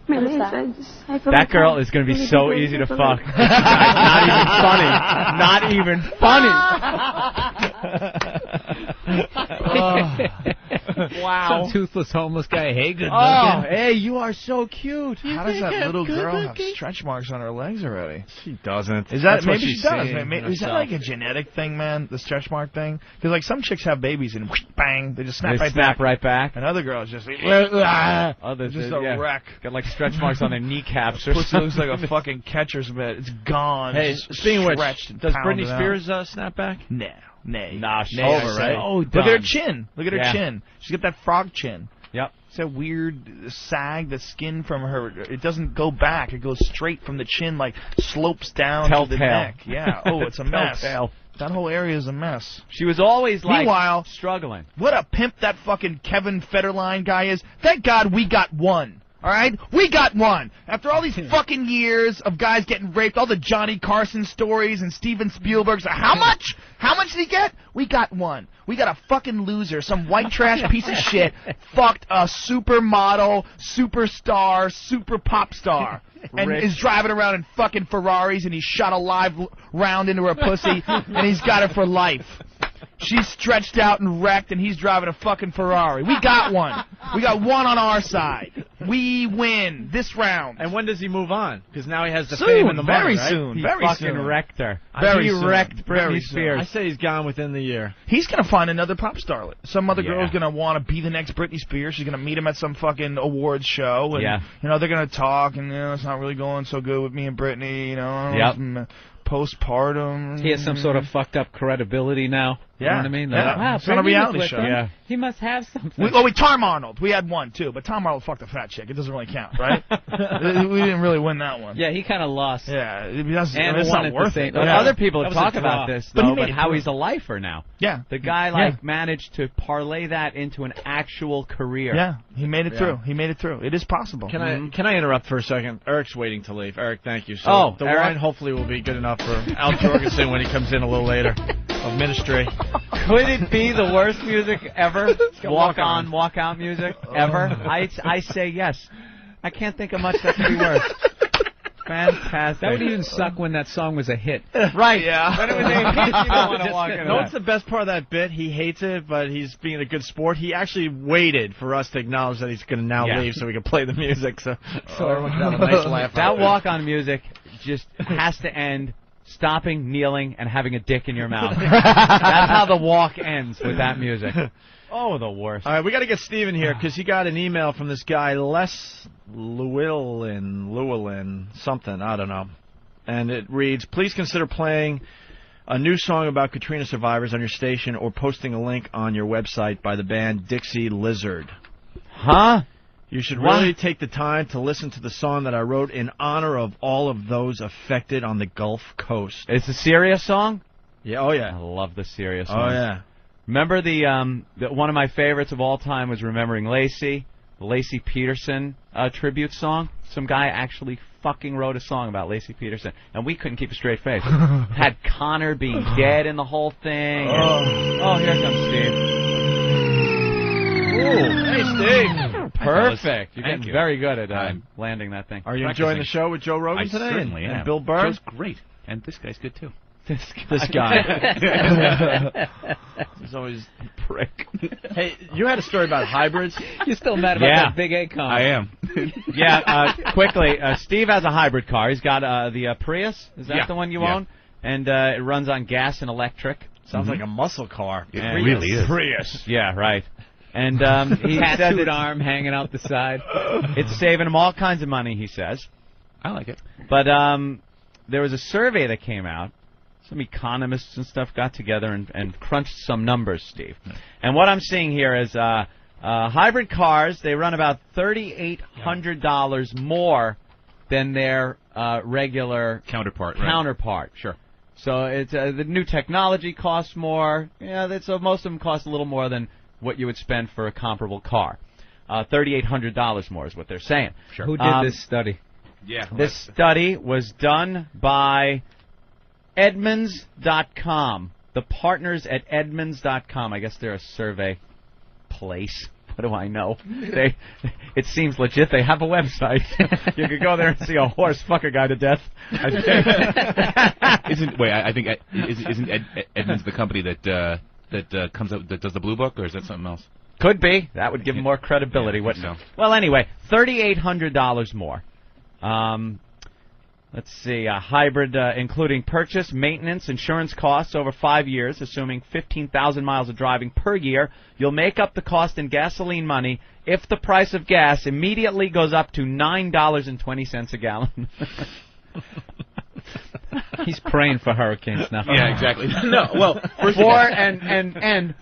S18: my
S19: What is
S18: legs,
S19: that?
S18: I feel
S4: That
S18: like
S4: girl
S18: I'm
S4: is going to be
S18: really
S4: so
S18: big
S4: easy to
S18: legs.
S4: fuck. Not even funny. Wow.
S3: Some toothless homeless guy. Hey, good
S4: Oh,
S3: looking.
S4: hey, you are so cute.
S7: How does that little girl have stretch marks on her legs already?
S1: She doesn't.
S7: Is that
S1: That's what
S7: maybe
S1: she's
S7: she does?
S1: seeing
S7: Maybe,
S1: in
S7: is that
S1: herself.
S7: like a genetic thing, man? The stretch mark thing? Because like some chicks have babies and whoosh, bang, they just snap
S4: They
S7: right
S4: snap
S7: back.
S4: right back.
S7: And other girls just
S4: Others
S7: just
S4: is,
S7: a
S4: yeah.
S7: wreck.
S4: Got like stretch marks on their kneecaps or
S7: Pussy
S4: something.
S7: looks like a fucking catcher's mitt. It's gone.
S1: Hey,
S7: It's
S1: speaking of which,
S7: stretched and
S1: does
S7: pounded
S1: Britney
S7: out.
S1: Spears snap back?
S7: Nah,
S4: she's
S7: nay, I
S4: over,
S7: say.
S4: right? Oh,
S7: Look at her
S4: done.
S7: chin. Look at her
S4: Yeah.
S7: chin. She's got that frog chin.
S4: Yep.
S7: It's that weird sag, the skin from her. It doesn't go back. It goes straight from the chin, like slopes down to the
S4: Telltale.
S7: neck. Yeah. Oh, it's a mess.
S4: Telltale.
S7: That whole area is a mess.
S4: She was always like
S7: Meanwhile,
S4: struggling.
S7: what a pimp that fucking Kevin Federline guy is. Thank God we got one. All right? We got one. After all these fucking years of guys getting raped, all the Johnny Carson stories and Steven Spielberg's, how much? How much did he get? We got one. We got a fucking loser, some white trash piece of shit, fucked a supermodel, superstar, super pop star. And
S4: Rich.
S7: is driving around in fucking Ferraris and he shot a live round into her pussy and he's got it for life. She's stretched out and wrecked, and he's driving a fucking Ferrari. We got one. We got one on our side. We win this round.
S1: And when does he move on? Because now he has the
S7: Soon,
S1: fame and the money,
S7: very
S1: right?
S7: soon.
S4: He
S7: Very
S4: fucking
S7: soon.
S4: wrecked her.
S7: Very
S4: he
S7: soon.
S4: wrecked
S7: Very
S4: Britney
S7: soon.
S4: Spears.
S1: I say he's gone within the year.
S7: He's gonna find another pop starlet. Some other
S4: Yeah.
S7: girl's gonna want to be the next Britney Spears. She's gonna meet him at some fucking awards show, and
S4: Yeah.
S7: you know they're gonna talk, and you know it's not really going so good with me and Britney. You know,
S4: Yep.
S7: some postpartum.
S3: He has some sort of fucked up credibility now. You know
S7: Yeah.
S3: what I mean?
S7: Yeah.
S3: Like, wow,
S7: It's on a
S3: Britney
S7: reality
S3: was with
S7: show.
S3: him.
S4: Yeah.
S3: He must have something.
S7: Tom Arnold. We had one too, but Tom Arnold fucked a fat chick. It doesn't really count, right? We didn't really win that one.
S3: Yeah, he kind of lost.
S7: Yeah,
S3: And
S7: it's
S3: won
S7: not
S3: at the
S7: worth
S3: same-
S7: it.
S4: But
S7: Yeah.
S4: other people
S3: That
S4: have
S3: was a
S4: talked about
S3: draw.
S4: this,
S7: But he
S4: though,
S7: made
S4: but
S7: it
S4: how
S7: through.
S4: he's a lifer now.
S7: Yeah.
S4: The guy, like, managed to parlay that into an actual career.
S7: Yeah, he made it
S1: Yeah.
S7: through. He made it through. It is possible.
S1: Can I interrupt for a second? Eric's waiting to leave. Eric, thank you. So
S4: Oh,
S1: the
S4: Eric?
S1: wine hopefully will be good enough for Al Jorgensen when he comes in a little later of Ministry.
S4: Could it be the worst music ever?
S1: Walk on.
S4: Walk out music ever? I say yes. I can't think of much that could be worse. Fantastic.
S3: That would even suck when that song was a hit.
S4: Right.
S7: Yeah.
S4: When it was a hit, you don't want to walk into
S1: No, what's
S4: that.
S1: the best part of that bit? He hates it, but he's being a good sport. He actually waited for us to acknowledge that he's going to now
S4: Yeah.
S1: leave so we can play the music. So everyone can have a nice laugh.
S4: That walk-on music just has to end stopping, kneeling, and having a dick in your mouth. That's how the walk ends with that music. Oh, the worst.
S1: All right, we got to get Steven here because he got an email from this guy, Les Llewellyn, something, I don't know. And it reads, please consider playing a new song about Katrina survivors on your station or posting a link on your website by the band Dixie Lizard.
S4: Huh?
S1: You should
S4: What?
S1: really take the time to listen to the song that I wrote in honor of all of those affected on the Gulf Coast.
S4: It's a serious song?
S1: Yeah, oh yeah.
S4: I love the serious
S1: Oh
S4: ones.
S1: yeah.
S4: Remember the one of my favorites of all time was Remembering Lacey, the Lacey Peterson tribute song. Some guy actually fucking wrote a song about Lacey Peterson, and we couldn't keep a straight face. Had Connor being dead in the whole thing. Oh, here comes Steve. Ooh, hey Steve. Perfect. You're getting very good at landing that thing.
S1: Are you enjoying the show with Joe Rogan
S20: I
S1: today?
S20: certainly am.
S1: And Bill Burr?
S20: Joe's great. And this guy's good, too.
S1: This guy. He's always a prick. Hey, you had a story about hybrids.
S3: You're still mad about that big A car.
S20: I am.
S4: Quickly, Steve has a hybrid car. He's got the Prius. Is that the one you own? And it runs on gas and electric.
S1: Sounds like a muscle car.
S20: It really is.
S4: Prius. Yeah, right. And he said
S3: Tattooed arm hanging out the side.
S4: it's saving him all kinds of money, he says.
S20: I like it.
S4: But there was a survey that came out. Some economists and stuff got together and crunched some numbers, Steve. And what I'm seeing here is hybrid cars, they run about $3,800 more than their regular
S20: counterpart.
S4: Right. Sure. So it's the new technology costs more. Yeah, so most of them cost a little more than what you would spend for a comparable car. $3,800 more is what they're saying.
S3: Sure. Who did this study?
S20: Yeah.
S4: This study was done by Edmunds.com. The partners at Edmunds.com. I guess they're a survey place. What do I know? It seems legit. They have a website. You could go there and see a horse fuck a guy to death.
S20: Isn't Edmunds the company that comes up that does the Blue Book, or is that something else?
S4: Could be. That would give more credibility, wouldn't it? Well, anyway, $3,800 more. Let's see, a hybrid including purchase, maintenance, insurance costs over 5 years, assuming 15,000 miles of driving per year. You'll make up the cost in gasoline money if the price of gas immediately goes up to $9.20 a gallon.
S3: He's praying for hurricanes now.
S20: Yeah, exactly. No, well,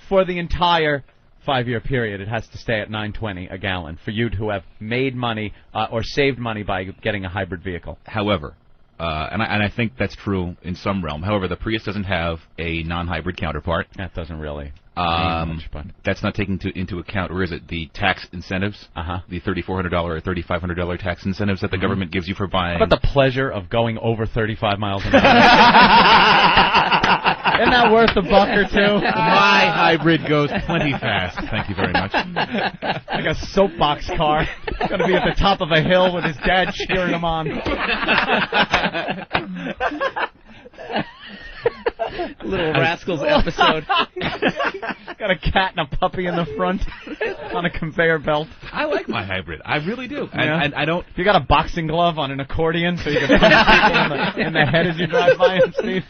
S4: for the entire 5-year period, it has to stay at $9.20 a gallon for you to have made money or saved money by getting a hybrid vehicle.
S20: However, and I think that's true in some realm. However, the Prius doesn't have a non-hybrid counterpart.
S4: That doesn't really mean much, but
S20: that's not taking into account, or is it the tax incentives? The $3,400 or $3,500 tax incentives that the government gives you for buying.
S4: How about the pleasure of going over 35 miles an hour? Isn't that worth a buck or two?
S20: My hybrid goes plenty fast. Thank you very much.
S4: Like a soapbox car. Going to be at the top of a hill with his dad cheering him on.
S3: Little Rascals episode.
S4: Got a cat and a puppy in the front on a conveyor belt.
S20: I like my hybrid. I really do.
S4: Yeah.
S20: And I don't.
S4: You got a boxing glove on an accordion so you can punch people in the head as you drive by him, Steve.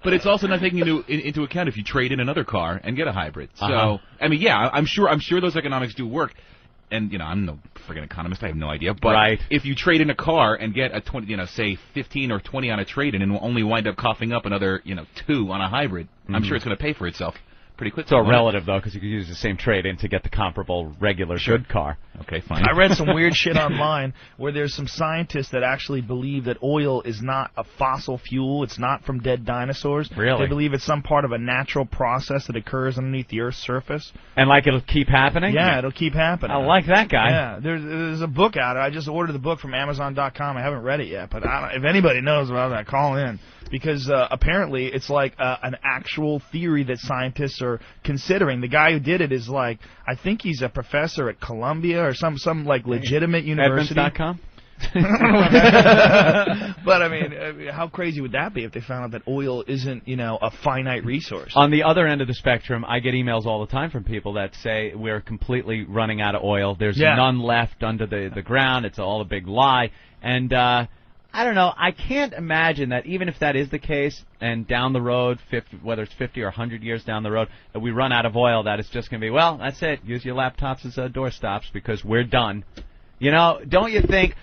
S20: But it's also not taking into account if you trade in another car and get a hybrid. So I mean, yeah, I'm sure those economics do work. And I'm no friggin' economist. I have no idea. But if you trade in a car and get a 20, say 15 or 20 on a trade-in, and will only wind up coughing up another 2 on a hybrid, I'm sure it's going to pay for itself pretty quickly.
S4: It's all relative, though, because you could use the same trade-in to get the comparable regular good car.
S20: Okay, fine.
S7: I read some weird shit online where there's some scientists that actually believe that oil is not a fossil fuel. It's not from dead dinosaurs.
S4: Really?
S7: They believe it's some part of a natural process that occurs underneath the Earth's surface.
S4: And like it'll keep happening?
S7: Yeah, it'll keep happening.
S4: I like that guy.
S7: Yeah, there's a book out. I just ordered the book from Amazon.com. I haven't read it yet, but if anybody knows about that, call in. Because apparently it's like an actual theory that scientists are considering. The guy who did it is like, I think he's a professor at Columbia or some like legitimate university.
S4: Edmunds.com?
S7: But I mean, how crazy would that be if they found out that oil isn't, a finite resource?
S4: On the other end of the spectrum, I get emails all the time from people that say we're completely running out of oil. There's none left under the ground. It's all a big lie. And I don't know. I can't imagine that even if that is the case, and down the road, whether it's 50 or 100 years down the road, that we run out of oil, that it's just going to be, well, that's it. Use your laptops as doorstops because we're done. Don't you think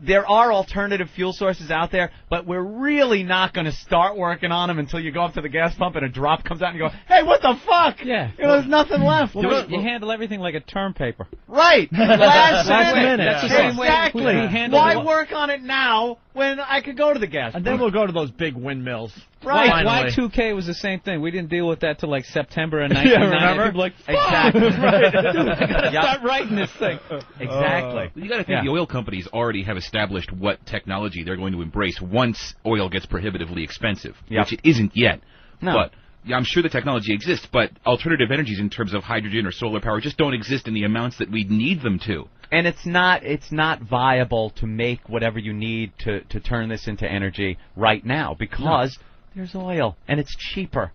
S4: there are alternative fuel sources out there, but we're really not going to start working on them until you go up to the gas pump and a drop comes out and you go, hey, what the fuck?
S3: Yeah.
S4: There's nothing left.
S3: You handle everything like a term paper.
S4: Right. Last minute.
S3: That's the same way
S4: Exactly.
S3: we handle
S4: Why work on it now when I could go to the gas pump?
S1: And then we'll go to those big windmills.
S3: Right. Y2K was the same thing. We didn't deal with that till like September of 1990.
S1: remember?
S3: People like,
S4: exactly.
S3: right. Dude, I gotta start writing this thing.
S4: Exactly.
S20: You got to think the oil companies already have established what technology they're going to embrace once oil gets prohibitively expensive, which it isn't yet.
S4: No.
S20: But yeah, I'm sure the technology exists, but alternative energies in terms of hydrogen or solar power just don't exist in the amounts that we need them to.
S4: And it's not viable to make whatever you need to turn this into energy right now because there's oil and it's cheaper.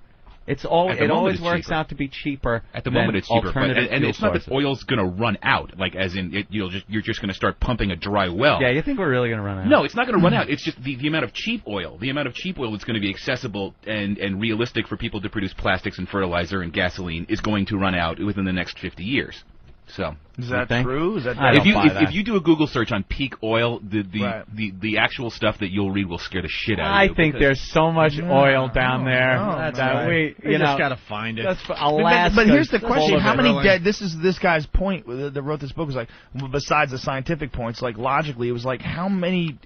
S4: It always works out to be cheaper.
S20: At the moment, it's cheaper, and it's not
S4: sources.
S20: that oil's going to run out, like as in you're just going to start pumping a dry well.
S4: Yeah, you think we're really going to run out?
S20: No, it's not going to run out. It's just the amount of cheap oil. The amount of cheap oil that's going to be accessible and realistic for people to produce plastics and fertilizer and gasoline is going to run out within the next 50 years. So
S7: is that true? Is that
S20: if you do a Google search on peak oil, the actual stuff that you'll read will scare the shit out of you.
S4: I think there's so much oil down there that
S1: we just got to find it.
S4: That's Alaska.
S7: But here's the question: how many dead? This is this guy's point that wrote this book was like. Besides the scientific points, like logically, it was like how many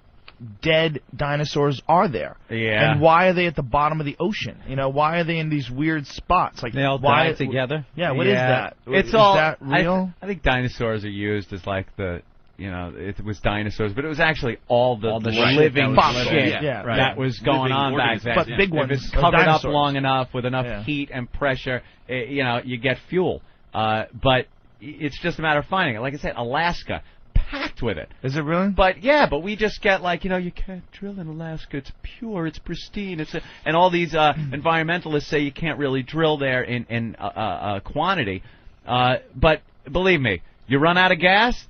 S7: dead dinosaurs are there?
S4: Yeah.
S7: And why are they at the bottom of the ocean? You know, why are they in these weird spots? Like
S3: they all died together.
S7: Yeah. What is that?
S4: It's
S7: is
S4: all
S7: that real?
S4: I think dinosaurs are used as like the. You know, it was dinosaurs, but it was actually all the living shit that was going on back then.
S7: But big ones,
S4: if it's covered up long enough with enough heat and pressure, you get fuel. But it's just a matter of finding it. Like I said, Alaska, packed with it.
S7: Is it really?
S4: But but we just get like, you can't drill in Alaska. It's pure. It's pristine. And all these environmentalists say you can't really drill there in quantity. But believe me, you run out of gas.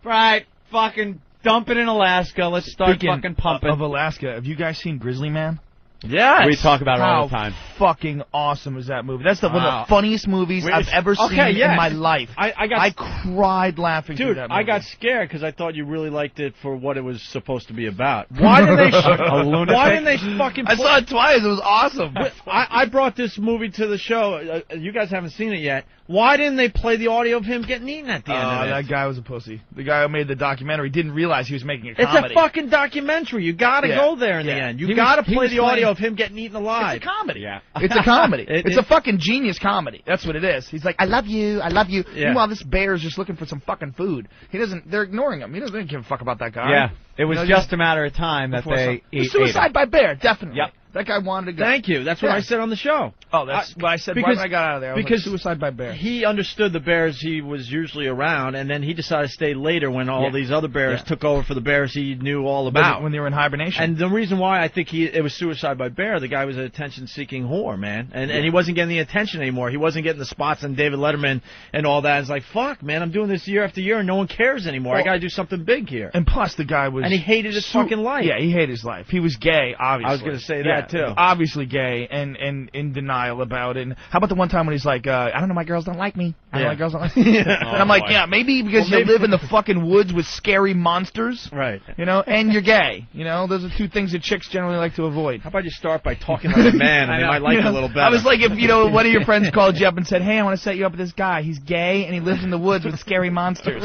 S4: Right, fucking dump it in Alaska. Let's start fucking pumping.
S7: Of Alaska, have you guys seen Grizzly Man?
S4: Yes. We talk about it all the time.
S7: How fucking awesome is that movie? That's one of the funniest movies I've ever seen in my life. I cried laughing through that movie.
S1: I got scared because I thought you really liked it for what it was supposed to be about. Why didn't they fucking
S7: I saw it twice. It was awesome.
S1: I brought this movie to the show. You guys haven't seen it yet. Why didn't they play the audio of him getting eaten at the end of it?
S7: That guy was a pussy. The guy who made the documentary didn't realize he was making a comedy.
S1: It's a fucking documentary. You got to go there in the end. You got to play the audio of him getting eaten alive.
S7: It's a comedy. Yeah. It's a comedy. It's a fucking genius comedy. That's what it is. He's like, I love you. I love you.
S1: Yeah.
S7: Meanwhile, this bear is just looking for some fucking food. They're ignoring him. He doesn't give a fuck about that guy.
S4: Yeah. It was just a matter of time that they ate
S7: suicide by bear, definitely.
S4: Yep.
S7: That guy wanted to go.
S1: Thank you. That's what I said on the show.
S7: Oh, that's what I said right when I got out of there. Because suicide by bear.
S1: He understood the bears he was usually around, and then he decided to stay later when all these other bears took over for the bears he knew all about.
S7: When they were in hibernation.
S1: And the reason why I think it was suicide by bear, the guy was an attention-seeking whore, man. And he wasn't getting the attention anymore. He wasn't getting the spots on David Letterman and all that. It's like, fuck, man, I'm doing this year after year, and no one cares anymore. I got to do something big here.
S7: And plus, the guy was...
S1: And he hated his fucking life.
S7: Yeah, he hated his life. He was gay, obviously.
S1: I was going to say that, too.
S7: Obviously gay and in denial about it. And how about the one time when he's like, I don't know, my girls don't like me. I don't know, my girls don't like me. And I'm like, maybe because you live in the fucking woods with scary monsters.
S1: Right.
S7: And you're gay. Those are two things that chicks generally like to avoid.
S1: How about you start by talking like a man and they might like you a little better.
S7: I was like, if, one of your friends called you up and said, hey, I want to set you up with this guy. He's gay and he lives in the woods with scary monsters.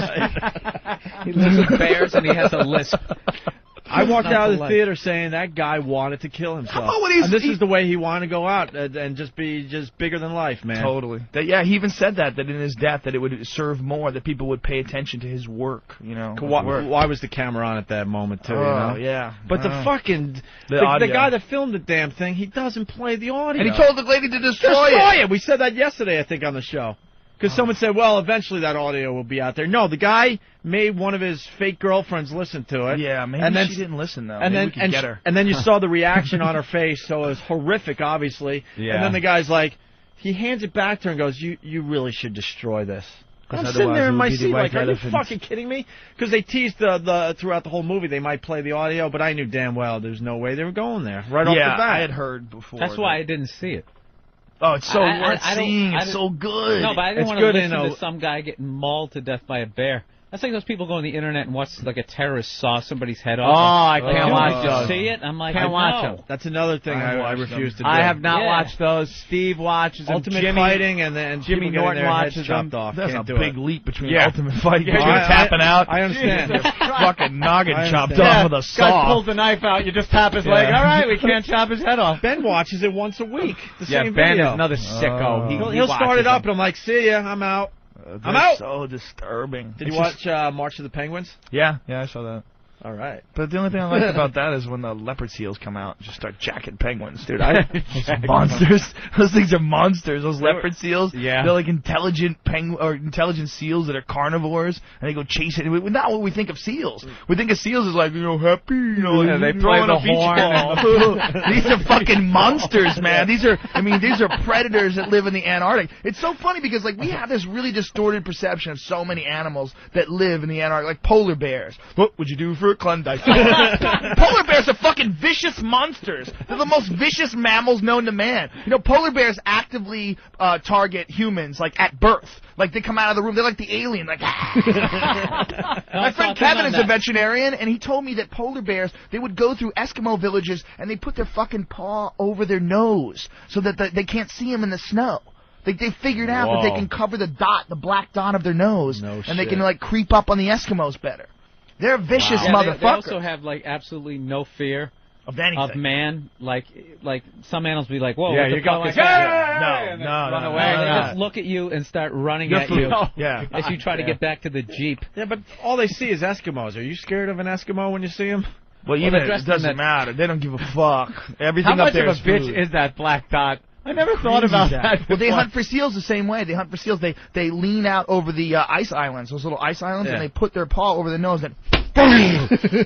S3: He lives with bears and he has a lisp.
S1: I walked out of the theater saying that guy wanted to kill himself. And this is the way he wanted to go out and just be bigger than life, man.
S7: Totally. He even said that in his death that it would serve more, that people would pay attention to his work,
S1: Why was the camera on at that moment, too,
S7: yeah.
S1: But the fucking... The guy that filmed the damn thing, he doesn't play the audio.
S7: And he told the lady to destroy it.
S1: We said that yesterday, I think, on the show. Because someone said, well, eventually that audio will be out there. No, the guy made one of his fake girlfriends listen to it.
S7: Yeah, maybe she didn't listen, though. Maybe we could get her.
S1: And then you saw the reaction on her face, so it was horrific, obviously.
S4: Yeah.
S1: And then the guy's like, he hands it back to her and goes, you really should destroy this. I'm sitting
S7: otherwise
S1: there in
S7: it
S1: my
S7: would be the
S1: seat
S7: white
S1: like, are you
S7: elephant.
S1: fucking kidding me? Because they teased throughout the whole movie they might play the audio, but I knew damn well there's no way they were going there right off the bat.
S7: Yeah, I had heard before.
S3: That's why I didn't see it.
S7: Oh, it's so worth seeing. It's so good.
S3: No, but I didn't want to listen to some guy getting mauled to death by a bear. That's like those people go on the internet and watch like a terrorist saw somebody's head
S4: Oh,
S3: off.
S4: I can't watch
S3: Did you
S4: those.
S3: see it? I'm like,
S4: Can't watch
S3: no.
S4: them.
S1: That's another thing I refuse to do.
S4: I have not watched those. Steve watches them.
S1: Ultimate
S4: Jimmy,
S1: Fighting and then
S4: Jimmy
S1: people
S4: Norton
S1: getting their heads
S4: watches
S1: chopped
S4: them.
S1: off.
S7: That's
S1: Can't
S7: a
S1: do
S7: big
S1: it.
S7: leap between
S4: Yeah.
S7: Ultimate Fighting and
S1: I-
S7: tapping out.
S1: I understand.
S7: Jesus, fucking noggin
S1: I
S7: chopped
S1: understand.
S7: off with a
S4: Guy
S7: saw.
S4: pulls the knife out. You just tap his leg. All right, we can't chop his head off.
S1: Ben watches it once a week. The
S4: Yeah,
S1: same
S4: Ben
S1: video.
S4: is another sicko.
S1: He'll start it up, and I'm like, see ya, I'm out. I'm out.
S7: So disturbing.
S1: Did you
S7: It's
S1: watch March of the Penguins?
S7: Yeah, I saw that.
S1: All right.
S7: But the only thing I like about that is when the leopard seals come out and just start jacking penguins, dude. Those monsters. Those things are monsters. Those leopard seals.
S4: Yeah.
S7: They're like intelligent intelligent seals that are carnivores, and they go chasing. Not what we think of seals. We think of seals as like, happy,
S4: Yeah, they play
S7: throwing
S4: the
S7: a beach
S4: horn
S7: ball. These are fucking monsters, man. These are predators that live in the Antarctic. It's so funny because like we have this really distorted perception of so many animals that live in the Antarctic, like polar bears. What would you do for a Klondike? Polar bears are fucking vicious monsters. They're the most vicious mammals known to man. You know, polar bears actively target humans like at birth. Like they come out of the room, they're like the alien. Like, my friend Kevin is a veterinarian, and he told me that polar bears, they would go through Eskimo villages and they put their fucking paw over their nose so that they can't see them in the snow. They figured out that they can cover the black dot of their nose, and they can like creep up on the Eskimos better. They're vicious motherfuckers.
S3: They also have like absolutely no fear
S7: of anything.
S3: Of man. Like some animals be like, whoa,
S4: Yeah,
S3: what the
S4: you go
S3: fuck
S4: like,
S3: is that?
S7: No,
S3: Run away. They just look at you and start running at you.
S7: Yeah.
S3: As you try to get back to the Jeep.
S1: Yeah, but all they see is Eskimos. Are you scared of an Eskimo when you see them?
S7: Well, even it doesn't matter. They don't give a fuck. Everything
S4: How much
S7: up there
S4: of a
S7: is
S4: bitch
S7: food.
S4: is that black dot? I never thought about that.
S7: Well, they hunt for seals the same way. They hunt for seals. They lean out over the ice islands, those little ice islands, and they put their paw over their nose and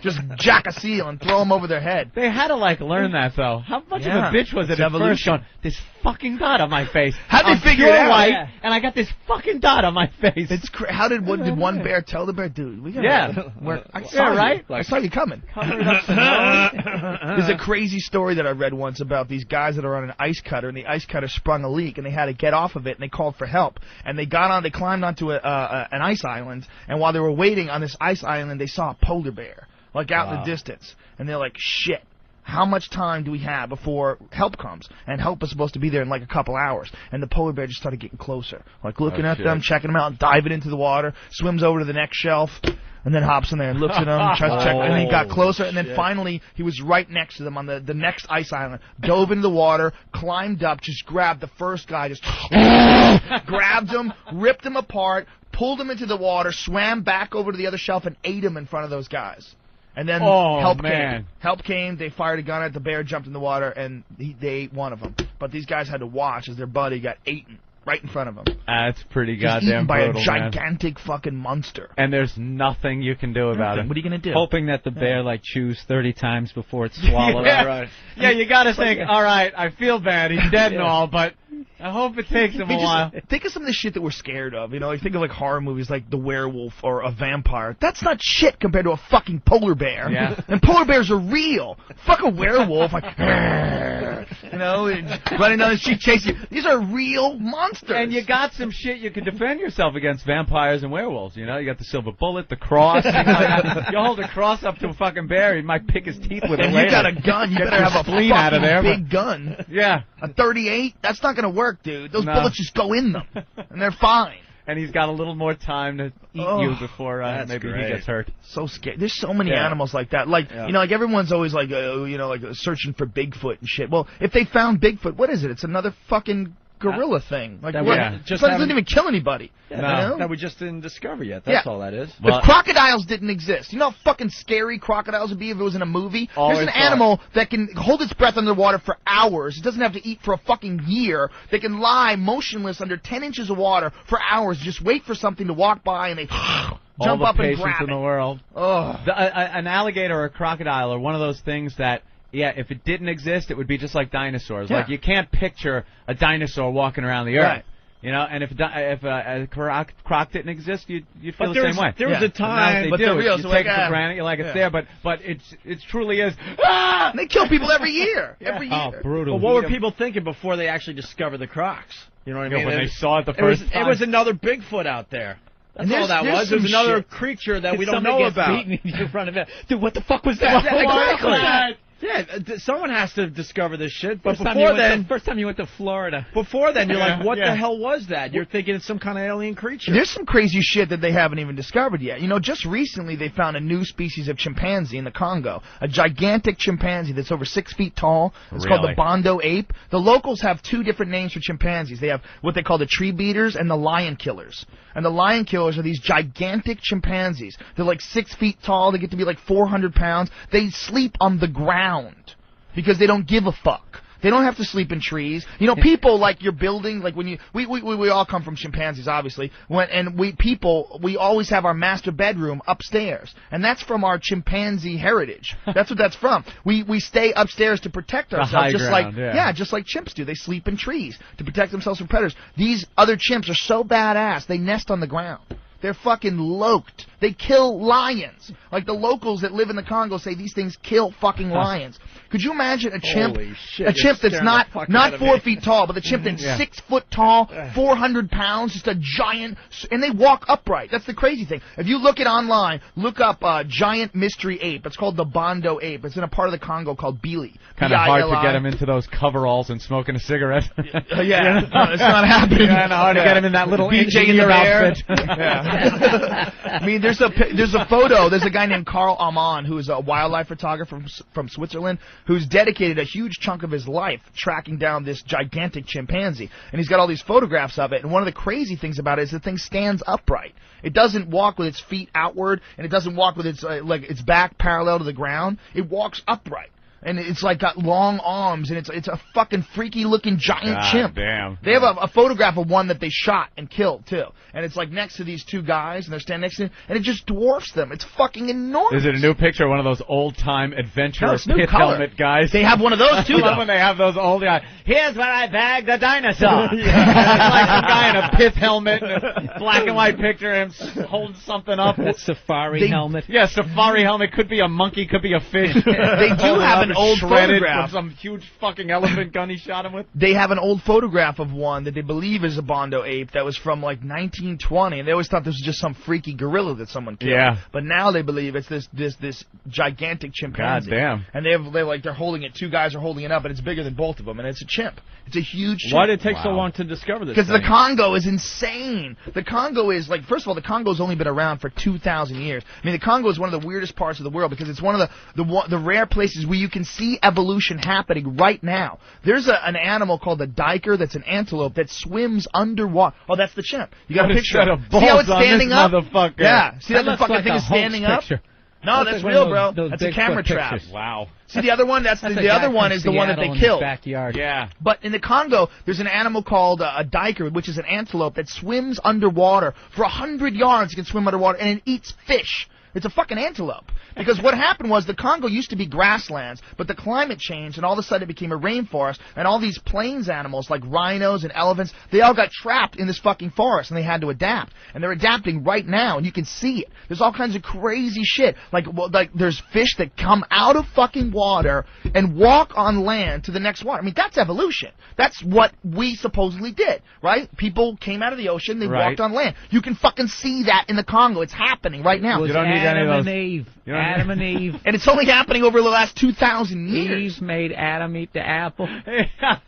S7: just jack a seal and throw them over their head.
S4: They had to like learn that though. How much of a bitch was it at first going, this fucking dot on my face?
S7: How'd they figure it out?
S4: White, and I got this fucking dot on my face.
S7: It's how did one bear tell the bear, dude? We gotta work. I saw you.
S4: right?
S7: I saw you coming.
S4: Cover it up the nose.
S7: There's a crazy story that I read once about these guys that are on an ice cutter, and the ice cutter sprung a leak, and they had to get off of it, and they called for help. And they climbed onto an ice island, and while they were waiting on this ice island, they saw a polar bear, like out in the distance. And they're like, shit. How much time do we have before help comes? And help is supposed to be there in like a couple hours. And the polar bear just started getting closer, like looking at them, checking them out, diving into the water, swims over to the next shelf, and then hops in there and looks at them, tries to check, and then he got closer, and then finally he was right next to them on the next ice island, dove into the water, climbed up, just grabbed the first guy, just grabbed him, ripped him apart, pulled him into the water, swam back over to the other shelf, and ate him in front of those guys. And then help came. Help came. They fired a gun at the bear, jumped in the water, and they ate one of them. But these guys had to watch as their buddy got eaten right in front of them.
S4: That's pretty
S7: Just
S4: goddamn
S7: eaten by
S4: brutal,
S7: a gigantic fucking monster.
S4: And there's nothing you can do about it.
S7: What are you gonna do?
S3: Hoping that the bear like chews 30 times before it's swallowed.
S4: Yeah, yeah, you gotta think, all right, I feel bad, he's dead and all, but I hope it takes him a while.
S7: Think of some of the shit that we're scared of. You know, like think of like horror movies like The Werewolf or a vampire. That's not shit compared to a fucking polar bear.
S4: Yeah.
S7: And polar bears are real. Fuck a werewolf. Like, you know, running down the street chasing you. These are real monsters.
S4: And you got some shit you can defend yourself against vampires and werewolves. You know, you got the silver bullet, the cross. You hold a cross up to a fucking bear, he might pick his teeth with it
S7: and
S4: later.
S7: you got a gun. You
S4: Get
S7: better
S4: your
S7: have a
S4: spleen out of there,
S7: big gun.
S4: Yeah.
S7: A 38? That's not going to work, dude. Those
S4: No.
S7: bullets just go in them. And they're fine.
S4: And he's got a little more time to eat you before maybe he gets hurt.
S7: So scary. There's so many animals like that. Like, you know, like everyone's always like, you know, like searching for Bigfoot and shit. Well, if they found Bigfoot, what is it? It's another fucking gorilla thing. Like,
S1: that
S7: what?
S1: we just
S7: It doesn't even kill anybody.
S1: Yeah,
S7: you know?
S1: that we just didn't discover yet. That's all that is.
S7: If crocodiles didn't exist, you know how fucking scary crocodiles would be if it was in a movie?
S1: Always
S7: There's an
S1: thought.
S7: animal that can hold its breath underwater for hours. It doesn't have to eat for a fucking year. They can lie motionless under 10 inches of water for hours, just wait for something to walk by, and they jump up and
S4: patience
S7: grab
S4: in
S7: it.
S4: the world. An alligator or a crocodile are one of those things that, yeah, if it didn't exist, it would be just like dinosaurs.
S7: Yeah.
S4: Like, you can't picture a dinosaur walking around the earth.
S7: Right.
S4: You know, and if a croc didn't exist, you'd feel
S1: But
S4: the same way.
S1: there was a time,
S4: but they're real,
S7: so
S4: you take
S7: like,
S4: it for granted, you're like it's there, but it truly is.
S7: And they kill people every year. Every year.
S3: Oh, brutal.
S1: Well, what were people thinking before they actually discovered the Crocs? You know what I mean?
S4: When they saw it the
S1: It was,
S4: first time.
S1: it was another Bigfoot out there. That's all that was. There's another creature that we don't know about.
S3: Beaten in front of it. Dude, what the fuck was that?
S1: Exactly. Yeah, someone has to discover this shit. But
S3: First time you went to Florida.
S1: Before then, you're like, what the hell was that? You're thinking it's some kind of alien creature.
S7: There's some crazy shit that they haven't even discovered yet. You know, just recently they found a new species of chimpanzee in the Congo. A gigantic chimpanzee that's over 6 feet tall. It's called the Bondo ape. The locals have 2 different names for chimpanzees. They have what they call the tree beaters and the lion killers. And the lion killers are these gigantic chimpanzees. They're like 6 feet tall. They get to be like 400 pounds. They sleep on the ground because they don't give a fuck. They don't have to sleep in trees. You know, people like you're building, like when you, we all come from chimpanzees, obviously. We always have our master bedroom upstairs. And that's from our chimpanzee heritage. That's what that's from. We stay upstairs to protect ourselves. Just like chimps do. They sleep in trees to protect themselves from predators. These other chimps are so badass, they nest on the ground. They're fucking loked. They kill lions. Like the locals that live in the Congo say these things kill fucking lions. Could you imagine a chimp?
S1: Holy shit,
S7: a chimp that's not 4 feet tall, but the chimp that's 6 foot tall, 400 pounds, just a giant, and they walk upright. That's the crazy thing. If you look it online, look up giant mystery ape. It's called the Bondo ape. It's in a part of the Congo called Bili.
S4: Kind of hard to get him into those coveralls and smoking a cigarette.
S7: Yeah, it's not happening.
S4: Kind of hard to get him in that little
S7: BJ in the
S4: outfit.
S7: I mean, there's a photo. There's a guy named Carl Amon who is a wildlife photographer from Switzerland who's dedicated a huge chunk of his life tracking down this gigantic chimpanzee, and he's got all these photographs of it. And one of the crazy things about it is the thing stands upright. It doesn't walk with its feet outward, and it doesn't walk with its back parallel to the ground. It walks upright. And it's like got long arms, and it's a fucking freaky looking giant chimp.
S4: Damn.
S7: They have a photograph of one that they shot and killed too, and it's like next to these 2 guys, and they're standing next to him, and it just dwarfs them. It's fucking enormous.
S4: Is it a new picture of one of those old time adventurous pit helmet guys?
S7: They have one of those too.
S4: I love when they have those old guys. Here's where I bagged the dinosaur. It's like some guy in a pith helmet, and a black and white picture of him holding something up.
S3: That safari helmet.
S4: Yeah, safari helmet. Could be a monkey, could be a fish.
S7: They do have an old photograph
S4: from some huge fucking elephant gun he shot him with.
S7: They have an old photograph of one that they believe is a Bondo ape that was from like 1920, and they always thought this was just some freaky gorilla that someone killed.
S4: Yeah.
S7: But now they believe it's this gigantic chimpanzee.
S4: God damn.
S7: And they're holding it. 2 guys are holding it up, and it's bigger than both of them, and it's a chimp. It's a huge chimp.
S1: Why did it take so long to discover this?
S7: Because the Congo is insane. The Congo is like, first of all, the Congo's only been around for 2,000 years. I mean, the Congo is one of the weirdest parts of the world because it's one of the rare places where you can see evolution happening right now. There's an animal called a diker that's an antelope that swims underwater. Oh, that's the chimp. You got a picture of it. See how it's standing up? Yeah. See how the fucking thing is standing up? No, that's real, bro. That's a camera trap.
S4: Wow.
S7: See the other one? That's the other one is the one that they killed.
S3: Backyard.
S4: Yeah.
S7: But in the Congo, there's an animal called a diker, which is an antelope that swims underwater for 100 yards. It can swim underwater, and it eats fish. It's a fucking antelope. Because what happened was the Congo used to be grasslands, but the climate changed, and all of a sudden it became a rainforest, and all these plains animals like rhinos and elephants, they all got trapped in this fucking forest, and they had to adapt. And they're adapting right now, and you can see it. There's all kinds of crazy shit. Like there's fish that come out of fucking water and walk on land to the next water. I mean, that's evolution. That's what we supposedly did, right? People came out of the ocean, they walked on land. You can fucking see that in the Congo. It's happening right now.
S3: You don't need any of those. Adam and Eve.
S7: And it's only happening over the last 2,000 years.
S3: Eve made Adam eat the apple.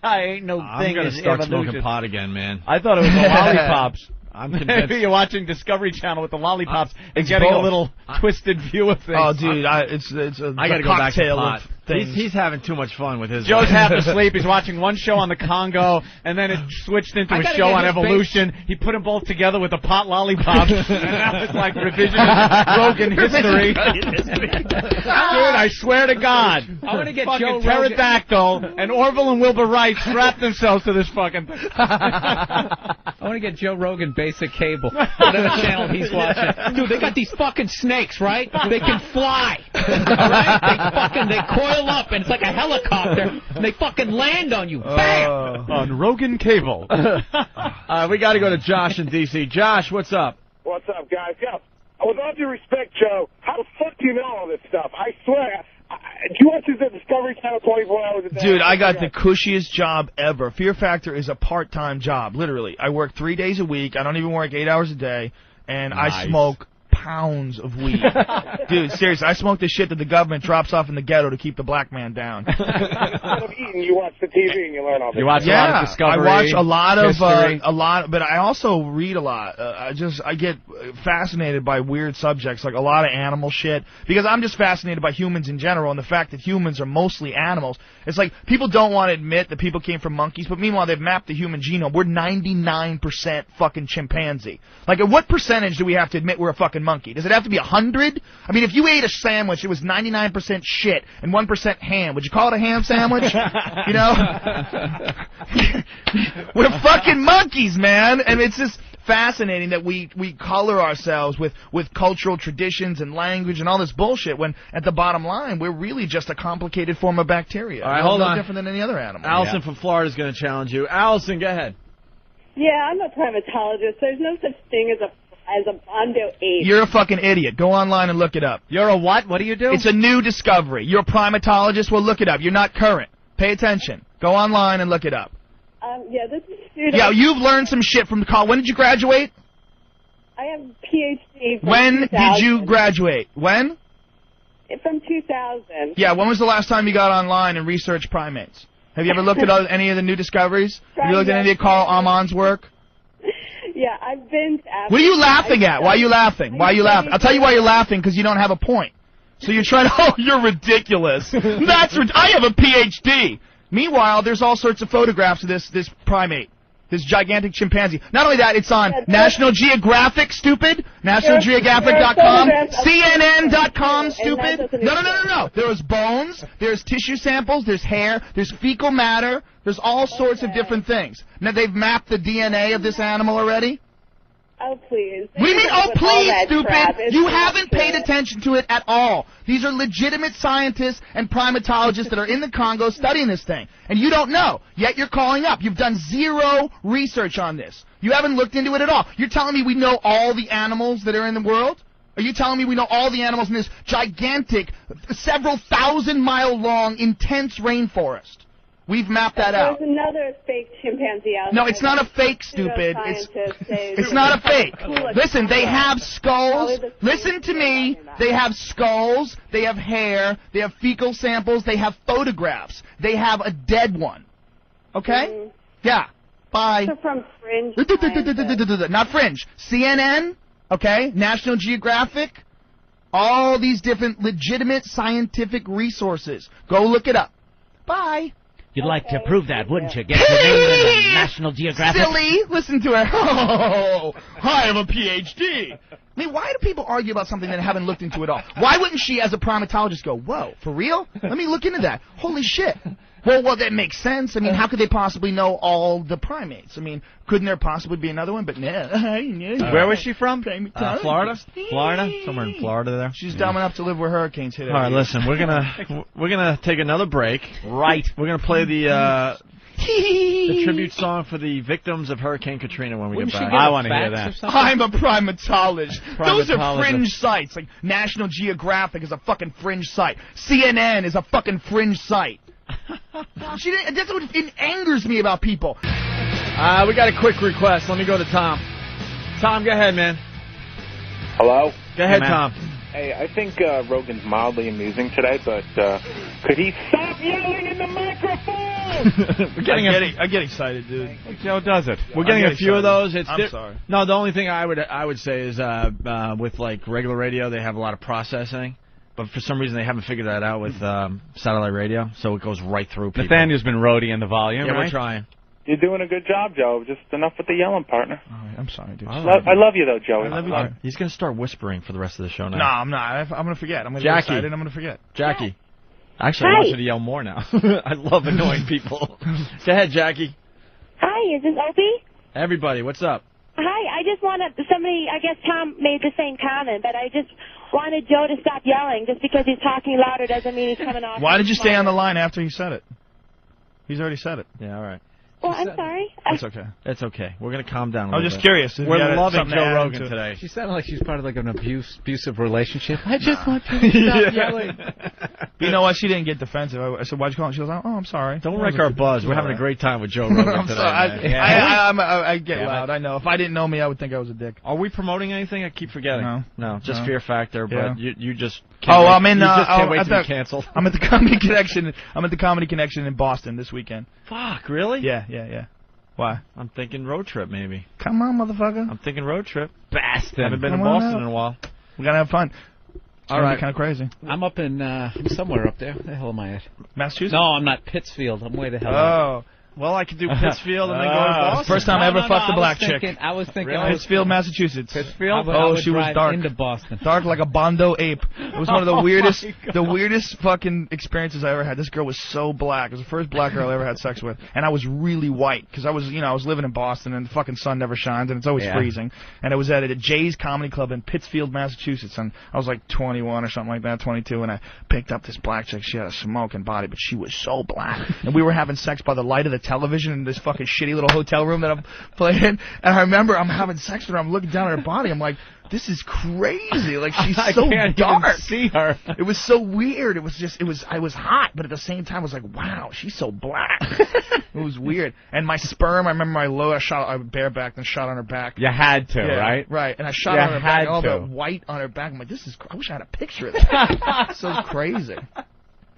S4: I ain't no thing.
S1: I'm gonna start smoking pot again, man.
S4: I thought it was the lollipops.
S1: I'm convinced.
S4: Maybe you're watching Discovery Channel with the lollipops and getting a little twisted view of things.
S7: Oh, dude, it's a
S1: I gotta go back to pot.
S7: Things.
S1: He's having too much fun with his.
S4: Joe's half asleep. He's watching one show on the Congo, and then it switched into a show on evolution. He put them both together with the pot lollipops, and that was like revisionist Rogan history. Dude, I swear to God,
S3: I want to get
S4: fucking
S3: Joe
S4: pterodactyl and Orville and Wilbur Wright strapped themselves to this fucking thing.
S3: I want to get Joe Rogan basic cable, whatever channel he's watching. Dude, they got these fucking snakes, right? They can fly, all right? They coil up, and it's like a helicopter, and they fucking land on you. Bam!
S4: On Rogan cable.
S1: We got to go to Josh in D.C. Josh, what's up?
S12: What's up, guys? Yeah, with all due respect, Joe, how the fuck do you know all this stuff? I swear, do you watch this at Discovery Channel 24 hours a day?
S7: Dude, I got the cushiest job ever. Fear Factor is a part-time job, literally. I work 3 days a week. I don't even work 8 hours a day. and
S2: Nice.
S7: I smoke pounds of weed. Dude, seriously, I smoke the shit that the government drops off in the ghetto to keep the black man down.
S12: Instead of eating, you watch the TV and you learn all this.
S4: You watch a lot of Discovery,
S7: I watch
S4: History.
S7: a lot, but I also read a lot. I get fascinated by weird subjects, like a lot of animal shit, because I'm just fascinated by humans in general, and the fact that humans are mostly animals. It's like, people don't want to admit that people came from monkeys, but meanwhile, they've mapped the human genome. We're 99% fucking chimpanzee. Like, at what percentage do we have to admit we're a fucking monkey? Does it have to be 100? I mean, if you ate a sandwich, it was 99% shit and 1% ham. Would you call it a ham sandwich? You know? We're fucking monkeys, man. And it's just fascinating that we color ourselves with cultural traditions and language and all this bullshit, when at the bottom line, we're really just a complicated form of bacteria.
S1: All right, hold on.
S7: No different than any other animal.
S1: Allison from Florida is going to challenge you. Allison, go ahead.
S11: Yeah, I'm a primatologist. There's no such thing as a ape.
S7: You're a fucking idiot. Go online and look it up.
S4: You're a what? What do you do?
S7: It's a new discovery. You're a primatologist? Well, look it up. You're not current. Pay attention. Go online and look it up.
S11: Yeah, this is student.
S7: Yeah, you've learned some shit from the college. When did you graduate?
S11: I have a PhD from
S7: When
S11: 2000.
S7: did you graduate? When?
S11: From 2000.
S7: Yeah, when was the last time you got online and researched primates? Have you ever looked at any of the new discoveries? Have you looked at any of Carl Amon's work?
S11: Yeah, I've been to Africa.
S7: What are you laughing at? Why are you laughing? Why are you laughing? I'll tell you why you're laughing, because you don't have a point. So you're trying to, oh, you're ridiculous. I have a PhD. Meanwhile, there's all sorts of photographs of this primate, this gigantic chimpanzee. Not only that, it's on National Geographic, stupid. NationalGeographic.com. CNN.com, stupid. No. There's bones, there's tissue samples, there's hair, there's fecal matter, there's all sorts of different things. Now, they've mapped the DNA of this animal already.
S11: Oh, please.
S7: What do you mean, oh, please, stupid? You haven't
S11: true.
S7: paid attention to it at all. These are legitimate scientists and primatologists that are in the Congo studying this thing. And you don't know. Yet you're calling up. You've done zero research on this. You haven't looked into it at all. You're telling me we know all the animals that are in the world? Are you telling me we know all the animals in this gigantic, several thousand-mile-long, intense rainforest? We've mapped that out.
S11: There's another fake chimpanzee out there.
S7: No, it's not a fake, stupid. It's not a fake. Listen, they have skulls. Listen to me. They have skulls. They have hair. They have fecal samples. They have photographs. They have a dead one. Okay? Yeah. Bye.
S11: So from Fringe.
S7: Not Fringe. CNN. Okay? National Geographic. All these different legitimate scientific resources. Go look it up. Bye.
S21: You'd like to prove that, wouldn't you? Get your name in the National Geographic.
S7: Silly! Listen to her. Oh, I have a PhD. I mean, why do people argue about something that haven't looked into at all? Why wouldn't she, as a primatologist, go, whoa, for real? Let me look into that. Holy shit. Well, that makes sense. I mean, how could they possibly know all the primates? I mean, couldn't there possibly be another one? But no.
S4: Where was she from?
S1: Florida? Florida? Somewhere in Florida there.
S7: She's dumb enough to live where hurricanes hit her.
S1: All right, listen, we're gonna take another break.
S4: Right.
S1: We're gonna play the tribute song for the victims of Hurricane Katrina when we get back.
S4: I want to hear that.
S7: I'm a primatologist. Those are fringe sites. Like National Geographic is a fucking fringe site. CNN is a fucking fringe site. That's what it angers me about people.
S1: We got a quick request. Let me go to Tom. Tom, go ahead, man.
S5: Hello?
S1: Go ahead, Tom.
S5: Hey, I think Rogan's mildly amusing today, but could he stop yelling in the microphone?
S7: I get excited, dude.
S4: Joe does it.
S1: We're getting a few of those.
S7: I'm sorry.
S1: No, the only thing I would say is with like regular radio, they have a lot of processing. But for some reason, they haven't figured that out with satellite radio, so it goes right through people.
S4: Nathaniel's been roadieing the volume,
S1: Yeah,
S4: right?
S1: we're trying.
S5: You're doing a good job, Joe. Just enough with the yelling, partner.
S7: All right, I'm sorry, dude.
S5: I love you, though, Joey.
S7: I love you, too.
S1: He's going to start whispering for the rest of the show now.
S7: No, I'm not. I'm going to forget. I'm going to get excited. I'm going to forget.
S1: Jackie. Actually, I want you to yell more now. I love annoying people. Go ahead, Jackie.
S22: Hi, is this Opie?
S1: Everybody, what's up?
S22: Hi, I just wanted somebody, I guess Tom made the same comment, but I just wanted Joe to stop yelling. Just because he's talking louder doesn't mean he's coming off.
S7: Why did you stay on the line after he said it? He's already said it.
S1: Yeah, all right.
S22: Well, I'm sorry.
S2: That's okay.
S1: It's okay. We're gonna calm down.
S2: I was just curious. if
S1: We're
S2: you had
S1: loving
S2: something to
S1: Joe
S2: add
S1: Rogan
S2: to it.
S1: today.
S3: She sounded like she's part of like an abusive relationship. I just want you to stop yelling.
S2: You know what? She didn't get defensive. I said, "Why'd you call?" She goes, "Oh, I'm sorry."
S1: Don't wreck our buzz. We're having a great time with Joe Rogan
S2: I'm
S1: today.
S2: sorry.
S1: man.
S2: I get loud. I know. If I didn't know me, I would think I was a dick.
S1: Are we promoting anything? I keep forgetting. No, just
S2: No.
S1: Fear Factor.
S2: Yeah.
S1: But you just.
S2: Oh, I'm in.
S1: You just can't wait
S2: at
S1: to be
S2: the-
S1: canceled.
S2: I'm at the Comedy Connection. I'm at the Comedy Connection in Boston this weekend.
S1: Fuck, really?
S2: Yeah. Why?
S1: I'm thinking road trip, maybe.
S2: Come on, motherfucker.
S1: I'm thinking road trip.
S3: Boston.
S1: Haven't been
S2: Come
S1: in
S2: on
S1: Boston
S2: out.
S1: in a while.
S2: We gotta have fun. It's
S3: All
S2: gonna
S3: right.
S2: be kind of crazy.
S3: I'm up in I'm somewhere up there. Where the hell am I at?
S2: Massachusetts?
S3: No, I'm not. Pittsfield. I'm way the hell.
S2: Oh.
S1: Well, I could do Pittsfield and then go to Boston.
S2: First time I ever fucked a black chick.
S3: I was thinking.
S2: Really? Pittsfield, Massachusetts.
S3: Pittsfield.
S2: Oh, she was dark.
S3: Into Boston.
S2: Dark like a Bondo ape. It was one of the weirdest fucking experiences I ever had. This girl was so black. It was the first black girl I ever had sex with, and I was really white because I was living in Boston, and the fucking sun never shines, and it's always freezing. And it was at a Jay's Comedy Club in Pittsfield, Massachusetts, and I was like 21 or something like that, 22, and I picked up this black chick. She had a smoking body, but she was so black, and we were having sex by the light of the television in this fucking shitty little hotel room that I'm playing in. And I remember I'm having sex with her. I'm looking down at her body. I'm like, this is crazy. Like, she's so
S3: can't
S2: dark.
S3: even see her.
S2: It was so weird. It was just, I was hot, but at the same time, I was like, wow, she's so black. It was weird. And my sperm, I remember I barebacked and shot on her back.
S4: You had to, right?
S2: Right. And I shot
S4: You
S2: on her back,
S4: had
S2: all
S4: to.
S2: the white on her back. I'm like, I wish I had a picture of that. So crazy.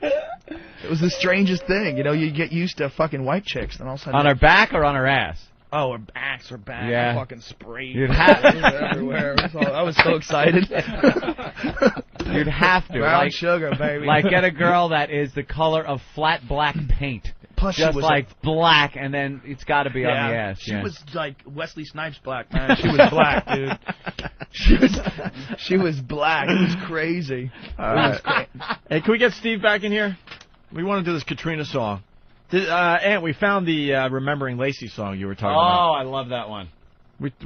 S2: It was the strangest thing. You get used to fucking white chicks, and all of a sudden...
S4: On her back or on her ass?
S2: Oh, her ass, her back.
S4: Yeah.
S2: I fucking sprayed.
S4: You'd have
S2: everywhere. I was so excited.
S4: You'd have to.
S2: Brown sugar, baby.
S4: Like, get a girl that is the color of flat black paint.
S2: Plus,
S4: just
S2: she was
S4: like black, and then it's got to be on the ass.
S2: She was like Wesley Snipes black, man. She was black, dude. She was black. It was crazy.
S1: Hey, can we get Steve back in here? We want to do this Katrina song. Ant, we found the Remembering Lacey song you were talking about.
S4: Oh, I love that one.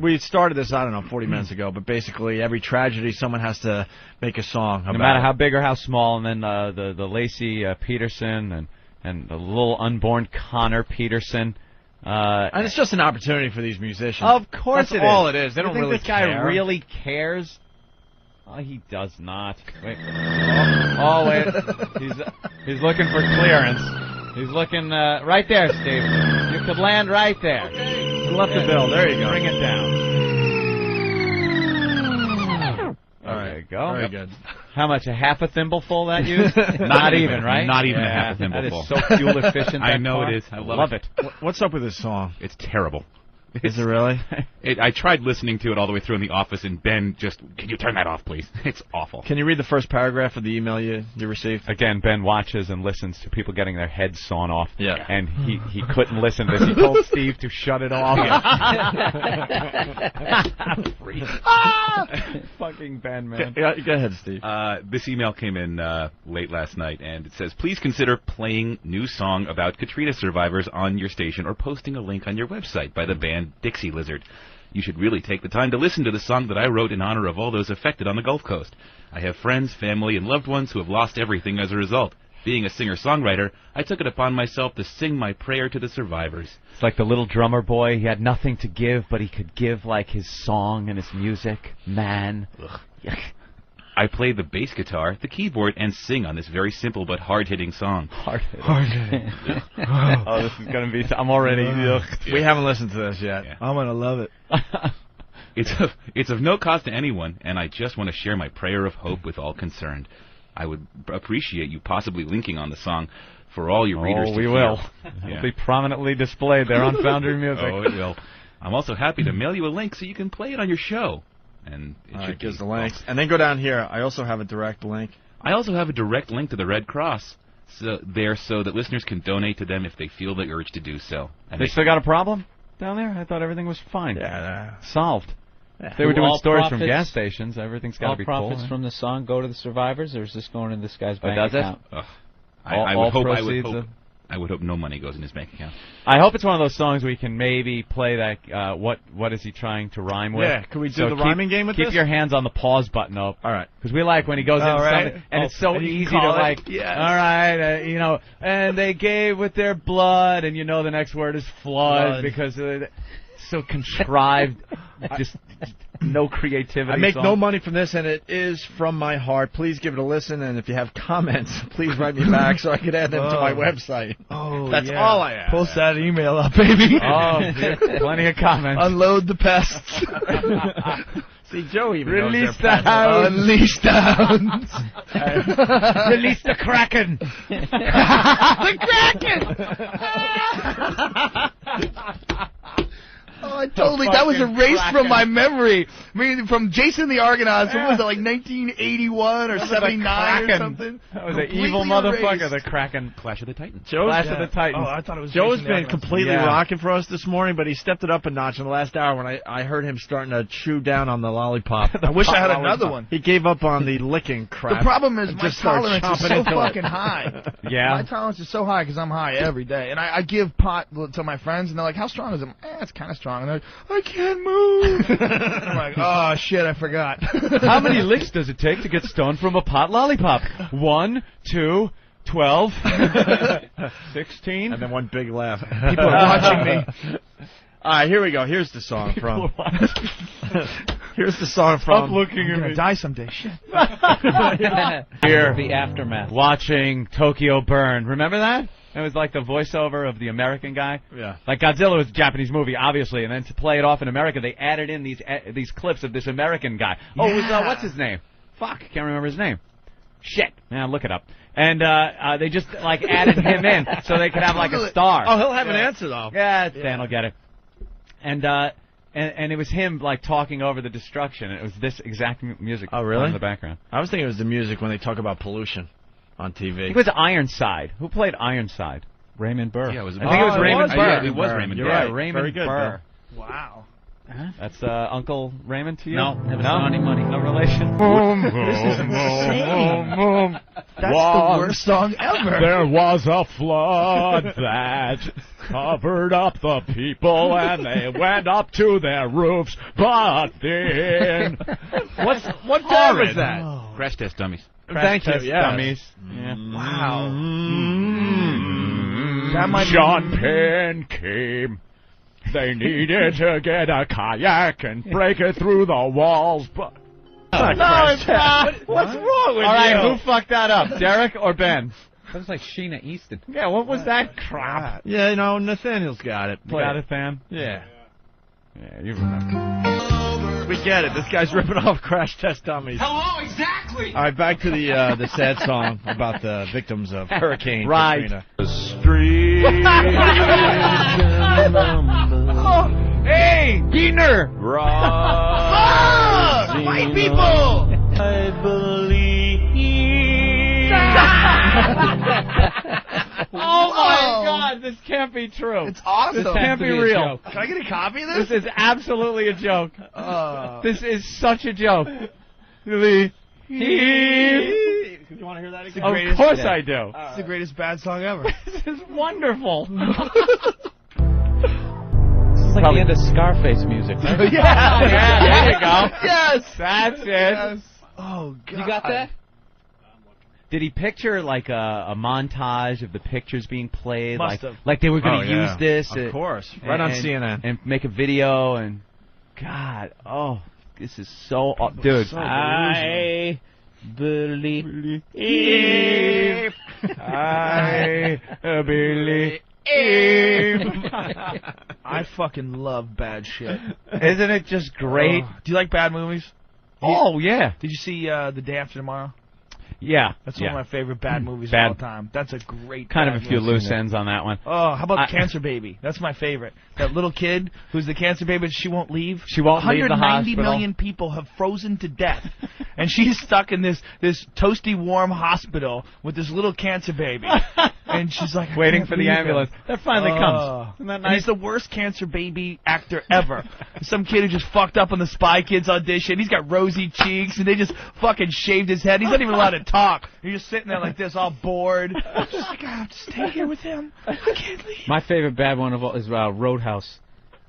S1: We started this, I don't know, 40 minutes ago, but basically every tragedy, someone has to make a song about
S4: No matter
S1: it.
S4: how big or how small, and then the Lacey Peterson and the little unborn Connor Peterson.
S1: And it's just an opportunity for these musicians.
S4: Of course
S1: That's
S4: it is.
S1: all it is. They
S4: You
S1: don't
S4: think
S1: really
S4: this guy
S1: care.
S4: really cares? Oh, he does not. Wait. Oh, wait. He's looking for clearance. He's looking right there, Steve. You could land right there.
S1: Left the bill. There you go.
S4: Bring it down.
S1: All right.
S4: There you go.
S1: Very good.
S4: How much? A half a thimbleful that used? Not even, right?
S20: Not even a
S4: Yeah,
S20: half a thimbleful.
S4: That is so fuel efficient.
S20: I
S4: that
S20: know
S4: car.
S20: it is. I love
S4: it.
S1: What's up with this song?
S20: It's terrible.
S1: Is it really?
S20: I tried listening to it all the way through in the office, and Ben just, can you turn that off, please? It's awful.
S1: Can you read the first paragraph of the email you received?
S4: Again, Ben watches and listens to people getting their heads sawn off.
S1: Yeah.
S4: And he couldn't listen to this. He told Steve to shut it off. Fucking Ben, man.
S1: Go ahead, Steve.
S20: This email came in late last night, and it says, please consider playing new song about Katrina survivors on your station or posting a link on your website by the band Dixie Lizard. You should really take the time to listen to the song that I wrote in honor of all those affected on the Gulf Coast. I have friends, family, and loved ones who have lost everything as a result. Being a singer-songwriter, I took it upon myself to sing my prayer to the survivors.
S4: It's like the little drummer boy. He had nothing to give, but he could give, like, his song and his music. Man.
S20: Ugh. I play the bass guitar, the keyboard, and sing on this very simple but hard-hitting song.
S4: Hard-hitting. Oh, this is going to be... I'm already...
S1: We haven't listened to this yet.
S20: Yeah.
S1: I'm going to love it.
S20: It's of no cost to anyone, and I just want to share my prayer of hope with all concerned. I would appreciate you possibly linking on the song for all your readers to
S4: we
S20: feel.
S4: will.
S20: Yeah.
S4: It'll be prominently displayed there on Foundry Music.
S20: Oh, it will. I'm also happy to mail you a link so you can play it on your show. And it
S1: gives the link. And then go down here. I also have a direct link.
S20: I also have a direct link to the Red Cross so that listeners can donate to them if they feel the urge to do so. And
S4: They still got a problem down there? I thought everything was fine.
S1: Yeah.
S4: Solved.
S1: Yeah.
S4: If they were doing
S3: All
S4: stories from
S3: profits-
S4: gas stations, everything's got to be cool.
S3: All profits from the song go to the survivors, or is this going in this guy's bank
S4: does it?
S3: account?
S20: I would hope. I would hope no money goes in his bank account.
S4: I hope it's one of those songs where you can maybe play that. What is he trying to rhyme with?
S1: Yeah, can we do the rhyming game with
S4: keep
S1: this?
S4: Keep your hands on the pause button up.
S1: All right.
S4: Because we like when he goes into
S1: right.
S4: something, and it's so
S1: and you
S4: easy
S1: can
S4: to
S1: call it.
S4: like.
S1: Yes.
S4: All right, you know, and they gave with their blood, and you know the next word is flood because it's so contrived. Just no creativity.
S1: I make
S4: song.
S1: no money from this, and it is from my heart. Please give it a listen, and if you have comments, please write me back so I can add them to my website.
S7: Oh,
S1: That's
S7: yeah.
S1: all I ask.
S7: Post that email up, baby.
S4: Oh, plenty of comments.
S7: Unload the pests.
S1: See, Joe even
S4: Release
S1: knows
S4: the
S1: their pets.
S4: hounds.
S7: Unleash the hounds.
S4: Release the Kraken.
S7: The Kraken. Oh, that was erased from my memory. I mean, from Jason the Argonauts, what was it, like 1981 or 79 or something?
S4: That was an
S7: Completely
S4: evil motherfucker,
S7: erased.
S4: the Kraken.
S20: Clash of the Titans.
S4: Clash of the Titans.
S7: Oh, I thought it was
S1: Joe's
S7: Jason the
S1: been
S7: Argonauts.
S1: completely
S4: Yeah.
S1: rocking for us this morning, but he stepped it up a notch in the last hour when I heard him starting to chew down on the lollipop.
S7: I wish I had another one.
S1: He gave up on the licking crap.
S7: The problem is
S1: and
S7: my
S1: just started
S7: tolerance is
S1: chomping
S7: so
S1: into it.
S7: fucking high.
S4: Yeah.
S7: My tolerance is so high because I'm high every day. And I give pot to my friends, and they're like, how strong is it? It's kind of strong. And they're like, I can't move. I'm like, oh, shit, I forgot.
S4: How many licks does it take to get stoned from a pot lollipop? 1, 2, 12, 16.
S1: And then one big laugh.
S7: People are watching me.
S1: All right, here we go. Here's the song from. Here's the song from.
S4: Stop looking
S7: I'm
S4: at
S7: going
S4: me.
S7: to die someday. Shit.
S4: Here,
S3: The aftermath.
S4: watching Tokyo burn. Remember that? It was like the voiceover of the American guy.
S1: Yeah.
S4: Like Godzilla was a Japanese movie, obviously, and then to play it off in America, they added in these clips of this American guy. Oh, it was, what's his name? Fuck, can't remember his name. Shit. Now look it up. And they just like added him in so they could have like a star.
S1: Oh, he'll have an answer though.
S4: Yeah, Dan will get it. And it was him like talking over the destruction. It was this exact music
S1: Oh, really?
S4: in the background.
S1: I was thinking it was the music when they talk about pollution on TV.
S4: It was Ironside. Who played Ironside?
S3: Raymond Burr.
S20: Yeah, it was.
S4: I think it was Raymond Burr.
S20: Yeah, it was Raymond
S1: You're
S20: Burr.
S1: right.
S4: Yeah, Raymond
S1: Very good,
S4: Burr.
S7: Wow.
S4: That's Uncle Raymond to you?
S3: No, never saw any money.
S4: No relation?
S7: This is insane. That's the worst song ever.
S4: There was a flood that covered up the people, and they went up to their roofs, but then...
S1: What band was that?
S7: Oh.
S20: Crash Test Dummies.
S1: Thank you.
S4: Test
S1: Yes.
S4: Dummies. Yeah.
S7: Wow. That might be-
S4: Sean Penn came. They needed to get a kayak and break it through the walls, but...
S1: No, it's not. What's wrong with
S4: All right,
S1: you?
S4: who fucked that up, Derek or Ben?
S3: That was like Sheena Easton.
S4: Yeah, what was that crap?
S1: Yeah, you know, Nathaniel's got it.
S4: You got it, Sam?
S1: Yeah.
S4: Yeah, you remember.
S1: We get it. This guy's ripping off Crash Test Dummies.
S21: Hello, exactly.
S1: All right, back to the sad song about the victims of Hurricane
S4: Right.
S1: Katrina.
S4: Hey, Diener!
S7: White people!
S21: I believe.
S4: Oh my God, this can't be true.
S7: It's awesome.
S4: This can't be real.
S7: Can I get a copy of this?
S4: This is absolutely a joke. This is such a joke.
S1: You want to hear that again?
S4: Of course I do.
S7: It's the greatest bad song ever.
S4: This is wonderful.
S3: It's like the end of Scarface music, right?
S4: Yeah, there you go.
S7: Yes!
S4: That's it.
S7: Yes. Oh, God.
S3: You got that?
S4: Did he picture like a montage of the pictures being played?
S7: Must have.
S4: Like they were going to use this.
S1: Of course. Right on CNN.
S4: And make a video and... God, this is so... dude.
S7: so
S3: I believe.
S4: I believe...
S7: I fucking love bad shit.
S4: Isn't it just great?
S7: Do you like bad movies?
S4: Oh, yeah.
S7: Did you see The Day After Tomorrow?
S4: Yeah.
S7: That's one of my favorite bad movies
S4: Bad.
S7: of all time. That's a great
S4: Kind of
S7: bad
S4: a few
S7: movie.
S4: loose ends on that one.
S7: Oh, how about Cancer Baby? That's my favorite. That little kid who's the cancer baby, but she won't leave.
S4: She won't leave the
S7: 190
S4: hospital.
S7: million people have frozen to death, and she's stuck in this toasty warm hospital with this little cancer baby. And she's like,
S4: waiting for the ambulance. That finally comes. Isn't that
S7: And
S4: nice?
S7: he's the worst cancer baby actor ever. Some kid who just fucked up on the Spy Kids audition. He's got rosy cheeks, and they just fucking shaved his head. He's not even allowed to talk. You're just sitting there like this, all bored. Just like, I have to stay here with him. I can't leave.
S3: My favorite bad one of all is Roadhouse.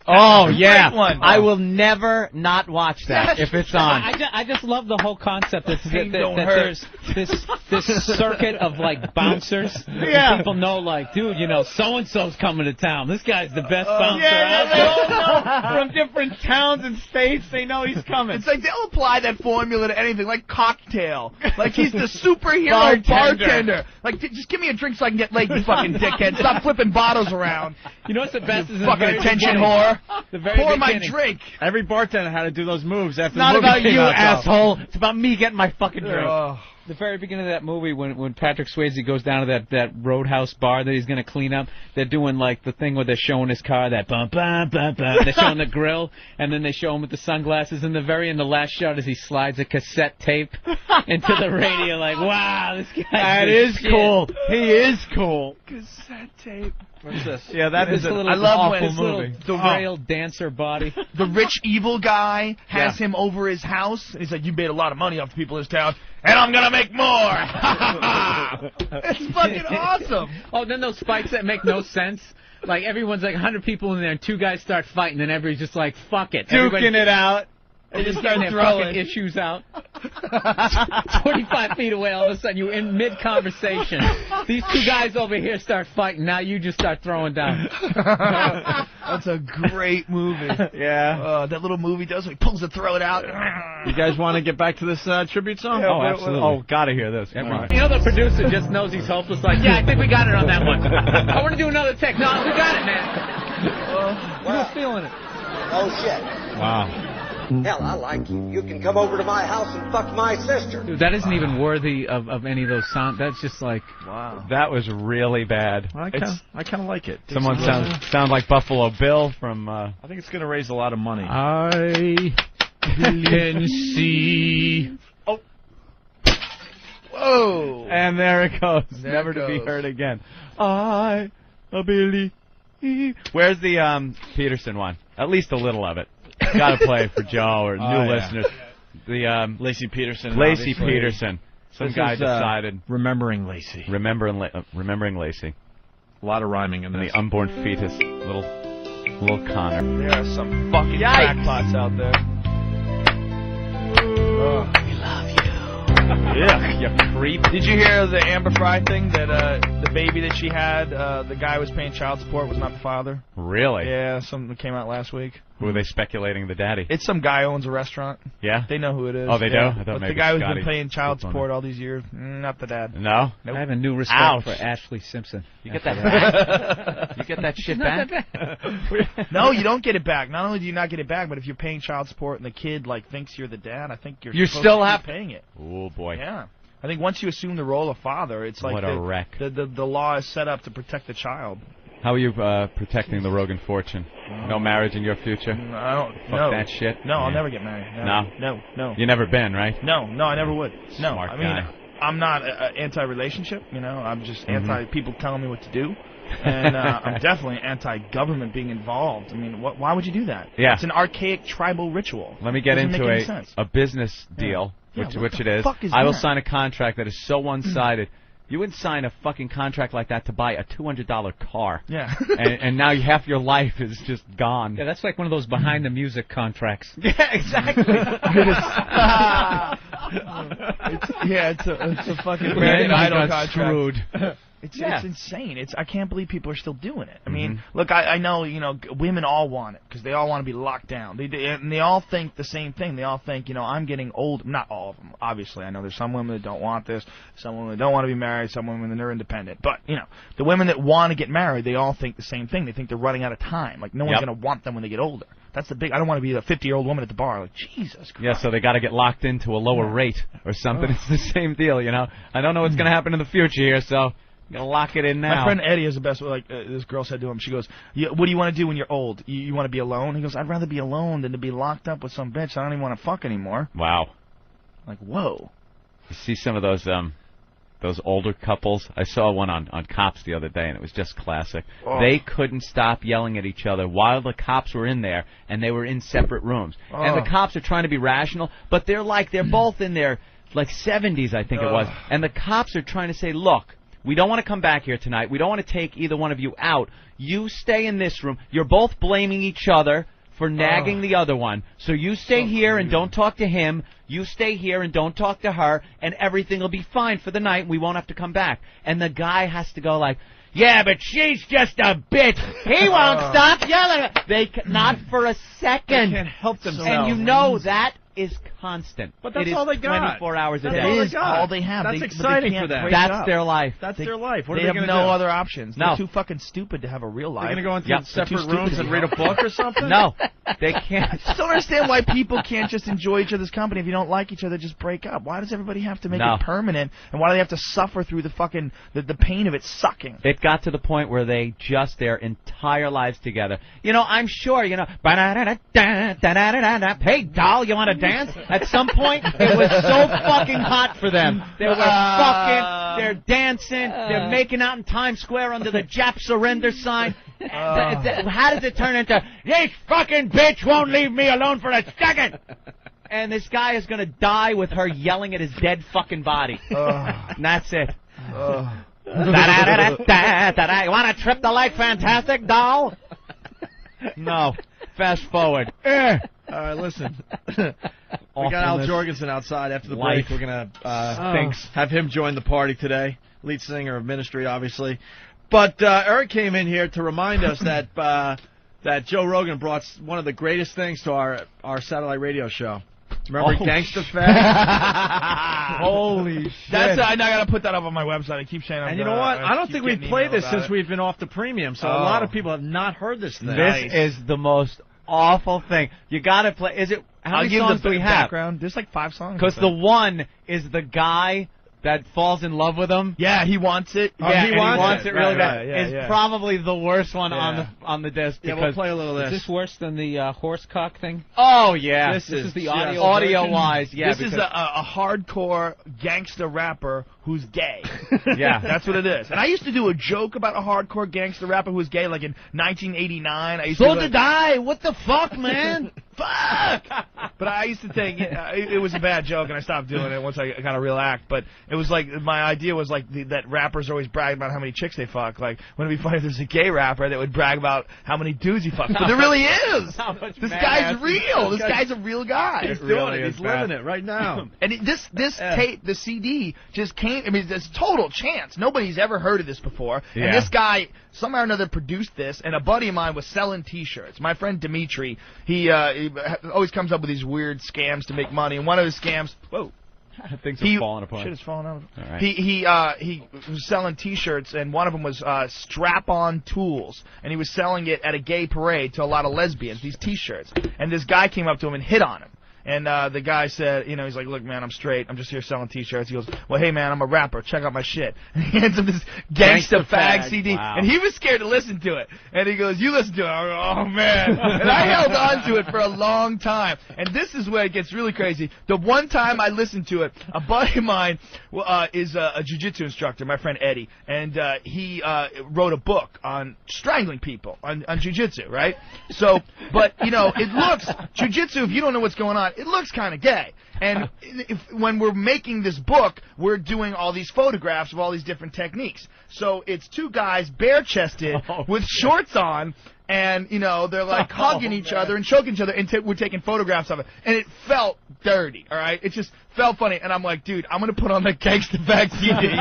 S4: Oh, yeah.
S7: Great one.
S4: I will never not watch that if it's on.
S3: I just love the whole concept that
S7: don't
S3: there's this circuit of like bouncers.
S4: Yeah.
S3: And people know, like, dude, you know, so and so's coming to town. This guy's the best bouncer
S4: Yeah,
S3: out
S4: they
S3: there.
S4: all know from different towns and states. They know he's coming.
S7: It's like they'll apply that formula to anything, like cocktail. Like he's the superhero bartender. Like, just give me a drink so I can get laid, you fucking dickhead. Stop flipping bottles around.
S3: You know what's the best?
S7: You
S3: is the
S7: fucking
S3: very
S7: attention
S3: beginning.
S7: whore.
S3: The very
S7: Pour my
S3: beginning.
S7: drink.
S1: Every bartender had to do those moves after
S4: It's not
S1: the movie
S4: about
S1: came
S4: you,
S1: out, though.
S4: asshole. It's about me getting my fucking drink.
S3: The very beginning of that movie, when Patrick Swayze goes down to that Roadhouse bar that he's going to clean up, they're doing like the thing where they're showing his car, that bum bum bum bum. They're showing the grill, and then they show him with the sunglasses. And the last shot is he slides a cassette tape into the radio. Like, wow, this guy.
S4: That is cool. He is cool.
S7: Cassette tape.
S1: What's this?
S4: Yeah, that is
S3: This
S4: an
S3: little,
S7: I love
S3: this
S7: when
S3: little derailed dancer body.
S7: The rich evil guy has him over his house. And he's like, you made a lot of money off the people in this town, and I'm going to make more. It's fucking awesome.
S3: Oh, then those fights that make no sense. Like, everyone's like 100 people in there, and two guys start fighting, and everybody's just like, fuck it.
S4: Duking it out.
S3: They just
S7: start
S3: start
S7: throwing.
S3: fucking issues out. 25 feet away, all of a sudden, you're in mid-conversation. These two guys over here start fighting. Now you just start throwing down.
S7: That's a great movie.
S4: Yeah.
S7: That little movie does. He pulls the throat out.
S1: You guys want to get back to this tribute song?
S3: Oh, absolutely.
S4: Oh, gotta hear this. Come on.
S3: You know, the producer just knows he's hopeless. Like, yeah, I think we got it on that one. I want to do another take. No, we got it, man. We're feeling it.
S6: Oh, shit.
S4: Wow.
S6: Hell, I like you. You can come over to my house and fuck my sister.
S3: Dude, that isn't even worthy of any of those sounds. That's just like,
S7: wow.
S4: That was really bad.
S1: I kind of like it.
S4: Someone sound like Buffalo Bill from.
S1: I think it's going to raise a lot of money.
S3: I can see.
S7: Oh. Whoa.
S4: And there it goes.
S7: There
S4: Never
S7: it
S4: to be
S7: goes.
S4: heard again. I believe. Where's the Peterson one? At least a little of it. Got to play for Joe or new listeners. The
S1: Lacey Peterson.
S4: Lacey
S1: obviously.
S4: Peterson. Some
S1: This
S4: guy
S1: is,
S4: decided.
S1: Remembering Lacey.
S4: Remembering Lacey.
S1: A lot of rhyming in
S4: And
S1: this.
S4: the unborn fetus, little Connor.
S7: There are some fucking crackpots out there.
S4: We love you. Yeah, you creep.
S7: Did you hear the Amber Fry thing that the baby that she had, the guy was paying child support was not the father?
S4: Really?
S7: Yeah, something that came out last week.
S4: Who are they speculating the daddy?
S7: It's some guy who owns a restaurant.
S4: Yeah?
S7: They know who it is.
S4: Oh, they do?
S7: Yeah.
S4: I thought
S7: But
S4: maybe
S7: the guy who's
S4: Scotty
S7: been paying child
S4: was on
S7: support all these years, not the dad.
S4: No?
S7: Nope.
S3: I have a new respect
S4: Ouch.
S3: for Ashley Simpson.
S4: You get that back? You get that shit back?
S7: No, you don't get it back. Not only do you not get it back, but if you're paying child support and the kid like thinks you're the dad, I think you're supposed
S4: still
S7: to
S4: have
S7: keep paying it.
S4: Oh boy.
S7: Yeah. I think once you assume the role of father, it's like
S4: What a wreck.
S7: The law is set up to protect the child.
S4: How are you protecting the Rogan fortune? No marriage in your future?
S7: I don't.
S4: Fuck
S7: no.
S4: that shit.
S7: No, I'll
S4: Yeah.
S7: never get married. No.
S4: You never been, right?
S7: No, I never would. No,
S4: Smart
S7: I mean,
S4: guy.
S7: I'm not anti-relationship. You know, I'm just
S4: Mm-hmm.
S7: anti-people telling me what to do, and I'm definitely anti-government being involved. I mean, why would you do that?
S4: Yeah.
S7: It's an archaic tribal ritual.
S4: Let me get
S7: Doesn't
S4: into
S7: make any sense.
S4: a business deal,
S7: Yeah, what
S4: which
S7: the
S4: it is.
S7: fuck is
S4: I will
S7: that?
S4: sign a contract that is so one-sided. You wouldn't sign a fucking contract like that to buy a $200 car.
S7: Yeah.
S4: and now half your life is just gone.
S3: Yeah, that's like one of those behind-the-music contracts.
S4: Yeah, exactly.
S7: It's a fucking
S3: Yeah,
S7: American
S3: I
S7: Idol
S3: got
S7: contract.
S3: screwed.
S7: It's
S4: Yeah.
S7: insane. I can't believe people are still doing it. I mean, look, I know, women all want it because they all want to be locked down. And they all think the same thing. They all think, I'm getting old. Not all of them, obviously. I know there's some women that don't want this, some women that don't want to be married, some women that are independent. But, the women that want to get married, they all think the same thing. They think they're running out of time. Like, no one's
S4: Yep.
S7: going to want them when they get older. That's the big. I don't want to be a 50-year-old woman at the bar. Like, Jesus Christ.
S4: Yeah, so they got to get locked into a lower rate or something. It's the same deal, I don't know what's going to happen in the future here, so I'm going to lock it in now.
S7: My friend Eddie is the best. Like this girl said to him, she goes, "What do you want to do when you're old? You want to be alone?" He goes, "I'd rather be alone than to be locked up with some bitch I don't even want to fuck anymore."
S4: Wow.
S7: Like, whoa.
S4: You see some of those those older couples. I saw one on Cops the other day, and it was just classic.
S7: Oh.
S4: They couldn't stop yelling at each other while the cops were in there, and they were in separate rooms. And the cops are trying to be rational, but they're both in their like 70s, I think it was. And the cops are trying to say, look, we don't want to come back here tonight. We don't want to take either one of you out. You stay in this room. You're both blaming each other for nagging the other one. So you stay here and don't talk to him. You stay here and don't talk to her, and everything will be fine for the night. We won't have to come back. And the guy has to go like, yeah, but she's just a bitch. He won't stop yelling. Not for a second.
S1: They can't help themselves.
S4: And you know that is constant.
S1: But that's
S4: it
S1: all they
S4: is
S1: got.
S4: 24 hours a
S1: That's
S4: day.
S1: all they
S7: It is
S1: got.
S7: all they have.
S1: That's
S7: They
S1: exciting
S7: can't
S1: for them.
S7: break
S4: That's
S7: up.
S4: their life.
S1: That's their life. What are
S7: They
S1: they
S7: have
S1: going
S7: no
S1: to do?
S7: other options.
S4: No.
S7: They're too fucking stupid to have a real life.
S1: They're going to go into separate rooms and read a book or something?
S4: No, they can't.
S7: I just don't understand why people can't just enjoy each other's company. If you don't like each other, just break up. Why does everybody have to make
S4: No.
S7: it permanent? And why do they have to suffer through the fucking the pain of it sucking?
S4: It got to the point where they just their entire lives together. You know, I'm sure, you know, hey, doll, you want to dance? At some point, it was so fucking hot for them. They were fucking, they're dancing, they're making out in Times Square under the Jap surrender sign. How does it turn into, this fucking bitch won't leave me alone for a second? And this guy is going to die with her yelling at his dead fucking body. And that's it. You want to trip the light fantastic, doll? No. Fast forward.
S1: All right, listen. We got Al Jorgensen outside after the break. We're going to have him join the party today. Lead singer of Ministry, obviously. But Eric came in here to remind us that that Joe Rogan brought one of the greatest things to our satellite radio show. Remember Gangsta Fag?
S7: Holy shit. I got to put that up on my website. I keep saying
S1: And you know what? I don't think we've played this since we've been off the premium, so a lot of people have not heard this thing.
S4: This is the most awful thing. You got to play. Is it? How many songs do we have?
S7: Background. There's like 5 songs.
S4: Because the one is the guy that falls in love with him.
S7: Yeah, he wants it.
S4: Yeah, he wants it really bad.
S7: Yeah,
S4: it's probably the worst one on the disc.
S1: Yeah, we'll play a little of
S3: Is
S1: this.
S3: this worse than the horse cock thing?
S4: Oh yeah,
S3: This is the audio.
S4: Audio-wise, yeah.
S7: This is a hardcore gangster rapper who's gay.
S4: Yeah,
S7: that's what it is. And I used to do a joke about a hardcore gangster rapper who was gay, like in 1989. I used
S4: so
S7: to
S4: did I. What the fuck, man?
S7: Fuck! But I used to think it was a bad joke, and I stopped doing it once I got a real act. But it was like, my idea was like that rappers always brag about how many chicks they fuck. Like, wouldn't it be funny if there's a gay rapper that would brag about how many dudes he fucks? But there really is. This guy's real. This guy's a real guy.
S1: He's doing it. He's living it right now.
S7: And this tape, the CD, just came. I mean, it's total chance. Nobody's ever heard of this before.
S4: Yeah.
S7: And this guy, somehow or another, produced this. And a buddy of mine was selling T-shirts. My friend Dimitri, he always comes up with these weird scams to make money. And one of his scams,
S4: things are falling apart.
S7: Shit is falling out.
S4: All right.
S7: He was selling T-shirts, and one of them was strap-on tools, and he was selling it at a gay parade to a lot of lesbians. These T-shirts, and this guy came up to him and hit on him. And the guy said, you know, he's like, look, man, I'm straight. I'm just here selling T-shirts. He goes, well, hey, man, I'm a rapper. Check out my shit. And he hands him this Gangsta Fag CD.
S4: Wow.
S7: And he was scared to listen to it. And he goes, you listen to it. I go, oh, man. And I held on to it for a long time. And this is where it gets really crazy. The one time I listened to it, a buddy of mine is a jiu-jitsu instructor, my friend Eddie. And he wrote a book on strangling people on jiu-jitsu, right? So, but, you know, it looks, jiu-jitsu, if you don't know what's going on, it looks kind of gay. And when we're making this book, we're doing all these photographs of all these different techniques. So it's 2 guys bare-chested with shorts on, and, you know, they're like hugging each other and choking each other, and we're taking photographs of it. And it felt dirty, all right? It just felt funny. And I'm like, dude, I'm going to put on the Gangsta Fag CD.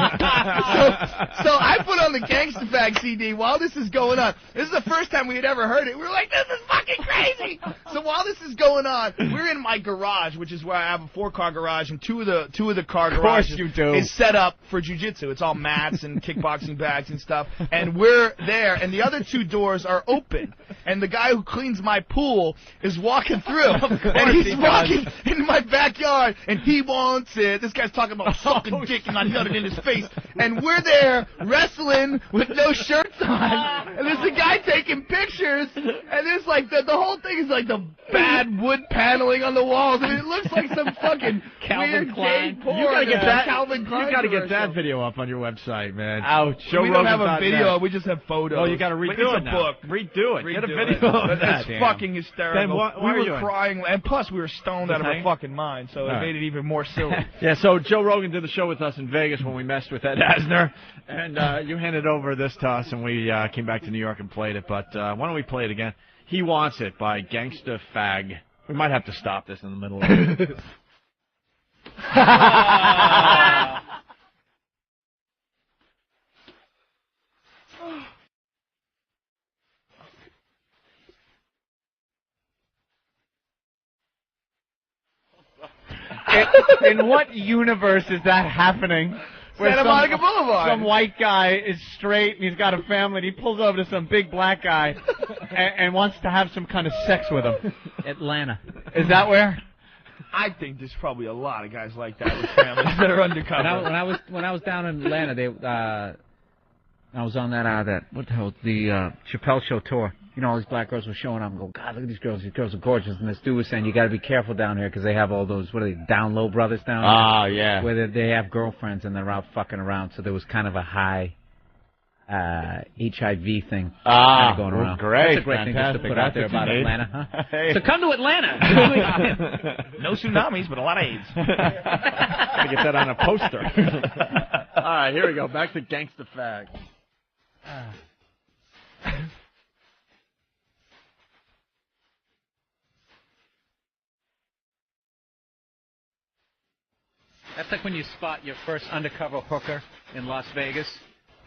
S7: so I put on the Gangsta Fag CD while this is going on. This is the first time we had ever heard it. We were like, this is fucking crazy. So while this is going on, we're in my garage, which is where I have a 4-car garage, and two of the car garages is set up for jiu-jitsu. It's all mats and kickboxing bags and stuff. And we're there, and the other 2 doors are open. And the guy who cleans my pool is walking through. And he's walking into my backyard, and he wants it. This guy's talking about sucking dick and not nutting in his face. And we're there wrestling with no shirts on, and there's a guy taking pictures, and there's like the whole thing is like the bad wood paneling on the walls. I mean, it looks like some fucking
S3: Calvin
S7: weird
S3: Klein.
S7: gay porn.
S1: You gotta get that.
S7: Calvin Klein
S1: You gotta get
S7: commercial.
S1: that video up on your website, man.
S4: Ouch.
S7: We don't have a video. We just have photos.
S1: Oh, you gotta redo
S7: It's
S1: it
S7: a
S1: now.
S7: book.
S1: Redo it. Get a
S7: Redo
S1: video
S7: it.
S1: of that.
S7: It's fucking hysterical.
S1: Then what
S7: we
S1: are
S7: were
S1: you doing?
S7: crying, and plus we were stoned out of our fucking mind, so it
S1: All
S7: made it even more silly.
S1: Yeah, so Joe Rogan did the show with us in Vegas when we messed with Ed Asner, and you handed over this to us, and we came back to New York and played it. But why don't we play it again? He Wants It by Gangsta Fag. We might have to stop this in the middle of it.
S4: In what universe is that happening? Where
S7: Santa Monica Boulevard.
S4: Some white guy is straight and he's got a family and he pulls over to some big black guy and wants to have some kind of sex with him.
S3: Atlanta.
S4: Is that where?
S7: I think there's probably a lot of guys like that with families that are undercover.
S3: When I was down in Atlanta, I was on that what the hell, the Chappelle Show tour. You know, all these black girls were showing up and go, God, look at these girls. These girls are gorgeous. And this dude was saying, you got to be careful down here because they have all those, what are they, down low brothers down there?
S4: Ah, yeah.
S3: Where they have girlfriends and they're out fucking around. So there was kind of a high HIV thing kind of going around.
S4: Great.
S3: That's a great thing just to put out there about Atlanta, huh?
S4: Hey.
S3: So come to Atlanta.
S7: No tsunamis, but a lot of AIDS.
S1: Gotta get that on a poster. All right, here we go. Back to Gangsta Fag.
S3: That's like when you spot your first undercover hooker in Las Vegas,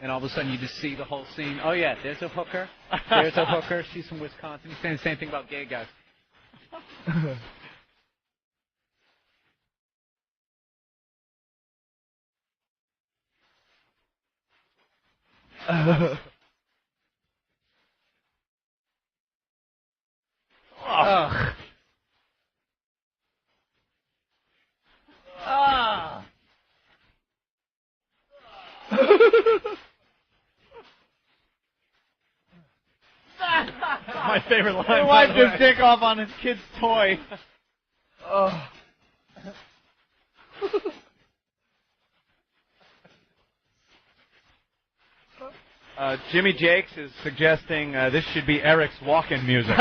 S3: and all of a sudden you just see the whole scene. Oh, yeah, there's a hooker. There's a hooker. She's from Wisconsin. He's saying the same thing about gay guys. Ugh. Ah.
S1: My favorite line.
S4: He wiped his dick off on his kid's toy.
S7: Oh.
S4: Jimmy Jakes is suggesting this should be Eric's walk-in music.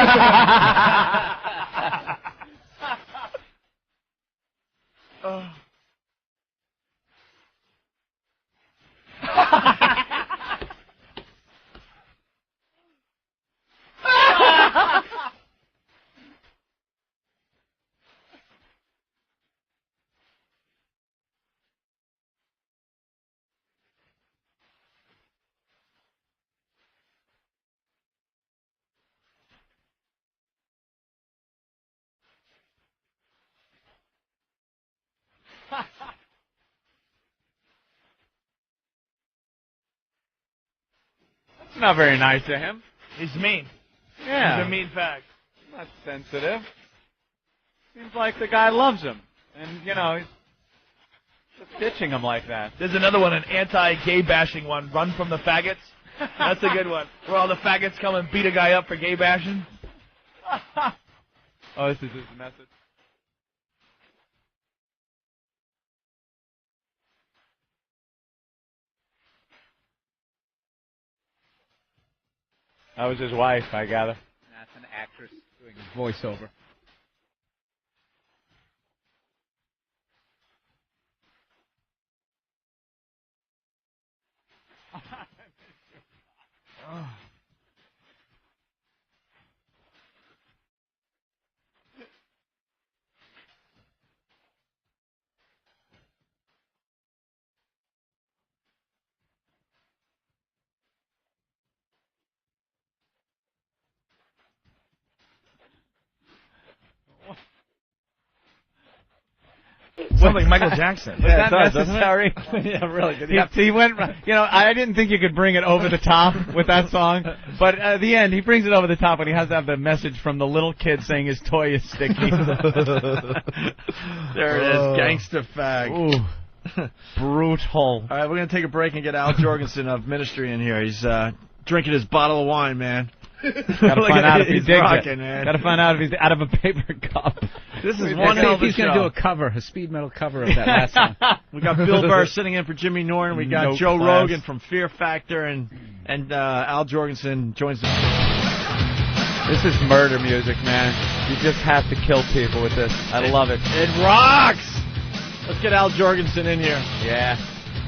S4: That's not very nice of him.
S7: He's mean.
S4: Yeah.
S7: He's a mean fag.
S4: Not sensitive. Seems like the guy loves him. And, you know, he's just ditching him like that.
S7: There's another one, an anti-gay bashing one. Run from the faggots. That's a good one. Where all the faggots come and beat a guy up for gay bashing.
S4: Oh, this is his message. That was his wife, I gather.
S3: That's an actress doing a voiceover.
S7: Sounds like Michael Jackson.
S4: Was that necessary?
S1: Yeah, really.
S4: He went, you know, I didn't think you could bring it over the top with that song, but at the end, he brings it over the top when he has to have the message from the little kid saying his toy is sticky.
S1: There it is, Gangsta Fag.
S4: Ooh. Brutal.
S1: All right, we're going to take a break and get Al Jorgensen of Ministry in here. He's drinking his bottle of wine, man.
S3: Gotta find out if he digs
S1: rocking,
S3: it.
S1: man.
S3: Gotta find out if he's out of a paper cup.
S1: This is one hell of a
S3: He's gonna do
S1: show.
S3: a cover, a speed metal cover of that last song.
S1: We got Bill Burr sitting in for Jimmy Norton. We got
S3: No
S1: Joe
S3: class.
S1: Rogan from Fear Factor, and Al Jorgensen joins the.
S4: This is murder music, man. You just have to kill people with this. I love it.
S1: It rocks! Let's get Al Jorgensen in here.
S4: Yeah.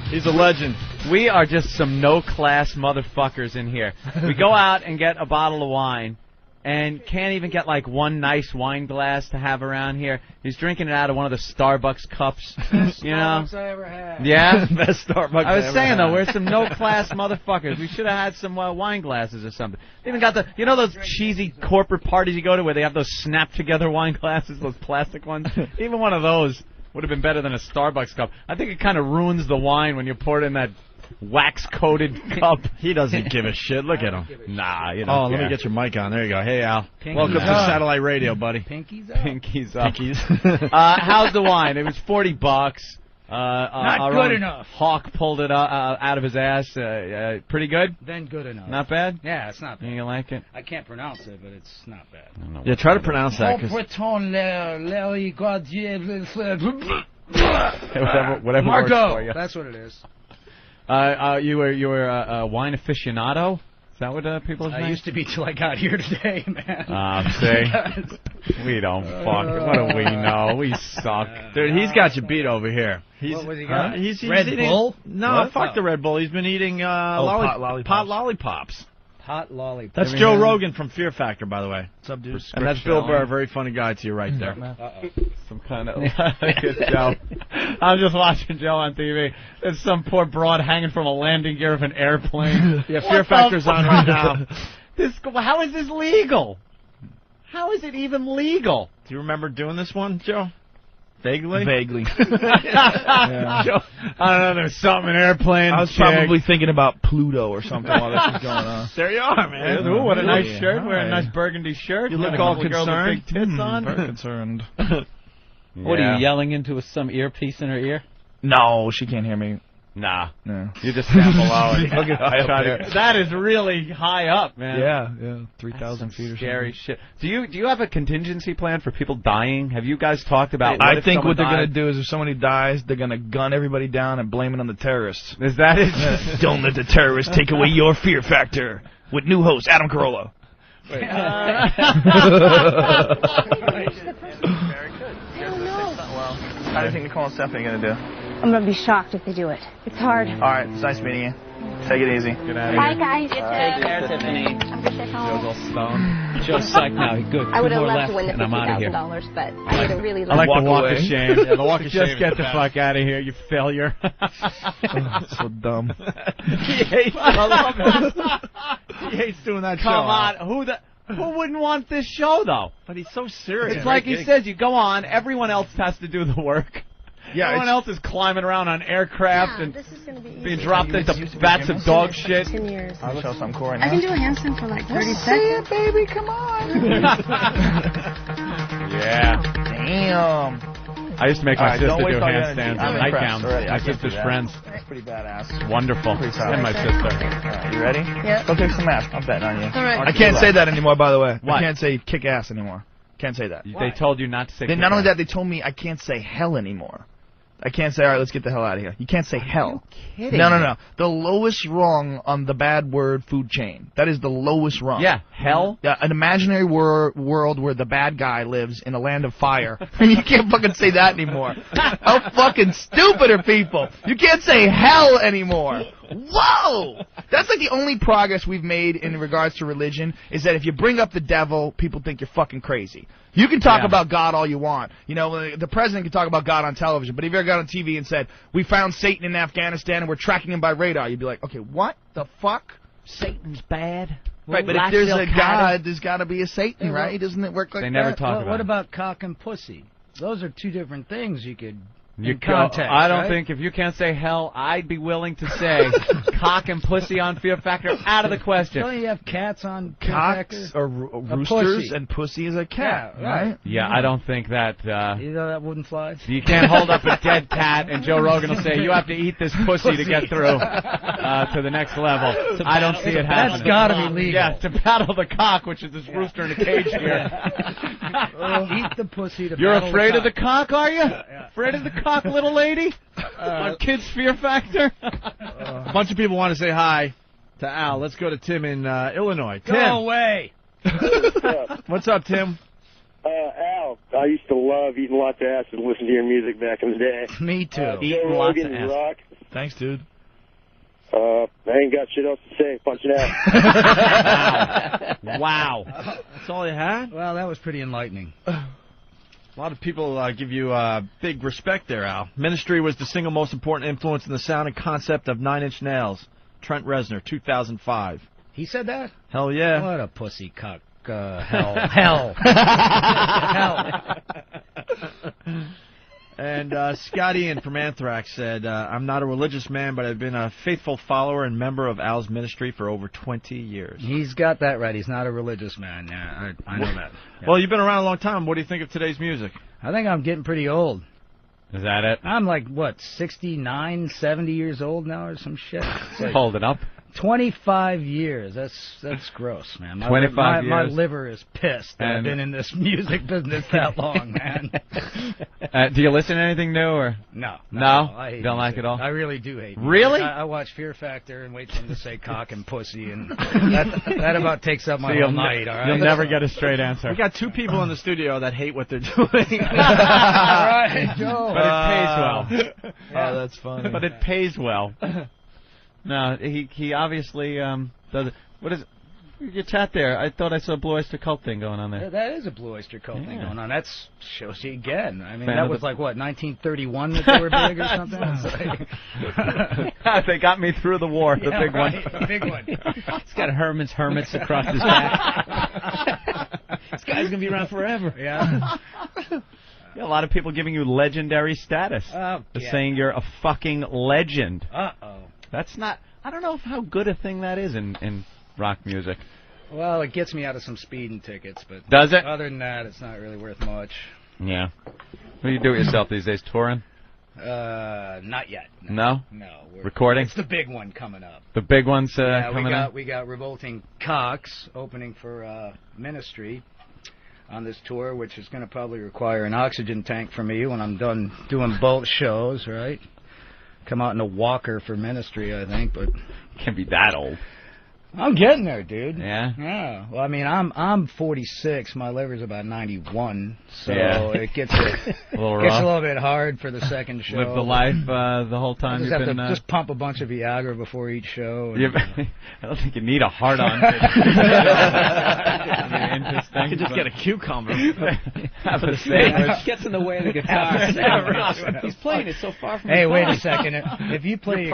S1: He's a legend.
S4: We are just some no-class motherfuckers in here. We go out and get a bottle of wine and can't even get, like, one nice wine glass to have around here. He's drinking it out of one of the Starbucks cups, you know?
S9: Starbucks I ever had.
S4: Yeah?
S1: Best Starbucks
S4: I was
S1: ever
S4: saying,
S1: had.
S4: though, we're some no-class motherfuckers. We should have had some wine glasses or something. They even got you know those cheesy corporate parties you go to where they have those snap-together wine glasses, those plastic ones? Even one of those would have been better than a Starbucks cup. I think it kind of ruins the wine when you pour it in that wax-coated cup.
S1: He doesn't give a shit. Look at him.
S4: Nah, you
S1: Oh,
S4: don't
S1: let me
S4: care.
S1: get your mic on. There you go. Hey, Al.
S9: Pinkies
S1: Welcome to
S9: up.
S1: Satellite Radio, buddy.
S9: Pinkies up.
S4: Pinkies up.
S1: Pinkies.
S4: How's the wine? It was $40.
S9: Not good
S4: own
S9: enough.
S4: Hawk pulled it out of his ass. Pretty good?
S9: Then good enough.
S4: Not bad?
S9: Yeah, it's not bad.
S4: You like it?
S9: I can't pronounce it, but it's not bad.
S1: Yeah, try to pronounce that. 'Cause
S4: whatever works
S9: Marco.
S4: for you.
S9: That's what it is.
S4: You were a wine aficionado? Is that what people are saying?
S9: I used to be till I got here today, man.
S4: See? We don't fuck. What do we know? We suck.
S1: Dude, he's got you beat over here.
S9: What was he got?
S1: He's
S9: Red
S1: eating,
S9: Bull?
S1: No,
S9: What?
S1: fuck the Red Bull. He's been eating
S7: pot lollipops.
S1: pot lollipops.
S9: Hot lollipop.
S1: That's Joe Rogan from Fear Factor, by the way.
S7: What's up, dude?
S1: And that's Bill Burr, a very funny guy to you right there.
S4: Some kind of Joe. I'm just watching Joe on TV. There's some poor broad hanging from a landing gear of an airplane.
S1: Yeah, Fear Factor's on right now.
S4: How is this legal? How is it even legal?
S1: Do you remember doing this one, Joe? Vaguely?
S7: Vaguely.
S4: Yeah. Joe, I don't know, there's something in airplane.
S7: I was probably thinking about Pluto or something while this was going on.
S1: There you are, man.
S4: Ooh, what a nice
S7: Yeah.
S4: shirt. Wearing a nice burgundy shirt.
S1: You look
S4: Got a
S1: all
S4: couple girls with
S1: concerned.
S4: big tits on.
S7: Very concerned.
S3: What are you yelling into some earpiece in her ear?
S7: No, she can't hear me.
S4: Nah.
S7: No.
S4: You just stand below it.
S7: Look at high up there.
S4: That is really high up, man.
S7: Yeah, 3,000 feet or
S4: Scary
S7: something.
S4: shit. Do you have a contingency plan for people dying? Have you guys talked about?
S7: I think what they're going to do is if somebody dies, they're going to gun everybody down and blame it on the terrorists.
S4: Is that it?
S7: Don't let the terrorists take away your fear factor. With new host Adam Carolla. How do you think Nicole and Stephanie are going to do?
S18: I'm gonna be shocked if they do it. It's hard.
S7: All right, it's nice meeting you. Take it easy.
S4: Get out
S18: Bye, guys.
S19: Take care,
S18: Tiffany. I'm gonna
S4: Joe's all stoned.
S3: Joe's psyched now. Good.
S19: I would
S3: Two
S19: have
S3: more
S19: loved
S3: left,
S19: to win the
S3: and I'm out of here.
S19: $50,000, but I would have really
S4: I
S19: loved
S4: like
S7: Walk
S4: the walk
S7: away.
S4: of shame. Yeah, the walk of shame.
S1: Just get the fuck
S4: out of here, you failure.
S7: So dumb.
S1: He hates I love it. He hates doing that show.
S4: Come on, who wouldn't want this show though?
S1: But he's so serious.
S4: It's like he says, you go on, everyone else has to do the work.
S7: Yeah,
S4: everyone else is climbing around on aircraft and
S18: This is gonna be
S4: being
S18: easy.
S4: dropped into vats of dog shit.
S18: 10 years.
S7: I'll show some Corey
S18: I
S7: now.
S18: can do a handstand for like 30 seconds.
S7: baby, come on.
S4: Yeah.
S7: Damn.
S4: I used to make
S7: All
S4: my
S7: right,
S4: sister
S7: don't
S4: do
S7: waste all your
S4: handstands
S7: energy. I'm
S4: on
S7: impressed
S4: nightgowns.
S7: already. I
S4: My
S7: can't do
S4: sister's
S7: that.
S4: friends.
S7: That's pretty badass.
S4: Wonderful.
S7: Pretty solid.
S4: And my sister.
S7: All right, you ready?
S18: Yeah.
S7: Go take some ass. I'm betting on you.
S18: All right.
S7: I can't say that anymore, by the way.
S4: What?
S7: I can't say kick ass anymore. Can't say that.
S4: They told you not to say.
S7: Not only that, they told me I can't say hell anymore. I can't say, all right, let's get the hell out of here. You can't say hell.
S4: kidding
S7: No. The lowest rung on the bad word food chain. That is the lowest rung.
S4: Yeah, hell.
S7: Yeah, an imaginary world where the bad guy lives in a land of fire. And you can't fucking say that anymore. How fucking stupid are people? You can't say hell anymore. Whoa! That's like the only progress we've made in regards to religion is that if you bring up the devil, people think you're fucking crazy. You can talk about God all you want. You know, the president can talk about God on television, but if you ever got on TV and said, we found Satan in Afghanistan and we're tracking him by radar, you'd be like, okay, what the fuck?
S21: Satan's bad.
S7: Right, but if there's a God, there's got to be a Satan, right? Doesn't it work like that?
S21: What about cock and pussy? Those are two different things. You could
S3: in context.
S4: I don't
S3: right?
S4: think if you can't say hell, I'd be willing to say cock and pussy on Fear Factor out of the question.
S9: Don't you have cats on Fear
S2: Cocks
S9: Factor?
S2: are roosters
S9: pussy.
S2: and pussy is a cat,
S9: Yeah, right.
S2: right?
S4: Yeah, I don't think that.
S9: You know that wouldn't fly?
S4: You can't hold up a dead cat and Joe Rogan will say you have to eat this pussy to get through to the next level. I don't see it happening.
S9: That's got to be legal.
S4: Yeah, to battle the cock, which is this rooster in a cage here.
S9: Eat the pussy to
S4: You're
S9: battle
S4: afraid
S9: the
S4: of the cock, are you? Afraid of the cock, little lady? On Kids Fear Factor?
S1: A bunch of people want to say hi to Al. Let's go to Tim in Illinois. Tim.
S9: Go away.
S1: What's up, Tim?
S12: Al, I used to love eating lots of ass and listening to your music back in the day.
S9: Me too.
S12: Joe Rogan, rock.
S2: Thanks, dude.
S12: I ain't got shit else to say. Punch it out.
S1: Wow. That's all you had?
S9: Well, that was pretty enlightening.
S1: A lot of people give you big respect there, Al. Ministry was the single most important influence in the sound and concept of Nine Inch Nails. Trent Reznor, 2005.
S9: He said that?
S1: Hell yeah.
S9: What a pussy cuck. Hell.
S1: And Scott Ian from Anthrax said, I'm not a religious man, but I've been a faithful follower and member of Al's ministry for over 20 years.
S9: He's got that right. He's not a religious man. Yeah, I know that. Yeah.
S1: Well, you've been around a long time. What do you think of today's music?
S9: I think I'm getting pretty old.
S4: Is that it?
S9: I'm like, what, 69, 70 years old now or some shit? Like
S4: Hold it up.
S9: 25 years. That's gross, man.
S4: 25 years.
S9: My liver is pissed that I've been in this music business that long, man.
S4: Do you listen to anything new or?
S9: No.
S4: I hate
S9: don't
S4: like it all?
S9: I really do hate music.
S4: Really?
S9: I watch Fear Factor and wait for them to say cock and pussy, and that about takes up my whole night, all right?
S4: You'll never get a straight answer.
S1: We got two people in the studio that hate what they're doing.
S9: All right, Joe.
S4: But it pays well.
S2: Oh, that's funny.
S4: But it pays well. No, he obviously does it. What is it? Your chat there. I thought I saw a Blue Oyster Cult thing going on there.
S9: That is a Blue Oyster Cult thing going on. That shows you again. I mean,
S4: Fan
S9: that
S4: of
S9: was
S4: the-
S9: like, what, 1931 that they were big or something? It's like,
S4: They got me through the war, the big one.
S9: The big one.
S3: He's got Herman's Hermits across his back. This guy's going to be around forever.
S9: Yeah.
S4: Yeah, a lot of people giving you legendary status.
S9: Oh,
S4: They're saying you're a fucking legend.
S9: Uh-oh.
S4: That's not... I don't know how good a thing that is in rock music.
S9: Well, it gets me out of some speeding tickets, but...
S4: Does it?
S9: Other than that, it's not really worth much.
S4: Yeah. What do you do with yourself these days? Touring?
S9: Not yet.
S4: No?
S9: No.
S4: Recording?
S9: It's the big one coming up.
S4: The big one's coming up?
S9: We got Revolting Cocks opening for Ministry on this tour, which is going to probably require an oxygen tank for me when I'm done doing both shows, right? Come out in a walker for Ministry, I think, but...
S4: Can't be that old.
S9: I'm getting there, dude.
S4: Yeah?
S9: Yeah. Well, I mean, I'm 46. My liver's about 91, so it gets
S4: a little
S9: gets
S4: rough.
S9: a little bit hard for the second show.
S4: Live the life the whole time
S9: I just
S4: you've
S9: have
S4: been...
S9: to just pump a bunch of Viagra before each show.
S4: I don't think you need a hard-on. Interesting.
S1: You could just get a cucumber.
S4: Have a sandwich.
S3: Gets in the way of the guitar. He's playing it so far from
S9: Hey,
S3: his
S9: wait
S3: phone.
S9: a second. If you play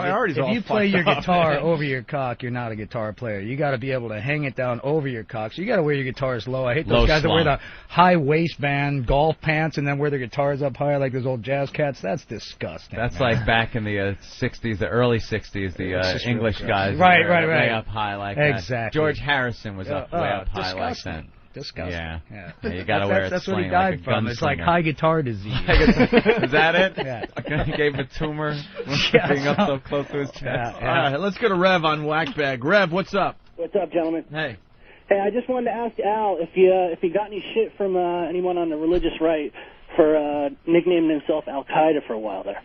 S9: your guitar over your cock, you're not a guitar player. You got to be able to hang it down over your cock. So you got to wear your guitars low. I hate those
S4: Low
S9: guys that wear the
S4: slung.
S9: high waistband golf pants and then wear their guitars up high like those old jazz cats. That's disgusting.
S4: That's
S9: man.
S4: like back in the 60s, the early 60s, the
S9: It's just
S4: English
S9: real
S4: guys.
S9: gross. Right,
S4: were
S9: right,
S4: way
S9: right.
S4: up high like
S9: Exactly.
S4: that. George Harrison was up way up high like
S9: disgusting.
S4: that.
S9: Disgusting.
S4: Yeah.
S9: Yeah.
S4: You got to wear it
S9: That's what he
S4: sling
S9: died
S4: like a
S9: from. It's like
S4: gunslinger.
S9: high guitar disease.
S4: Is that it?
S9: Yeah.
S4: He gave him a tumor
S9: Yeah,
S4: being up so close to his chest.
S9: Yeah,
S1: All right, let's go to Rev on Whackbag. Rev, what's up?
S10: What's up, gentlemen?
S1: Hey.
S10: Hey, I just wanted to ask Al if you got any shit from anyone on the religious right for nicknaming himself Al Qaeda for a while there.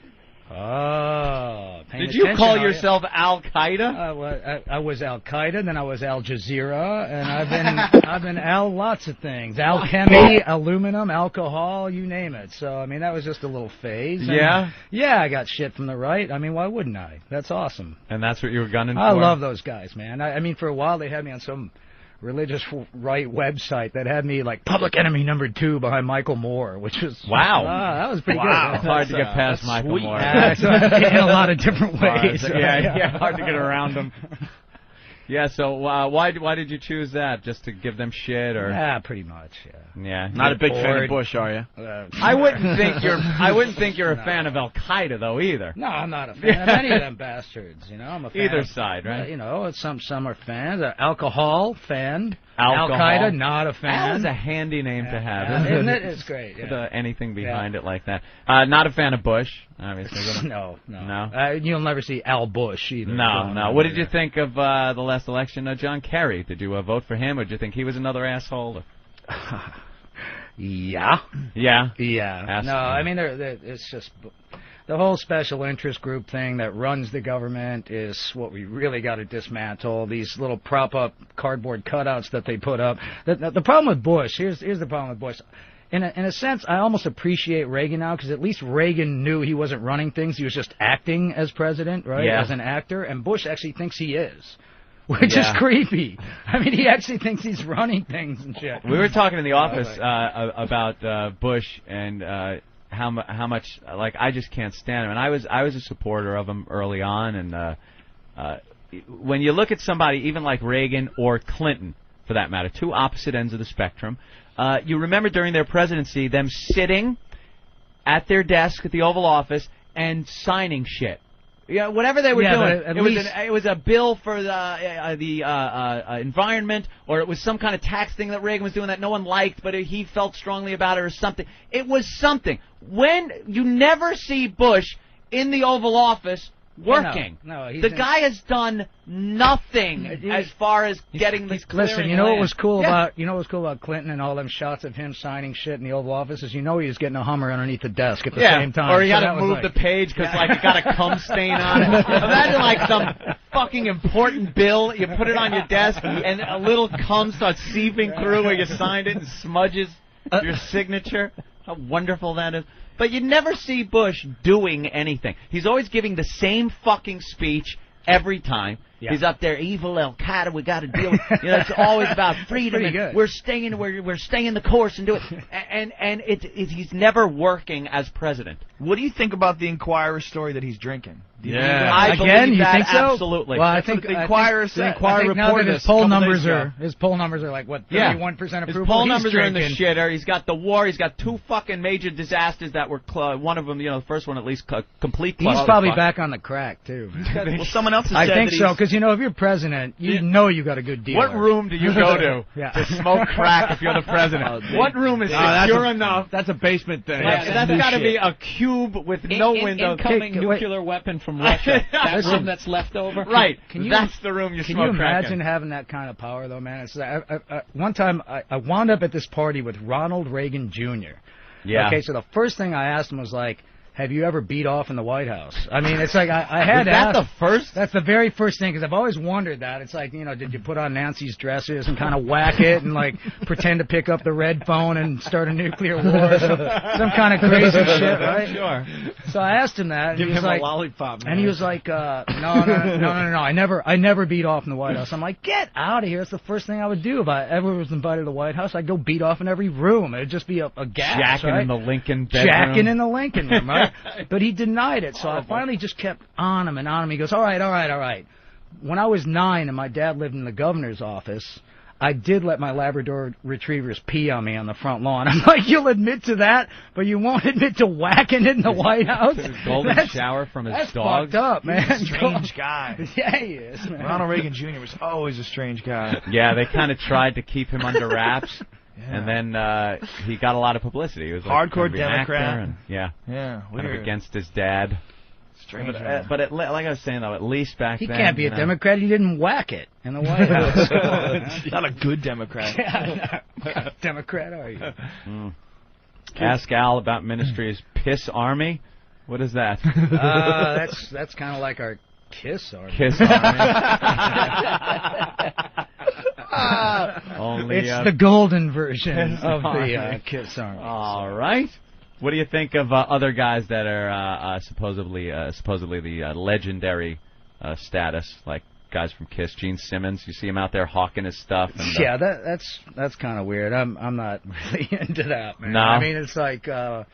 S9: Oh,
S4: Did you call yourself Al Qaeda?
S9: I was Al Qaeda, then I was Al Jazeera, and I've been Al lots of things. Alchemy, aluminum, alcohol, you name it. So I mean that was just a little phase. And
S4: Yeah?
S9: yeah, I got shit from the right. I mean, why wouldn't I? That's awesome.
S4: And that's what you were gunning
S9: I
S4: for?
S9: love those guys, man. I mean, for a while they had me on some religious right website that had me like public enemy number 2 behind Michael Moore, which was
S4: Wow.
S9: that was pretty
S4: Wow.
S9: good.
S4: Hard to get past
S9: that's
S4: Michael
S9: sweet.
S4: Moore.
S9: Yeah, so in a lot of different ways.
S4: Yeah, hard to get around him. Yeah, so why did you choose that? Just to give them shit, or?
S9: Yeah, pretty much. Yeah.
S4: Yeah.
S1: Not a big fan of Bush, are you?
S4: I wouldn't think you're a fan of Al Qaeda though either.
S9: No, I'm not a fan of any of them bastards. You know, I'm a fan
S4: Either
S9: of,
S4: side, right?
S9: You know, some are fans. Alcohol fan.
S4: Alcohol.
S9: Al Qaeda, not a fan.
S4: Al is a handy name to have,
S9: isn't it? It's great. Yeah.
S4: With anything behind it like that. Not a fan of Bush, obviously.
S9: No.
S4: No.
S9: You'll never see Al Bush either.
S4: No. What did you think of the last election? John Kerry. Did you vote for him, or did you think he was another asshole?
S9: Yeah.
S4: Ask
S9: No, I mean, it's just the whole special interest group thing that runs the government is what we really got to dismantle. These little prop-up cardboard cutouts that they put up. The problem with Bush, here's the problem with Bush. In a sense, I almost appreciate Reagan now, because at least Reagan knew he wasn't running things. He was just acting as president, right, as an actor. And Bush actually thinks he is. Which is creepy. I mean, he actually thinks he's running things and shit.
S4: We were talking in the office about Bush and how much, like, I just can't stand him. And I was a supporter of him early on. And when you look at somebody, even like Reagan or Clinton, for that matter, two opposite ends of the spectrum, you remember during their presidency them sitting at their desk at the Oval Office and signing shit. Yeah, whatever they were doing, it was a bill for the environment, or it was some kind of tax thing that Reagan was doing that no one liked, but he felt strongly about it, or something. It was something. When you never see Bush in the Oval Office working, the guy has done nothing as far as getting this clearing.
S9: Listen, you know what was cool about Clinton and all them shots of him signing shit in the Oval Office is he was getting a Hummer underneath the desk at the same time.
S4: Or he had to move the page because it got a cum stain on it. Imagine like some fucking important bill, you put it on your desk and a little cum starts seeping through where you signed it and smudges your signature. How wonderful that is. But you never see Bush doing anything. He's always giving the same fucking speech every time. Yeah. He's up there, evil Al Qaeda. We got to deal with. It's always about freedom. And we're staying the course and do it. And he's never working as president.
S7: What do you think about the Inquirer story that he's drinking?
S4: I believe that,
S9: think so?
S4: Absolutely.
S9: Well, I think the Inquirer reported his poll numbers are like what 31% approval.
S4: His poll numbers are in the shitter. He's got the war. He's got two fucking major disasters that were one of them. The first one at least complete.
S9: He's probably back on the crack too.
S7: Well, someone else has said
S9: I think so, because if you're president, you know you got a good deal.
S4: What room do you go to to smoke crack if you're the president? What room is secure enough?
S1: That's a basement thing.
S4: That's got to be a cube with no window.
S3: Incoming nuclear weapon from Russia. That room that's left over.
S4: Right. That's the room you smoke crack in.
S9: Can you imagine having that kind of power, though, man? It's one time I wound up at this party with Ronald Reagan Jr.
S4: Yeah.
S9: Okay, so the first thing I asked him was like, have you ever beat off in the White House? I mean, it's like I had to ask.
S4: Was that the first?
S9: That's the very first thing, because I've always wondered that. It's like, did you put on Nancy's dresses and kind of whack it and, like, pretend to pick up the red phone and start a nuclear war or some kind of crazy shit, right?
S4: Sure.
S9: So I asked him that.
S1: Give him a lollipop, man.
S9: And he was like, no, I never beat off in the White House. I'm like, get out of here. That's the first thing I would do if I ever was invited to the White House. I'd go beat off in every room. It'd just be a gas,
S4: Jacking in the Lincoln bedroom.
S9: Jacking in the Lincoln room, right? But he denied it, so I finally just kept on him and on him. He goes, all right. When I was 9 and my dad lived in the governor's office, I did let my Labrador retrievers pee on me on the front lawn. I'm like, you'll admit to that, but you won't admit to whacking it in the White House?
S4: Golden shower from his dogs.
S9: Fucked up, man.
S7: He's a strange guy.
S9: Yeah, he is, man.
S7: Ronald Reagan Jr. was always a strange guy.
S4: Yeah, they kind of tried to keep him under wraps. Yeah. And then he got a lot of publicity. He was like
S7: hardcore Democrat.
S4: And,
S7: yeah,
S4: kind of against his dad.
S7: Strange.
S4: But like I was saying, though, at least back
S9: then...
S4: He
S9: can't be a Democrat. He didn't whack it in the White House.
S7: Not a good Democrat.
S9: Yeah, Democrat, are you?
S4: Ask Al about Ministry's Piss Army. What is that?
S9: That's kind of like our Kiss Army.
S4: Kiss Army.
S9: It's the golden version of the Kiss Army.
S4: All right. What do you think of other guys that are supposedly the legendary status, like guys from Kiss? Gene Simmons, you see him out there hawking his stuff. And,
S9: yeah, that's kind of weird. I'm not really into that, man.
S4: No?
S9: I mean, it's like, well,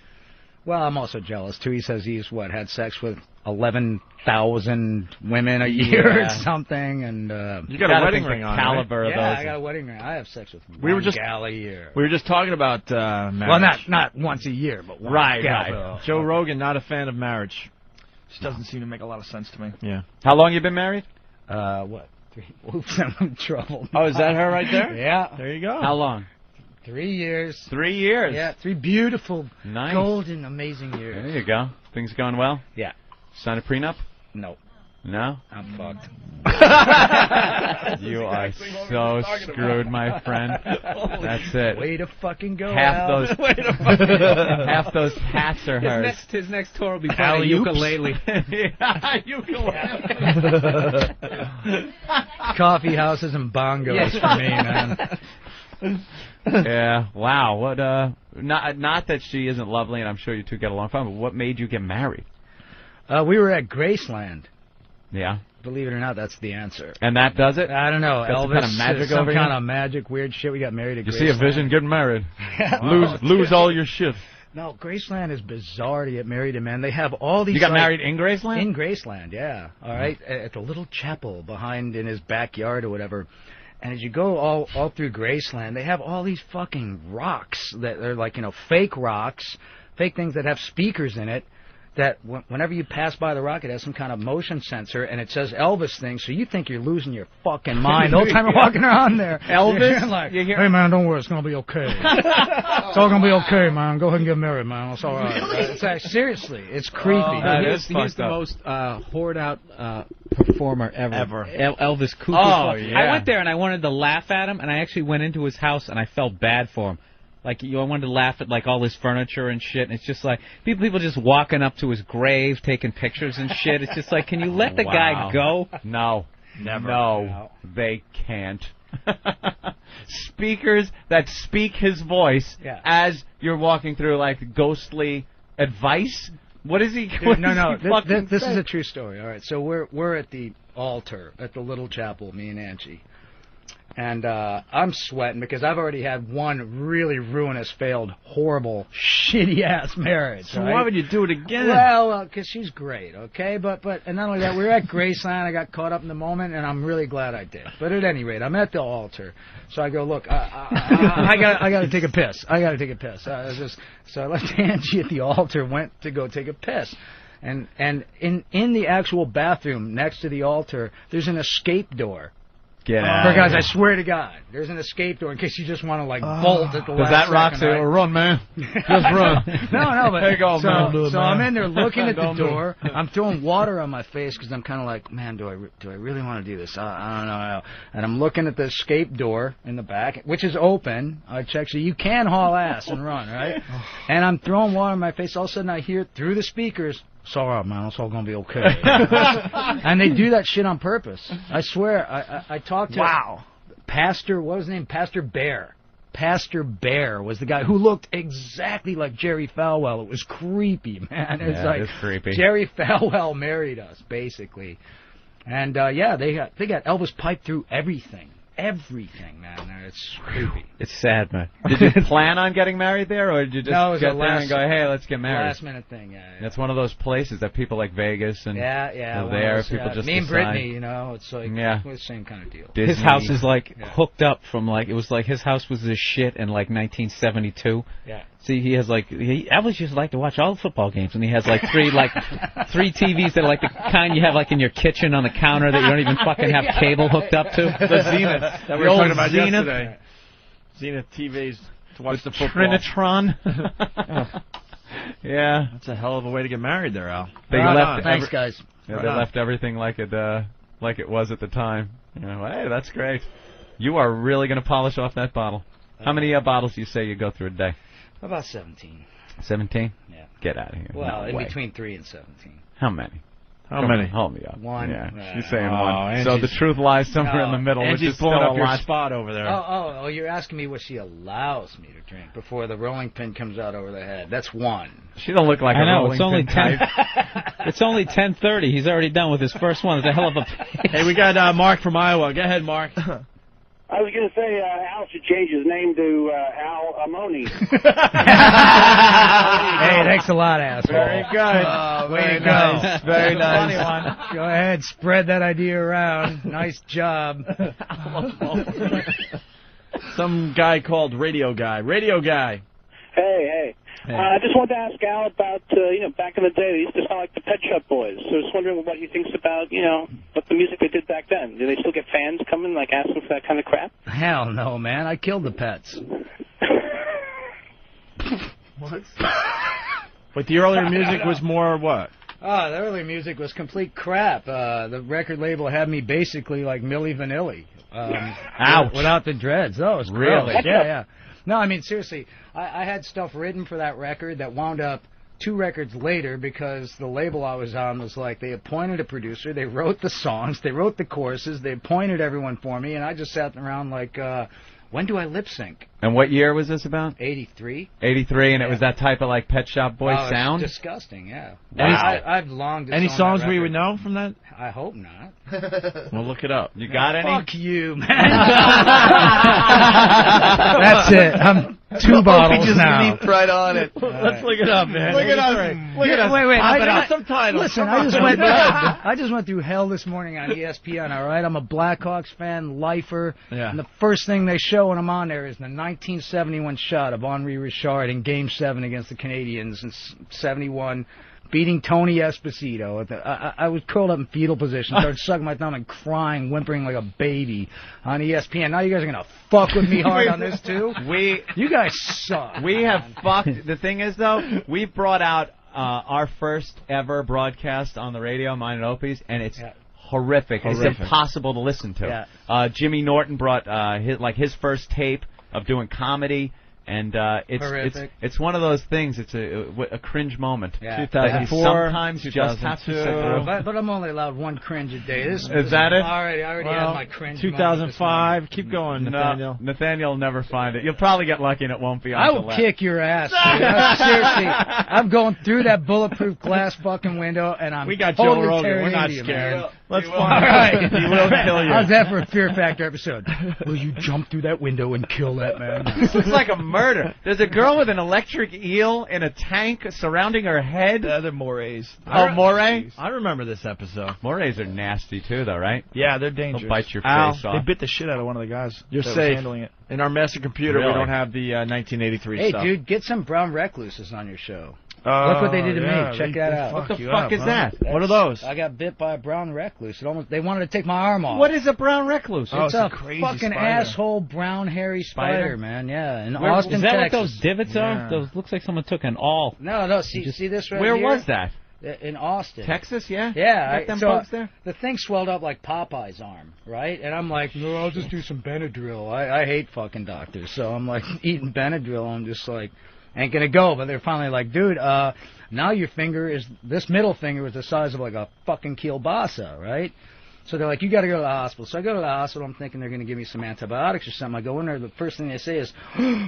S9: I'm also jealous too. He says he's had sex with 11,000 women a year or something, and
S1: you got a wedding ring on,
S9: caliber
S1: right?
S9: of those. I got a wedding ring. I have sex with
S1: We were just
S9: gal a year.
S1: We were just talking about marriage.
S9: Well, not once a year, but one gal.
S1: Joe Rogan, not a fan of marriage.
S7: This doesn't seem to make a lot of sense to me.
S1: Yeah.
S4: How long you been married?
S9: What? 3. Oops, I'm in trouble.
S1: Oh, is that her right there?
S9: Yeah.
S1: There you go.
S4: How long?
S9: 3 years.
S4: 3 years.
S9: Yeah, 3 beautiful,
S4: nice,
S9: golden, amazing years.
S4: There you go. Things going well?
S9: Yeah.
S4: Sign a prenup?
S9: No.
S4: No?
S9: I'm fucked.
S4: You are so screwed, my friend. That's it.
S9: Way to fucking go,
S4: half
S9: Al.
S4: those
S9: Way to fucking go.
S4: half those hats are hers.
S3: His next tour will be playing ukulele.
S9: Coffee houses and bongos for me, man.
S4: Yeah. Wow. What? Not that she isn't lovely, and I'm sure you two get along fine. But what made you get married?
S9: We were at Graceland.
S4: Yeah.
S9: Believe it or not, that's the answer.
S4: And that does it?
S9: I don't know.
S4: Got
S9: Elvis,
S4: some kind of magic
S9: some
S4: over
S9: kind
S4: here?
S9: of magic, weird shit. We got married at
S4: You
S9: Graceland.
S4: see a vision, get married.
S9: Wow.
S4: Lose all your shit.
S9: No, Graceland is bizarre to get married in, man. They have all these...
S4: You got married in Graceland?
S9: In Graceland, yeah. All right? At the little chapel behind in his backyard or whatever. And as you go all through Graceland, they have all these fucking rocks that are like, fake rocks, fake things that have speakers in it, that whenever you pass by the rock, it has some kind of motion sensor, and it says Elvis things, so you think you're losing your fucking mind the whole time you're walking around there.
S4: Elvis?
S9: You're like, hey, man, don't worry, it's going to be okay. It's all going to be okay, man. Go ahead and get married, man. It's all right. It's like, seriously, it's creepy.
S1: He's the most hoard-out performer ever.
S3: Elvis Cooper.
S4: Oh, yeah.
S3: I went there and I wanted to laugh at him, and I actually went into his house and I felt bad for him. Like, I wanted to laugh at, like, all his furniture and shit, and it's just like, people just walking up to his grave, taking pictures and shit. It's just like, can you let the guy go?
S4: No.
S1: Never.
S4: No, they can't. Speakers that speak his voice as you're walking through, like, ghostly advice? What is he...
S9: Dude, no, this is a true story. All right, so we're at the altar at the little chapel, me and Angie. And I'm sweating because I've already had one really ruinous, failed, horrible, shitty-ass marriage.
S1: So
S9: right?
S1: why would you do it again?
S9: Well, because she's great, okay? But and not only that, we were at Graceland. I got caught up in the moment, and I'm really glad I did. But at any rate, I'm at the altar. So I go, look, I got to take a piss. I got to take a piss. So I left Angie at the altar, went to go take a piss. And in the actual bathroom next to the altar, there's an escape door.
S4: Get out.
S9: For guys, I swear to God, there's an escape door in case you just want to bolt at the last
S1: Does that rock say,
S9: second, right?
S1: run, man? Just run.
S9: No, but
S1: Take off, man.
S9: so I'm in there looking at the door. I'm throwing water on my face because I'm kind of like, man, do I really want to do this? I don't know. And I'm looking at the escape door in the back, which is open. I check, so you can haul ass and run, right? And I'm throwing water on my face. All of a sudden, I hear through the speakers, "It's all right, man. It's all going to be okay." And they do that shit on purpose. I swear. I talked to Pastor, what was his name? Pastor Burr. Pastor Burr was the guy who looked exactly like Jerry Falwell. It was creepy, man. It's like
S4: it's creepy.
S9: Jerry Falwell married us, basically. And, they got Elvis piped through everything. Everything, man. It's creepy.
S3: It's sad, man.
S4: Did you plan on getting married there, or did you just
S9: No, it was
S4: get
S9: a
S4: there and go, hey, let's get married?
S9: Last minute thing, yeah.
S4: That's one of those places that people like Vegas and
S9: are
S4: there. People just
S9: me and
S4: decide.
S9: Brittany, it's like the same kind of deal.
S4: Disney.
S3: His house is like hooked up from it was like his house was this shit in like 1972.
S9: Yeah.
S3: See, he has Elvis used to like to watch all the football games, and he has like three TVs that are like the kind you have like in your kitchen on the counter that you don't even fucking have cable hooked up to.
S1: The Zenith that we were talking about yesterday. Zenith TVs to watch the football.
S4: Trinitron. Yeah.
S1: That's a hell of a way to get married there, Al.
S4: They
S9: left. Thanks, guys.
S4: Yeah, they left everything like it was at the time. Hey, that's great. You are really going to polish off that bottle. How many bottles do you say you go through a day?
S9: About 17.
S4: 17?
S9: Yeah.
S4: Get out of here.
S9: Well,
S4: no
S9: in
S4: way.
S9: between 3 and 17.
S4: How many?
S1: How many?
S4: Hold me up.
S9: One.
S4: Yeah, she's saying one.
S1: Angie's,
S4: so the truth lies somewhere in the middle, which
S1: Angie's
S4: is still
S1: blowing
S4: a
S1: up your
S4: lot.
S1: spot over there.
S9: Oh, you're asking me what she allows me to drink before the rolling pin comes out over the head. That's one.
S4: She don't look like
S3: I
S4: a
S3: know,
S4: rolling
S3: it's only
S4: pin type.
S3: It's only 10:30. He's already done with his first one. It's a hell of a...
S1: Hey, we got Mark from Iowa. Go ahead, Mark.
S12: I was going to say Al should change his name to Al Amoni.
S9: Hey, thanks a lot, asshole.
S3: Very good.
S9: Very
S3: nice. Very nice.
S9: Funny one. Go ahead, spread that idea around. Nice job.
S1: Some guy called Radio Guy. Radio Guy.
S10: Hey. I just wanted to ask Al about, back in the day, they used to sound like the Pet Shop Boys. So I was wondering what he thinks about, what the music they did back then. Do they still get fans coming, like, asking for that kind of crap?
S9: Hell no, man. I killed the pets.
S1: What? But the earlier music was more what?
S9: Oh, the early music was complete crap. The record label had me basically like Milli Vanilli.
S1: Ouch.
S9: Without the dreads. Oh, it was
S1: Really?
S9: gross. Yeah. No, I mean, seriously, I had stuff written for that record that wound up 2 records later because the label I was on was like, they appointed a producer, they wrote the songs, they wrote the choruses, they appointed everyone for me, and I just sat around like, when do I lip sync?
S4: And what year was this about?
S9: 83.
S4: 83, and it was that type of like Pet Shop Boys sound?
S9: It's disgusting, yeah.
S4: Wow.
S9: I've long disowned
S1: Any songs
S9: that
S1: we
S9: record.
S1: would know from that?
S9: I hope not.
S1: We'll look it up.
S4: You got any?
S9: Fuck you, man. That's it. I'm 2 bottles
S17: just
S9: now.
S17: leaped right on it.
S1: Let's look it up, man.
S17: Look at us.
S1: Look at us.
S9: Wait.
S1: Pop it up. Some titles.
S9: Listen, I just went through hell this morning on ESPN, all right? I'm a Blackhawks fan, lifer.
S1: Yeah.
S9: And the first thing they show when I'm on there is the 1971 shot of Henri Richard in Game 7 against the Canadiens in 71, beating Tony Esposito. I was curled up in fetal position, started sucking my thumb and crying, whimpering like a baby on ESPN. Now you guys are going to fuck with me hard on this, too? You guys suck.
S4: We have fucked. The thing is, though, we've brought out our first ever broadcast on the radio, mine and Opie's, and it's horrific. It's impossible to listen to.
S9: Yeah.
S4: Jimmy Norton brought his first tape of doing comedy. And it's one of those things. It's a cringe moment.
S9: Yeah.
S1: 2004.
S4: Sometimes you just have to sit through.
S9: But I'm only allowed 1 cringe a day.
S4: Is that it?
S9: I already had my cringe.
S1: 2005. Keep going, Nathaniel.
S4: No, Nathaniel will never find it. You'll probably get lucky and it won't be on.
S9: I will kick your ass. Seriously, I'm going through that bulletproof glass fucking window, and I'm
S1: We got
S9: totally
S1: Joe Rogan.
S9: tearing
S1: We're not
S9: into you,
S1: scared.
S9: man.
S1: Let's
S9: All
S1: find
S9: right.
S1: He will kill you.
S9: How's that for a Fear Factor episode? Will you jump through that window and kill that man?
S4: This looks like a murder. There's a girl with an electric eel in a tank surrounding her head.
S2: They're morays.
S4: Oh, moray?
S1: I remember this episode.
S4: Morays are nasty, too, though, right?
S2: Yeah, they're dangerous.
S4: They'll bite your
S1: Al,
S4: face
S2: They
S4: off.
S2: bit the shit out of one of the guys
S1: You're
S2: that was
S1: safe.
S2: handling it.
S1: In our master computer,
S4: Really?
S1: we don't have the 1983
S9: Hey,
S1: stuff.
S9: dude, get some brown recluses on your show. Look what they did to me. Check that out.
S4: What the fuck is that?
S1: What are those?
S9: I got bit by a brown recluse. They wanted to take my arm off.
S4: What is a brown recluse?
S9: It's a
S2: crazy
S9: fucking
S2: spider.
S9: asshole brown hairy spider, man. Yeah, in Austin,
S3: Is that
S9: Texas.
S3: what those divots are? Those looks like someone took an awl.
S9: No. See this right
S4: Where
S9: here?
S4: was that?
S9: In Austin.
S4: Texas, yeah?
S9: Yeah.
S4: Got them
S9: so
S4: bugs there?
S9: the thing swelled up like Popeye's arm, right? And I'm like, no, I'll just do some Benadryl. I hate fucking doctors. So I'm like eating Benadryl. I'm just like, ain't gonna go. But they're finally like, dude, now your this middle finger is the size of like a fucking kielbasa, right? So they're like, you got to go to the hospital. So I go to the hospital. I'm thinking they're going to give me some antibiotics or something. I go in there. The first thing they say is,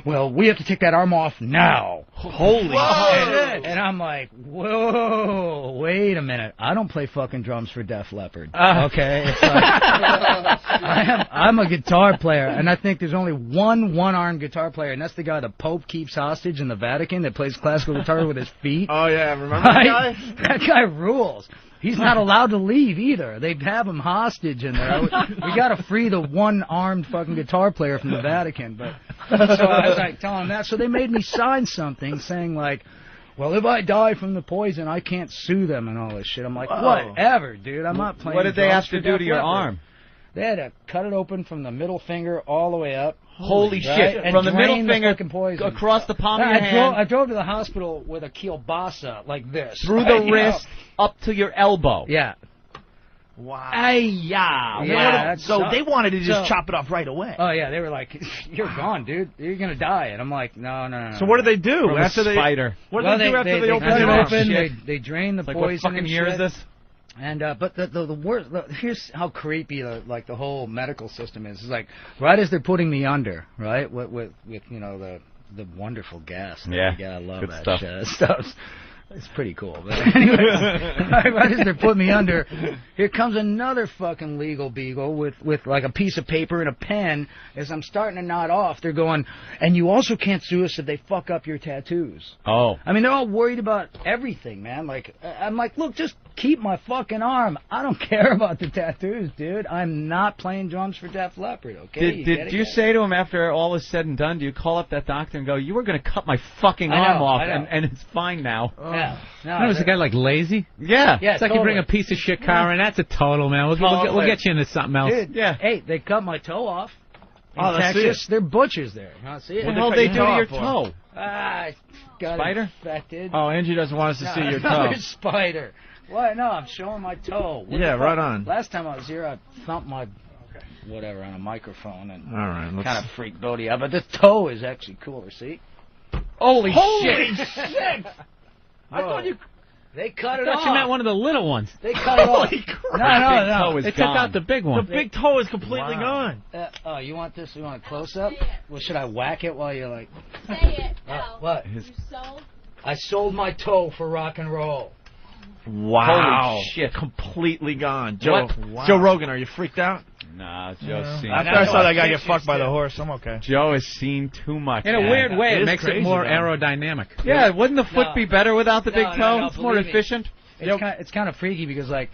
S9: well, we have to take that arm off now.
S1: Holy shit.
S9: And I'm like, whoa, wait a minute. I don't play fucking drums for Def Leppard. Okay? It's like, I'm a guitar player, and I think there's only one-armed guitar player, and that's the guy the Pope keeps hostage in the Vatican that plays classical guitar with his feet.
S1: Oh, yeah. Remember that guy?
S9: That guy rules. He's not allowed to leave either. They have him hostage in there. We got to free the one-armed fucking guitar player from the Vatican. But so I was like telling him that. So they made me sign something saying like, well, if I die from the poison, I can't sue them and all this shit. I'm like, whatever, dude. I'm not playing.
S4: What did they have to do to your
S9: Leppard.
S4: arm?
S9: They had to cut it open from the middle finger all the way up.
S4: Holy shit.
S9: And
S4: From the middle
S9: drain
S4: finger
S9: fucking poison.
S4: across the palm of your hand.
S9: I drove to the hospital with a kielbasa like this.
S4: Through the wrist up to your elbow.
S9: Yeah.
S2: Wow.
S9: Yeah,
S2: so they wanted to just chop it off right away.
S9: Oh, yeah. They were like, you're gone, dude. You're going to die. And I'm like, no.
S1: So what do they do
S4: From
S1: after
S4: a spider.
S1: What do they do after they open
S9: cut
S1: it
S9: it
S1: up?
S9: open? They drain the
S4: Like,
S9: poison.
S4: what fucking
S9: and
S4: year
S9: shit.
S4: is this?
S9: And but the worst. Here's how creepy the whole medical system is. It's like right as they're putting me under, right, with the wonderful gas.
S4: Yeah,
S9: I love
S4: good
S9: that
S4: stuff.
S9: shit. Stuff's It's pretty cool. But anyways, right as they're putting me under, here comes another fucking legal beagle with like a piece of paper and a pen. As I'm starting to nod off, they're going, and you also can't sue us if they fuck up your tattoos.
S4: Oh.
S9: I mean, they're all worried about everything, man. Like, I'm like, look, just keep my fucking arm. I don't care about the tattoos, dude. I'm not playing drums for Def Leppard, okay?
S4: Did you say to him after all is said and done, do you call up that doctor and go, you were going to cut my fucking arm off, and it's fine now?
S9: Yeah.
S3: No, was the guy like lazy?
S4: Yeah.
S9: Yeah,
S3: It's like you bring a piece of shit car in, that's a total, man. We'll get you into something else.
S9: Dude, hey, they cut my toe off. In
S3: let's see
S9: Texas, they're butchers there. You want to see it?
S1: What the hell they do to your toe?
S9: I got
S1: Spider?
S9: infected.
S1: Oh, Angie doesn't want us to see your toe.
S9: Another spider. What? No, I'm showing my toe. What
S1: Yeah,
S9: the fuck?
S1: right on.
S9: Last time I was here, I thumped my whatever on a microphone and
S1: All right, let's-
S9: kind of freaked Bodie out. But the toe is actually cooler. See?
S3: Holy
S9: shit!
S3: I thought you...
S9: They cut
S3: I
S9: it
S3: thought
S9: off.
S3: you meant one of the little ones.
S9: They cut it off. No.
S3: They took out the big one.
S1: The big toe is completely gone.
S9: Oh, you want this? You want a close up? Well, should I whack it while you're like?
S19: Say it.
S9: What?
S19: You sold?
S9: I sold my toe for rock and roll.
S1: Wow.
S4: Holy shit.
S1: Completely gone. Joe,
S9: Wow.
S1: Joe Rogan, are you freaked out?
S4: Nah, Joe's seen...
S7: After I saw that guy get fucked by the horse, I'm okay.
S4: Joe has seen too much.
S3: In a weird way, it makes
S7: crazy,
S3: it more
S7: man.
S3: aerodynamic.
S4: Yeah, wouldn't the foot be better without the big toe?
S9: No,
S4: It's more
S9: believe me.
S4: efficient.
S9: It's kind of freaky because like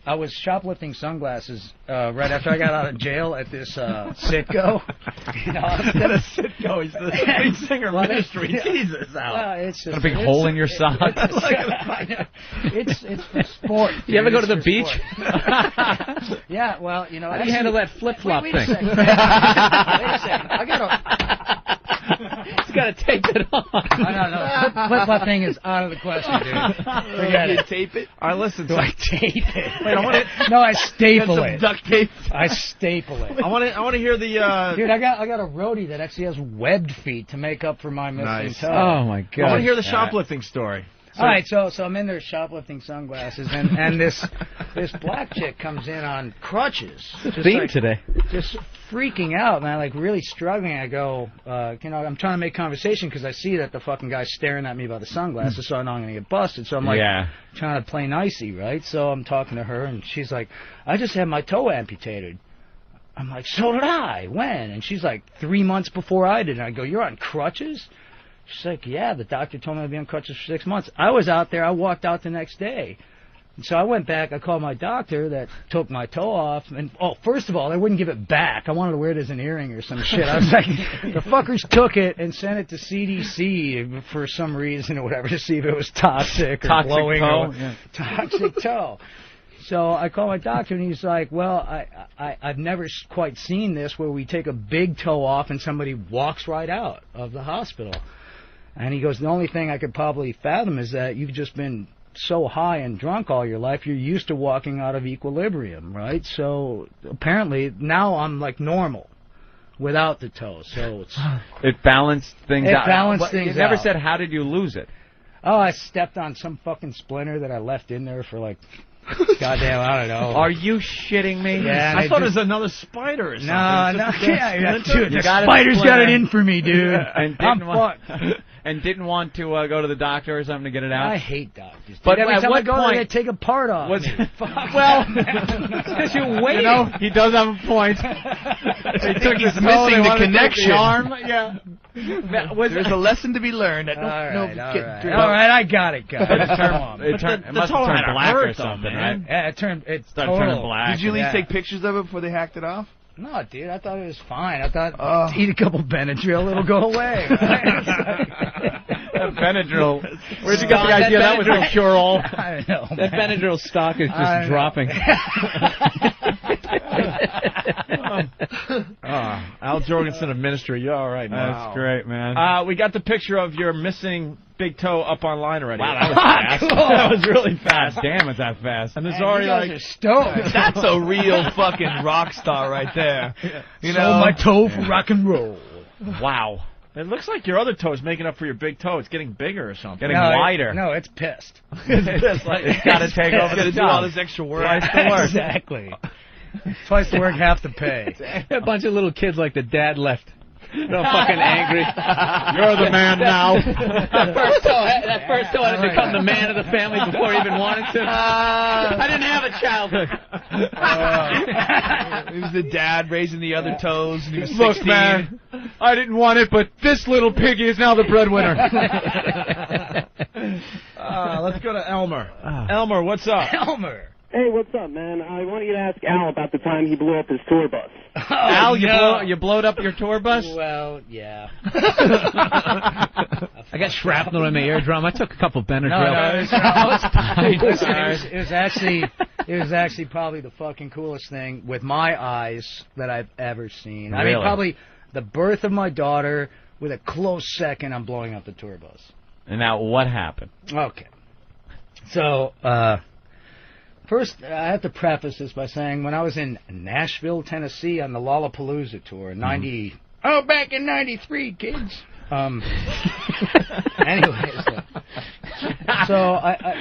S9: I was shoplifting sunglasses right after I got out of jail at this Citgo.
S1: Instead of Citgo, he's the lead singer of Ministry. Jesus, Al.
S9: It's just
S4: A big hole in your sock.
S9: It's for sport.
S3: You ever go to
S9: It's
S3: the
S9: for
S3: beach?
S9: sport. Yeah, well, you know.
S3: How do you handle that flip-flop
S9: wait a
S3: thing?
S9: second. Wait a second. I got
S3: He's got to tape it on.
S9: No. Flip-flop thing is out of the question, dude. Forget it.
S1: Tape it? All right, listen.
S9: Do I tape it?
S1: Wait, I want to.
S9: No, I staple
S1: Some
S9: it.
S1: duct tape.
S9: I staple it.
S1: I want to hear the.
S9: Dude, I got a roadie that actually has webbed feet to make up for my missing
S1: Nice.
S9: toe.
S3: Oh, my
S1: I
S3: God.
S1: want to hear the shoplifting story.
S9: All right, so I'm in there shoplifting sunglasses, and this black chick comes in on crutches. Just
S3: Theme today.
S9: Just freaking out, man, like really struggling. I go, I'm trying to make conversation because I see that the fucking guy's staring at me by the sunglasses, so I know I'm going to get busted. So I'm like trying to play nicey, right? So I'm talking to her, and she's like, I just had my toe amputated. I'm like, so did I. When? And she's like, 3 months before I did. And I go, you're on crutches? She's like, yeah, the doctor told me I'd be on crutches for 6 months. I was out there. I walked out the next day. And so I went back. I called my doctor that took my toe off. And, first of all, they wouldn't give it back. I wanted to wear it as an earring or some shit. I was like, the fuckers took it and sent it to CDC for some reason or whatever to see if it was toxic or glowing.
S4: Toe?
S9: Toxic toe. So I called my doctor, and he's like, well, I've never quite seen this where we take a big toe off and somebody walks right out of the hospital. And he goes, the only thing I could probably fathom is that you've just been so high and drunk all your life, you're used to walking out of equilibrium, right? So apparently now I'm like normal without the toe. So
S4: it balanced things out.
S9: It balanced things out.
S4: You never said, how did you lose it?
S9: Oh, I stepped on some fucking splinter that I left in there for like, goddamn, I don't know.
S4: Are you shitting me?
S9: Yeah,
S1: I thought it was another spider or something.
S9: No, dude, the
S4: got a
S9: spider's got
S4: splinter.
S9: it in for me, dude.
S4: And
S9: I'm
S4: fucked. And didn't want to go to the doctor or something to get it out?
S9: I hate doctors.
S4: But
S9: every
S4: at
S9: time
S4: what
S9: I go
S4: point
S9: there, they take a part off me.
S4: Well, because you're waiting. You know, he does have a point. They took his toe,
S7: missing
S4: they
S7: the
S4: wanted to take
S7: connection.
S4: The arm. Yeah.
S7: There's a lesson to be learned.
S9: All right, I got it, guys.
S4: It must have turned black or something, right?
S9: Yeah, it
S4: started
S9: total.
S4: turning black.
S7: Did you at least take pictures of it before they hacked it off?
S9: No, dude, I thought it was fine. I thought eat a couple Benadryl, it'll go away.
S4: Benadryl. Where'd you get the idea that was a cure-all?
S9: I don't know,
S3: That
S9: man.
S3: Benadryl stock is just dropping.
S1: Al Jorgensen of Ministry, you're all right, man.
S4: That's great, man.
S1: We got the picture of your missing big toe up online already.
S4: Wow, that was fast.
S9: Cool.
S1: That was really fast.
S4: Damn, it's that fast.
S1: And there's
S9: Man,
S1: already
S9: you guys
S1: like
S9: are stoked.
S7: That's a real fucking rock star right there. You
S9: Sold
S7: know,
S9: my toe for rock and roll.
S4: Wow.
S1: it looks like your other toe is making up for your big toe. It's getting bigger or something.
S4: Getting wider.
S9: No, it's pissed.
S1: It's like
S4: It's got to take over
S7: got
S4: the
S7: to do all
S4: job.
S7: this extra work.
S4: Twice the work.
S9: Exactly. Twice the work, half the pay.
S3: A bunch of little kids like the dad left. Real fucking angry.
S1: You're the man now.
S3: That first toe had to become the man of the family before he even wanted to. I didn't have a childhood.
S2: He was the dad raising the other toes, and he was 16.
S4: Look, man, I didn't want it, but this little piggy is now the breadwinner.
S1: Let's go to Elmer. Elmer, what's up?
S9: Elmer.
S13: Hey, what's up, man? I want you to ask Al about the time he blew up his tour bus.
S4: Al, you blowed up your tour bus?
S9: Well, yeah.
S3: I got shrapnel in my eardrum. I took a couple Benadryl.
S9: It was actually probably the fucking coolest thing with my eyes that I've ever seen. I
S4: Really?
S9: mean, probably the birth of my daughter with a close second on blowing up the tour bus.
S4: And now, what happened?
S9: Okay. So, first, I have to preface this by saying when I was in Nashville, Tennessee on the Lollapalooza tour in back in 93, kids. Anyways, so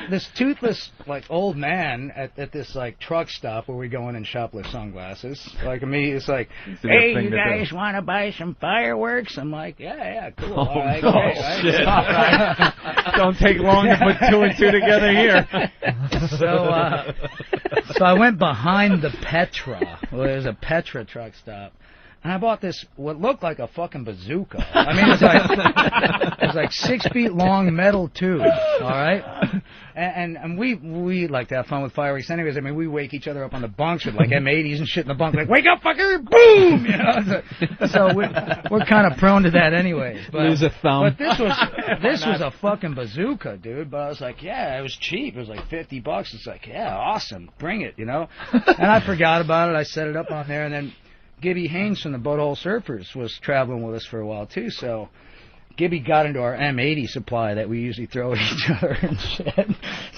S9: this toothless, like, old man at this, like, truck stop where we go in and shoplift sunglasses, like, me, it's like, hey, you guys want to buy some fireworks? I'm like, yeah, cool. All right, great, right?
S4: Shit.
S9: All right.
S4: Don't take long to put two and two together here.
S9: So I went behind the Petra. Well, there's a Petra truck stop. And I bought this, what looked like a fucking bazooka. I mean, it was like 6 feet long metal tube, all right? And we like to have fun with fireworks anyways. I mean, we wake each other up on the bunks with like M80s and shit in the bunk, like, wake up, fucker, boom! You know? So we're kind of prone to that anyways. But,
S3: lose a thumb.
S9: But this was a fucking bazooka, dude. But I was like, yeah, it was cheap. It was like $50. It's like, yeah, awesome, bring it, you know? And I forgot about it. I set it up on there, and then Gibby Haynes from the Butthole Surfers was traveling with us for a while, too, so Gibby got into our M80 supply that we usually throw at each other and shit.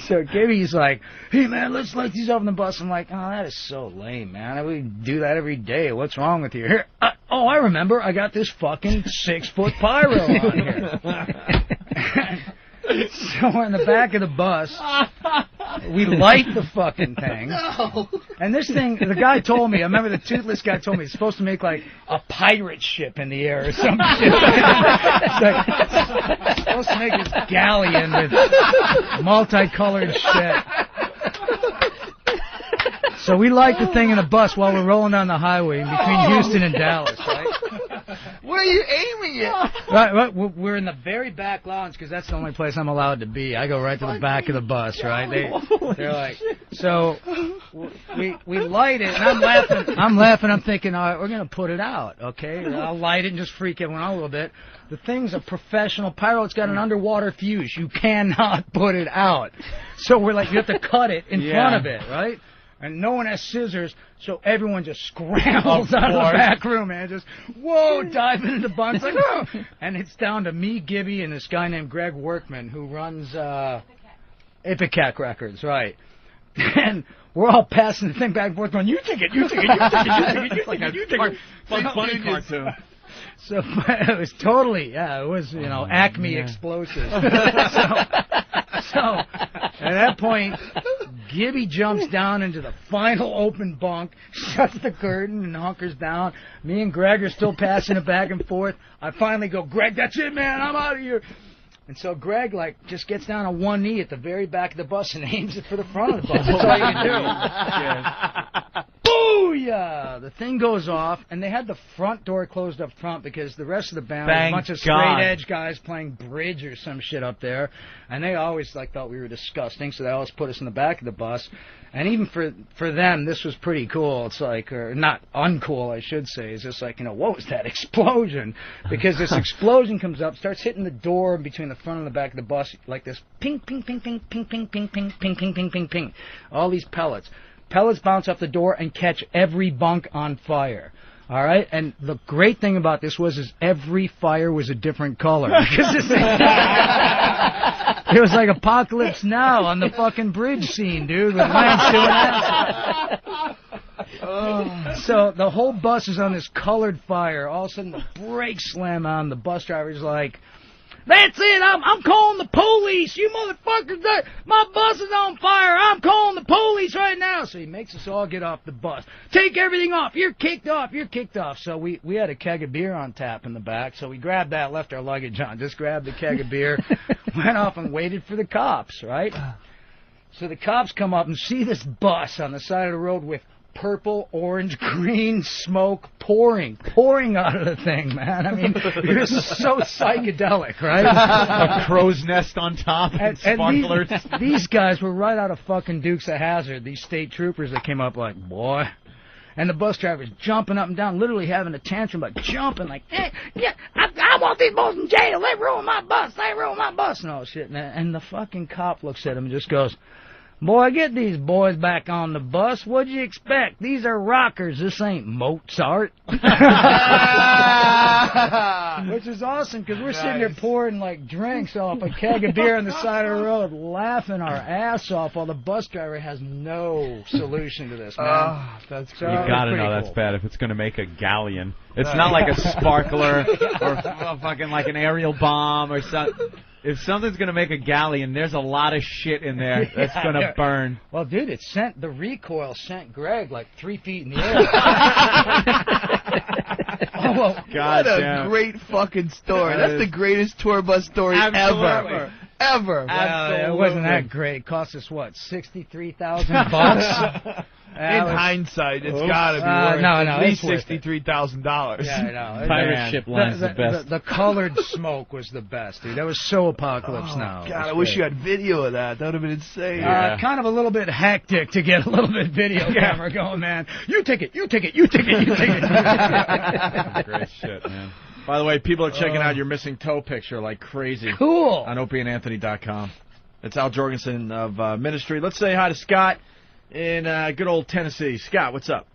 S9: So Gibby's like, hey, man, let's light these up on the bus. I'm like, oh, that is so lame, man. We do that every day. What's wrong with you? Here, I remember. I got this fucking 6-foot pyro on here. So we're in the back of the bus. We light the fucking thing. No. And this thing, the guy told me, I remember the toothless guy told me it's supposed to make like a pirate ship in the air or some shit. It's supposed to make this galleon with multicolored shit. So we light the thing in the bus while we're rolling down the highway in between Houston and Dallas, right?
S7: Where are you aiming at?
S9: Right, we're in the very back lounge because that's the only place I'm allowed to be. I go right to the back of the bus, right? They're like, so we light it, and I'm laughing. I'm thinking, all right, we're gonna put it out, okay? I'll light it and just freak everyone out a little bit. The thing's a professional pyro. It's got an underwater fuse. You cannot put it out. So we're like, you have to cut it in front of it, right? And no one has scissors, so everyone just scrambles out of the back room, man. Just, whoa, diving into the bunks, like, oh! And it's down to me, Gibby, and this guy named Greg Workman, who runs Ipecac Records, right? And we're all passing the thing back and forth going, you take it, you take it, you take it, you take it, you take it, you take it.
S1: Funny cartoon.
S9: So it was totally, it was, Acme explosive. So at that point, Gibby jumps down into the final open bunk, shuts the curtain, and hunkers down. Me and Greg are still passing it back and forth. I finally go, Greg, that's it, man, I'm out of here. And so Greg, just gets down on one knee at the very back of the bus and aims it for the front of the bus. That's all you can do. Booyah! The thing goes off, and they had the front door closed up front because the rest of the band was a bunch of straight-edge guys playing bridge or some shit up there, and they always thought we were disgusting, so they always put us in the back of the bus. And even for them, this was pretty cool. It's or not uncool, I should say. It's just what was that explosion? Because this explosion comes up, starts hitting the door between the front and the back of the bus, like this ping, ping, ping, ping, ping, ping, ping, ping, ping, ping, ping, ping, ping. All these pellets. Pellets bounce off the door and catch every bunk on fire. All right? And the great thing about this is every fire was a different color. Because it was like Apocalypse Now on the fucking bridge scene, dude, with Lance doing that. So the whole bus is on this colored fire. All of a sudden the brakes slam on. The bus driver's like, that's it, I'm calling the police, you motherfuckers, my bus is on fire, I'm calling the police. police right now. So he makes us all get off the bus. Take everything off. You're kicked off. You're kicked off. So we had a keg of beer on tap in the back. So we grabbed that, left our luggage on, just grabbed the keg of beer, went off and waited for the cops, right? So the cops come up and see this bus on the side of the road with purple, orange, green smoke pouring out of the thing, man. I mean, it was so psychedelic, right?
S4: A crow's nest on top and sparklers.
S9: These guys were right out of fucking Dukes of Hazzard, these state troopers that came up like, boy. And the bus driver's jumping up and down, literally having a tantrum, like jumping, like, hey, yeah, I want these boys in jail. They ruined my bus. They ruined my bus and all shit. And the fucking cop looks at him and just goes, boy, get these boys back on the bus. What'd you expect? These are rockers. This ain't Mozart. Which is awesome, because we're sitting there pouring, like, drinks off a keg of beer on the side of the road, laughing our ass off while the bus driver has no solution to this, man.
S4: That's so you gotta know that's bad if it's going to make a galleon. It's not like a sparkler or fucking like an aerial bomb or something. If something's going to make a galleon, there's a lot of shit in there that's going to burn.
S9: Well, dude, the recoil sent Greg like 3 feet in the air.
S7: What a great fucking story. That's the greatest tour bus story ever. Ever.
S9: It wasn't that great. It cost us, what, $63,000?
S7: In hindsight, it's got to be worth at least $63,000.
S9: Yeah, I know.
S3: Pirate ship line's the best.
S9: The colored smoke was the best, dude. That was so Apocalypse Now.
S7: God, I wish you had video of that. That would have been insane.
S9: Kind of a little bit hectic to get a little bit video camera going, man. You take it, you take it, you take it, you take it.
S1: Great shit, man. By the way, people are checking out your missing toe picture like crazy.
S9: Cool.
S1: On opieandanthony.com. It's Al Jorgensen of Ministry. Let's say hi to Scott in good old Tennessee. Scott, what's up?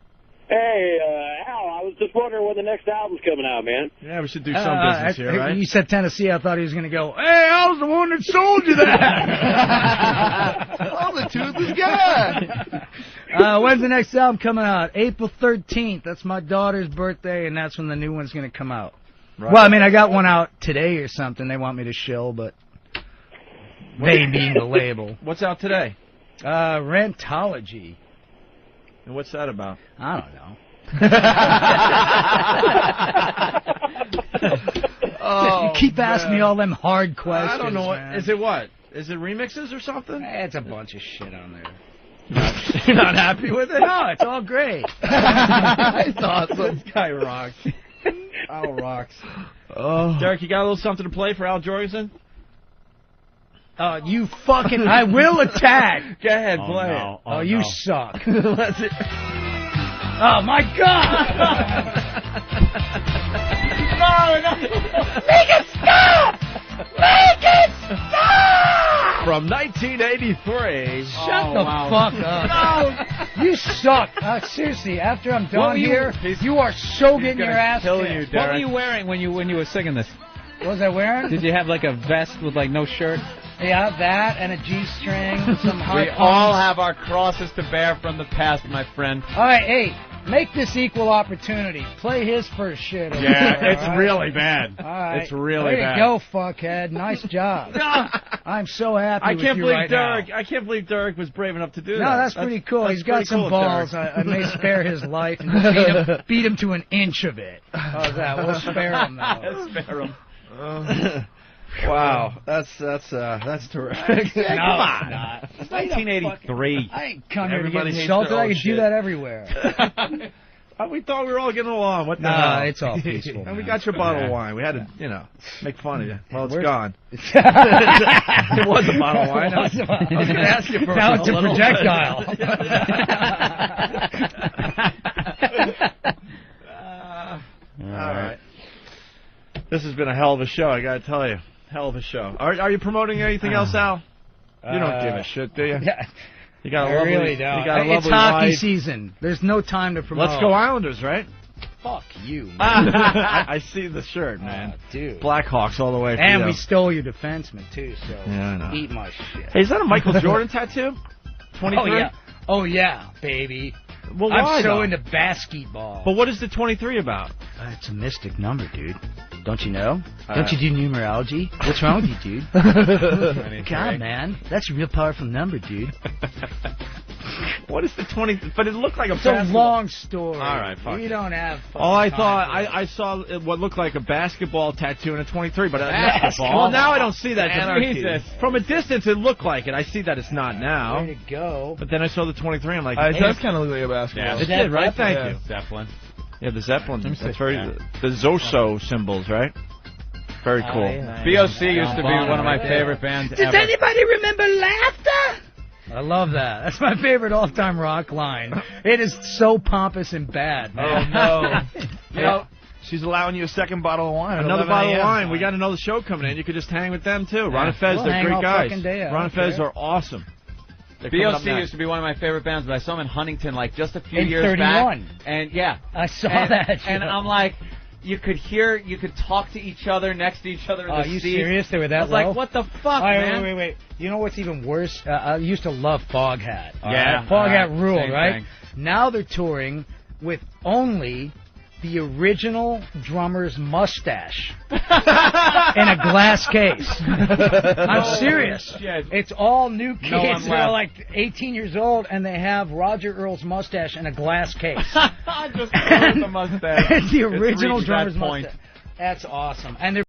S8: Hey, Al, I was just wondering when the next album's coming out, man.
S1: Yeah, we should do some business here, right?
S9: You said Tennessee, I thought he was going to go, hey, I was the one that sold you that.
S7: I'm the toothless guy.
S9: When's the next album coming out? April 13th. That's my daughter's birthday, and that's when the new one's going to come out. Right. Well, I mean, I got one out today or something. They want me to shill, but they being the label.
S1: What's out today?
S9: Rentology.
S1: And what's that about?
S9: I don't know. You keep asking me all them hard questions.
S1: I don't know.
S9: Man.
S1: Is it what? Is it remixes or something?
S9: It's a bunch of shit on there.
S1: You're not happy with it?
S9: No, it's all great.
S1: It's awesome. This guy rocks. Al rocks. Derek, you got a little something to play for Al Jorgensen?
S9: You fucking... I will attack.
S1: Go ahead, play it.
S9: Oh, you suck. Let's it. Oh, my God. No. Make it stop. Make it stop.
S1: From 1983.
S9: Shut the fuck up. No. You suck. Seriously, after I'm done here, you are so getting your ass kicked.
S3: What were you wearing when you were singing this?
S9: What was I wearing?
S3: Did you have like a vest with like no shirt?
S9: Yeah, that and a G-string, some hot
S4: We all have our crosses to bear from the past, my friend.
S9: All right, hey, make this equal opportunity. Play his first shit.
S1: It's really bad.
S9: All right.
S1: It's really bad.
S9: There you go, fuckhead. Nice job. I'm so happy with you right now.
S1: I can't believe Derek was brave enough to do that.
S9: No, that's pretty cool. He's got some balls. I may spare his life and beat him to an inch of it. How's that? We'll spare him, though.
S1: Spare him. Wow, that's terrific.
S9: No,
S1: come on.
S4: It's 1983.
S9: I ain't come here to get insulted. I can do that everywhere.
S1: We thought we were all getting along. What the hell?
S9: Nah, it's all peaceful.
S1: And we got your bottle of wine. We had to, make fun of you. Well, it's gone. It was a bottle of wine. I was going to ask you for
S9: now it's a projectile.
S1: All right. This has been a hell of a show, I got to tell you. Hell of a show. Are you promoting anything else, Al? You don't give a shit, do you?
S9: Yeah.
S1: You got a
S9: I
S1: lovely,
S9: really don't.
S1: You got a lovely
S9: it's hockey
S1: wife.
S9: season. There's no time to promote.
S1: Let's go Islanders, right?
S9: Fuck you, man.
S1: I see the shirt, man.
S9: Dude.
S1: Blackhawks all the way.
S9: And we stole your defenseman, too, so
S1: yeah, I know.
S9: Eat my shit.
S1: Hey, is that a Michael Jordan tattoo? 23?
S9: Oh, yeah, baby.
S1: Well, why,
S9: I'm so
S1: though?
S9: into basketball.
S1: But what is the 23 about?
S9: It's a mystic number, dude. Don't you know? Don't you do numerology? What's wrong with you, dude? God, man. That's a real powerful number, dude.
S1: What is the 20? But it looked like a
S9: It's a
S1: basketball.
S9: long story.
S1: All right, fuck
S9: We
S1: it.
S9: don't have
S1: All I
S9: time
S1: thought,
S9: for it.
S1: I saw what looked like a basketball tattoo and a 23, but
S9: Basketball?
S1: well, now I don't see that.
S9: Jesus.
S1: From a distance, it looked like it. I see that it's not now.
S9: Way to go.
S1: But then I saw the 23. I'm like,
S7: It
S1: hey,
S7: does kind of look like a basketball.
S1: it did, right? Thank you.
S4: Zeppelin.
S1: Yeah, the Zeppelin. That's very the Zoso symbols, right? Very cool.
S4: BOC used to be one of my favorite bands
S9: Does
S4: ever.
S9: anybody remember Laughter? I love that. That's my favorite all-time rock line. It is so pompous and bad, man.
S7: Oh, no. You know, she's allowing you a second bottle of wine. at
S1: Another
S7: 11
S1: bottle of
S7: a.m.
S1: wine. We got another show coming in. You could just hang with them too. Ron and Fez,
S9: We'll
S1: they're
S9: hang
S1: great
S9: all
S1: guys.
S9: fucking day. I
S1: Ron and
S9: don't
S1: Fez
S9: care.
S1: are awesome. They're coming up
S4: BOC
S1: next.
S4: used to be one of my favorite bands, but I saw them in Huntington like just a few
S9: In
S4: years
S9: 31.
S4: back. And yeah,
S9: I saw
S4: and,
S9: that.
S4: And I'm like, you could talk to each other next to each other in
S9: Are
S4: the
S9: you
S4: seats.
S9: serious? They were that
S4: I was
S9: low?
S4: like, what the fuck, man?
S9: Wait. You know what's even worse? I used to love Foghat. all
S4: Yeah,
S9: right? Foghat ruled,
S4: same
S9: right?
S4: thing.
S9: Now they're touring with only the original drummer's mustache in a glass case. I'm serious.
S4: Shit.
S9: It's all new
S4: No
S9: kids
S4: one
S9: that are
S4: left.
S9: like 18 years old, and they have Roger Earl's mustache in a glass case.
S4: Just the mustache.
S9: It's the
S4: It's
S9: original
S4: reached
S9: drummer's
S4: that point.
S9: mustache. That's awesome. And they're